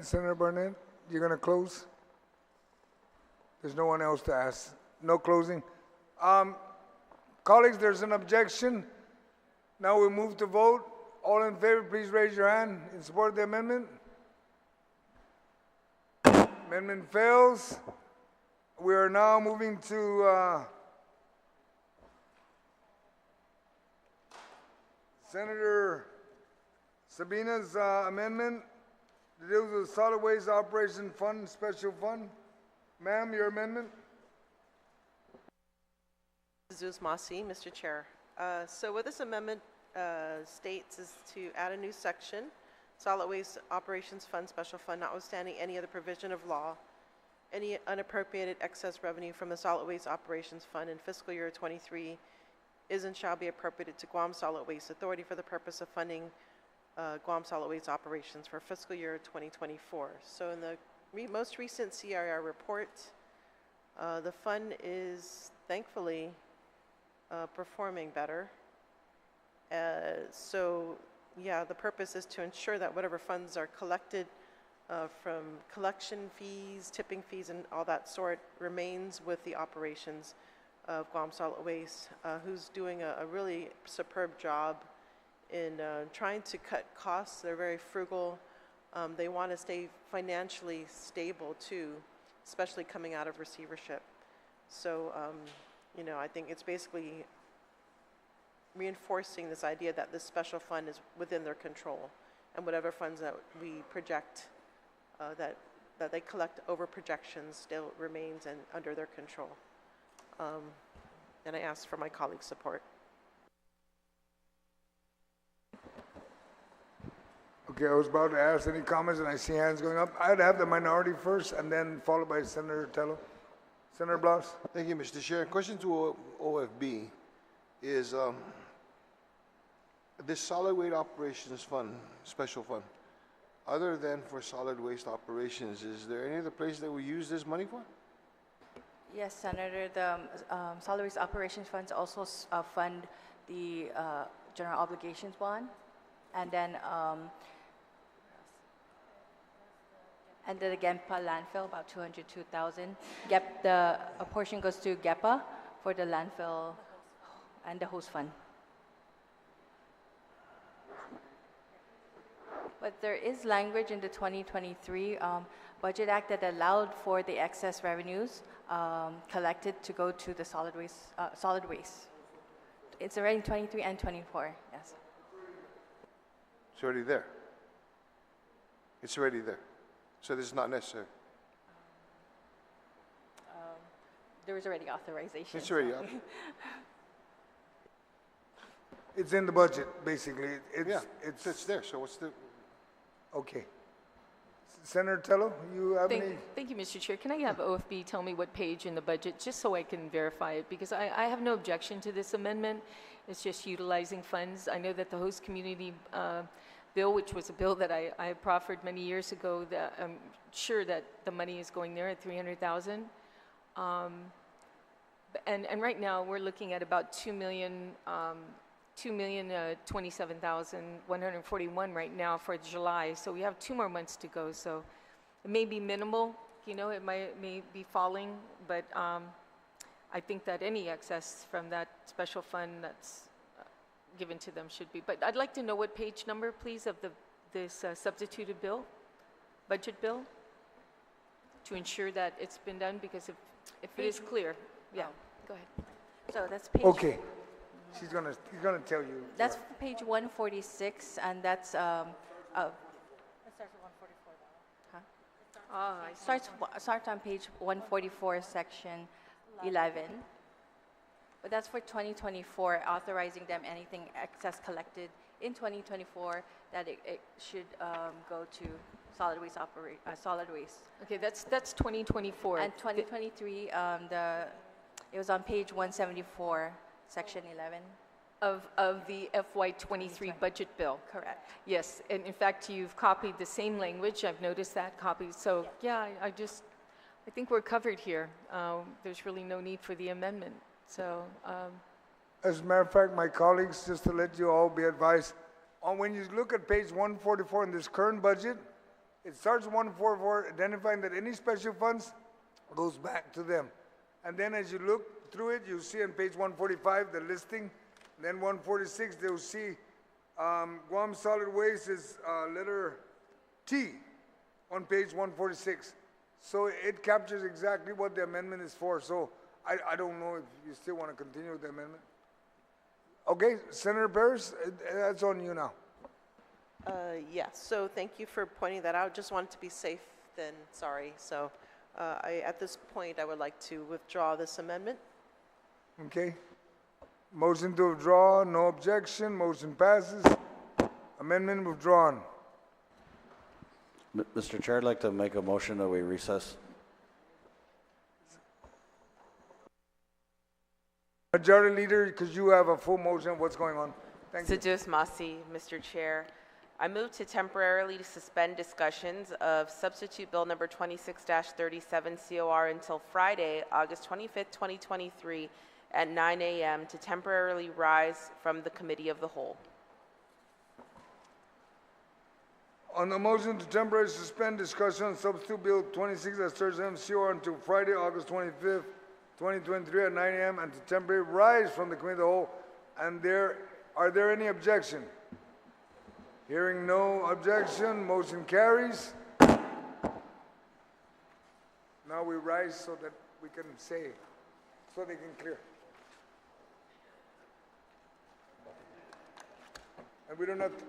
Senator Barnett, you're going to close? There's no one else to ask. No closing. Colleagues, there's an objection. Now we move to vote. All in favor, please raise your hand in support of the amendment. Amendment fails. We are now moving to Senator Sabina's amendment. To deal with the Solid Waste Operation Fund, Special Fund. Ma'am, your amendment? Zeus Masi, Mr. Chair. So what this amendment states is to add a new section, Solid Waste Operations Fund, Special Fund, notwithstanding any other provision of law, any unappropriated excess revenue from the Solid Waste Operations Fund in fiscal year 23 is and shall be appropriated to Guam Solid Waste Authority for the purpose of funding Guam Solid Waste operations for fiscal year 2024. So in the most recent CIR report, the fund is thankfully performing better. So yeah, the purpose is to ensure that whatever funds are collected from collection fees, tipping fees, and all that sort remains with the operations of Guam Solid Waste, who's doing a really superb job in trying to cut costs. They're very frugal. They want to stay financially stable too, especially coming out of receivership. So, you know, I think it's basically reinforcing this idea that this special fund is within their control, and whatever funds that we project that they collect over projections still remains and under their control. And I ask for my colleagues' support. Okay, I was about to ask any comments, and I see hands going up. I'd have the minority first, and then followed by Senator Tello. Senator Blas. Thank you, Mr. Chair. Question to OFB is this solid waste operations fund, special fund, other than for solid waste operations, is there any other place that we use this money for? Yes, Senator, the solid waste operations funds also fund the general obligations bond, and then the GEMPA landfill, about 202,000. A portion goes to GEPA for the landfill and the host fund. But there is language in the 2023 Budget Act that allowed for the excess revenues collected to go to the solid waste. It's already in 23 and 24, yes. It's already there. It's already there. So this is not necessary. There was already authorization. It's already up. It's in the budget, basically. It's there. So what's the? Okay. Senator Tello, you have any? Thank you, Mr. Chair. Can I have OFB tell me what page in the budget, just so I can verify it? Because I have no objection to this amendment. It's just utilizing funds. I know that the host community bill, which was a bill that I proffered many years ago, that I'm sure that the money is going there at $300,000. And right now we're looking at about 2,027,141 right now for July. So we have 2 more months to go. So it may be minimal, you know, it may be falling, but I think that any excess from that special fund that's given to them should be. But I'd like to know what page number, please, of this substituted bill, budget bill, to ensure that it's been done, because if it is clear, yeah, go ahead. So that's page. Okay. He's gonna tell you. That's page 146, and that's It starts at 144. Starts on page 144, section 11. But that's for 2024, authorizing them anything excess collected in 2024 that it should go to solid waste solid waste. Okay, that's 2024. And 2023, it was on page 174, section 11. Of the FY2023 budget bill. Correct. Yes, and in fact, you've copied the same language. I've noticed that copy. So yeah, I think we're covered here. There's really no need for the amendment. So. As a matter of fact, my colleagues, just to let you all be advised, when you look at page 144 in this current budget, it starts 144 identifying that any special funds goes back to them. And then as you look through it, you see on page 145 the listing. Then 146, they'll see Guam Solid Waste is letter T on page 146. So it captures exactly what the amendment is for. So I don't know if you still want to continue with the amendment. Okay, Senator Paris, that's on you now. Yes, so thank you for pointing that out. Just wanted to be safe than sorry. So at this point, I would like to withdraw this amendment. Okay. Motion to withdraw, no objection, motion passes. Amendment withdrawn. Mr. Chair, I'd like to make a motion that we recess. Majority Leader, because you have a full motion of what's going on. Thank you. Sedus Masi, Mr. Chair. I move to temporarily suspend discussions of substitute bill number 26-37 COR until Friday, August 25th, 2023 at 9 a.m. to temporarily rise from the committee of the whole. On the motion to temporarily suspend discussion on substitute bill 26-37 COR until Friday, August 25th, 2023 at 9 a.m. and to temporarily rise from the committee of the whole. And are there any objection? Hearing no objection, motion carries. Now we rise so that we can say, so they can clear. And we don't have to.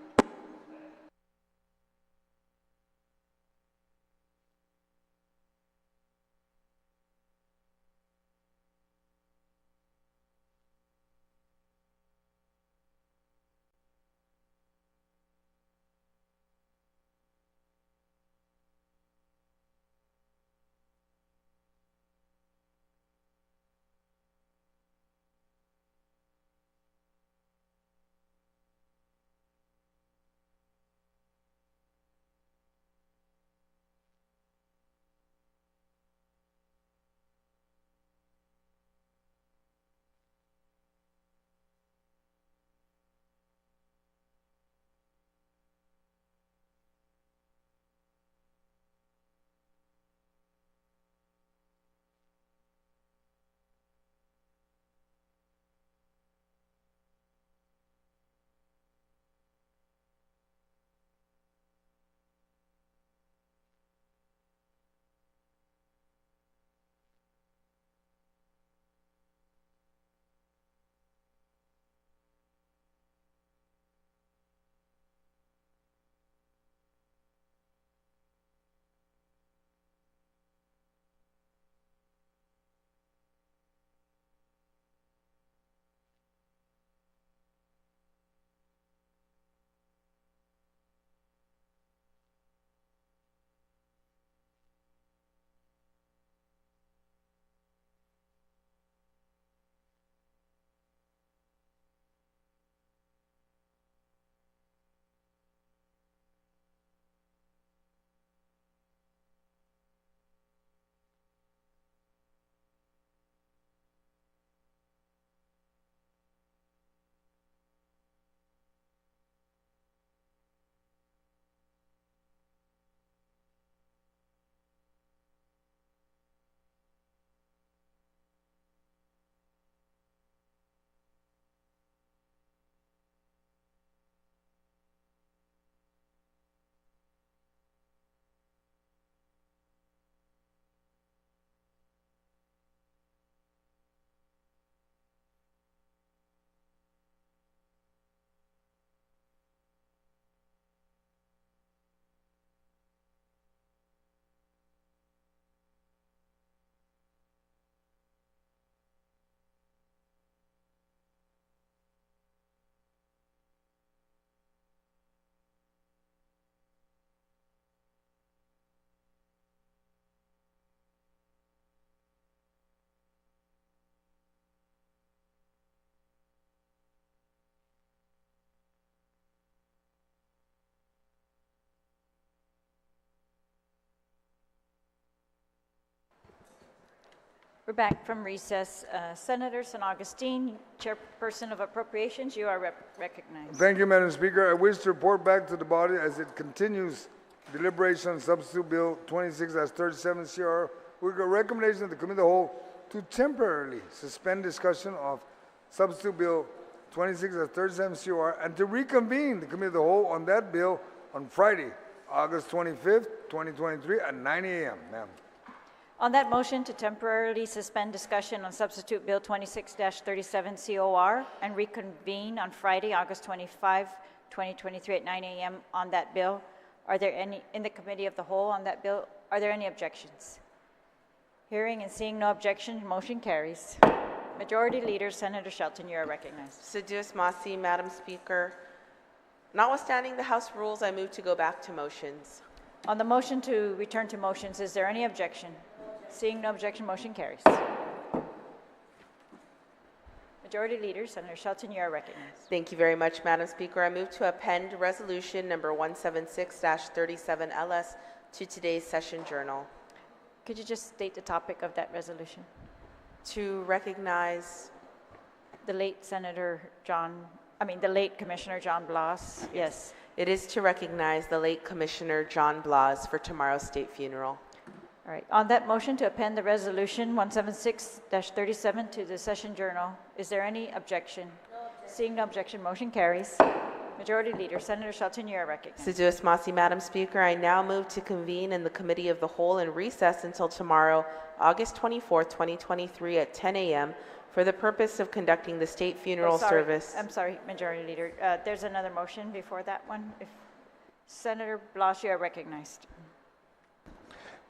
We're back from recess. Senator San Augustine, Chairperson of Appropriations, you are recognized. Thank you, Madam Speaker. I wish to report back to the body as it continues deliberation on Substitute Bill 26-37 CR with a recommendation of the Committee of the Whole to temporarily suspend discussion of Substitute Bill 26-37 CR and to reconvene the Committee of the Whole on that bill on Friday, August 25th, 2023 at 9 a.m. Ma'am. On that motion to temporarily suspend discussion on Substitute Bill 26-37 COR and reconvene on Friday, August 25, 2023 at 9 a.m. on that bill, are there any, in the Committee of the Whole on that bill, are there any objections? Hearing and seeing no objection, motion carries. Majority Leader, Senator Shelton, you are recognized. Seduce Masi, Madam Speaker. Notwithstanding the House rules, I move to go back to motions. On the motion to return to motions, is there any objection? Seeing no objection, motion carries. Majority Leader, Senator Shelton, you are recognized. Thank you very much, Madam Speaker. I move to append resolution number 176-37 to today's session journal. Could you just state the topic of that resolution? To recognize the late the late Commissioner John Blas. Yes. It is to recognize the late Commissioner John Blas for tomorrow's state funeral. All right, on that motion to append the resolution 176-37 to the session journal, is there any objection? Seeing no objection, motion carries. Majority Leader, Senator Shelton, you are recognized. Assiduous Masi, Madam Speaker, I now move to convene in the Committee of the Whole and recess until tomorrow, August 24th, 2023 at 10 a.m. for the purpose of conducting the state funeral service. I'm sorry, Majority Leader. There's another motion before that one. If Senator Blas, you are recognized.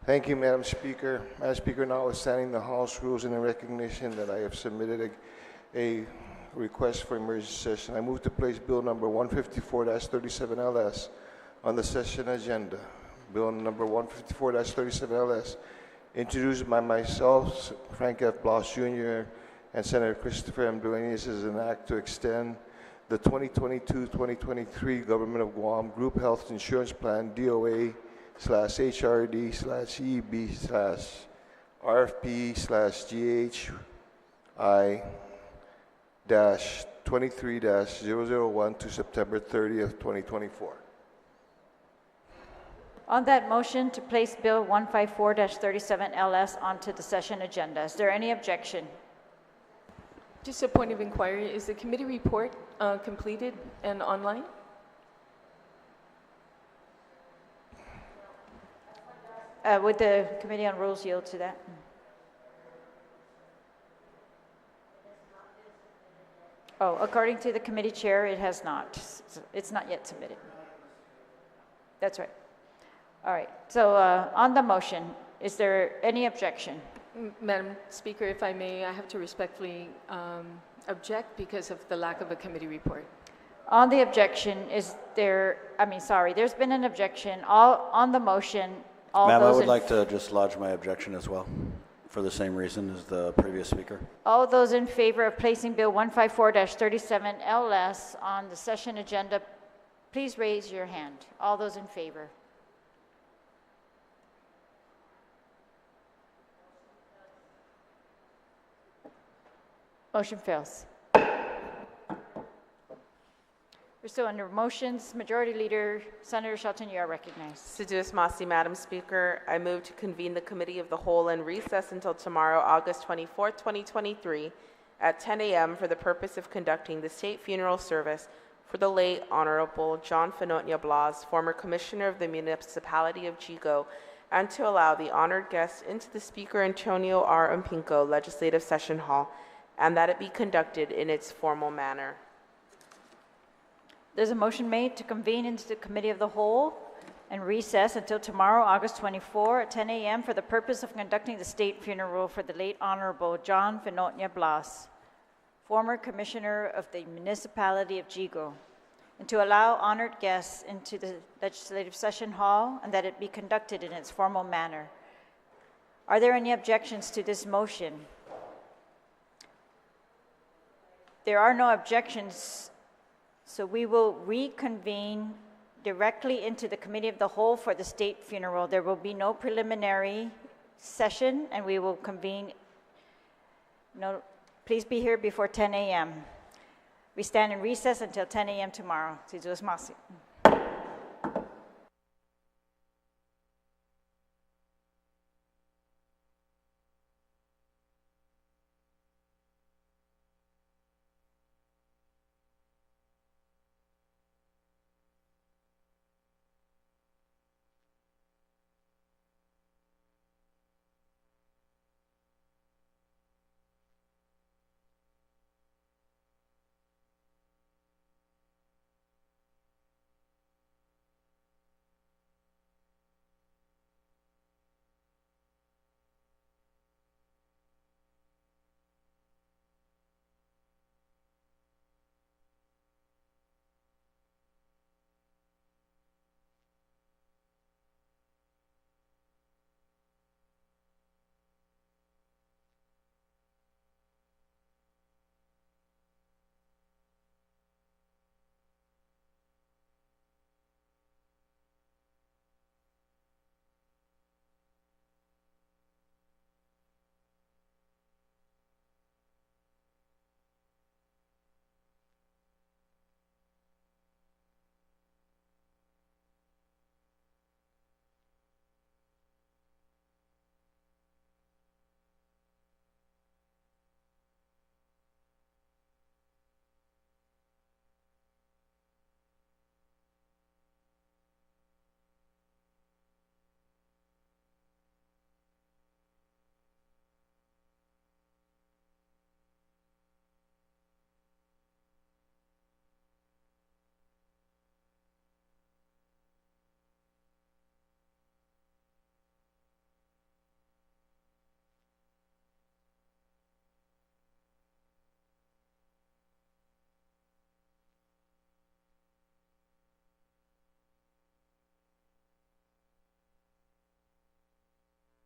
Thank you, Madam Speaker. Madam Speaker, notwithstanding the House rules and in recognition that I have submitted a request for emergency session, I move to place Bill number 154-37LS on the session agenda. Bill number 154-37LS, introduced by myself, Frank F. Blas Jr., and Senator Christopher M. Duenas, is an act to extend the 2022-2023 Government of Guam Group Health Insurance Plan, DOA/HRD/EB/RFP/GHI-23-001 to September 30th, 2024. On that motion to place Bill 154-37LS onto the session agenda, is there any objection? Just a point of inquiry, is the committee report completed and online? Would the Committee on Rules yield to that? Oh, according to the committee chair, it has not. It's not yet submitted. That's right. All right. So on the motion, is there any objection? Madam Speaker, if I may, I have to respectfully object because of the lack of a committee report. On the objection, there's been an objection. On the motion, Ma'am, I would like to just lodge my objection as well, for the same reason as the previous speaker. All those in favor of placing Bill 154-37LS on the session agenda, please raise your hand. All those in favor. Motion fails. We're still under motions. Majority Leader, Senator Shelton, you are recognized. Assiduous Masi, Madam Speaker, I move to convene the Committee of the Whole and recess until tomorrow, August 24th, 2023 at 10 a.m. for the purpose of conducting the state funeral service for the late Honorable John Fenonia Blas, former Commissioner of the Municipality of Jigo, and to allow the honored guests into the Speaker Antonio R. Umpinko Legislative Session Hall, and that it be conducted in its formal manner. There's a motion made to convene into the Committee of the Whole and recess until tomorrow, August 24 at 10 a.m. for the purpose of conducting the state funeral for the late Honorable John Fenonia Blas, former Commissioner of the Municipality of Jigo, and to allow honored guests into the Legislative Session Hall and that it be conducted in its formal manner. Are there any objections to this motion? There are no objections, so we will reconvene directly into the Committee of the Whole for the state funeral. There will be no preliminary session, and we will convene. No, please be here before 10 a.m. We stand in recess until 10 a.m. tomorrow. Assiduous Masi.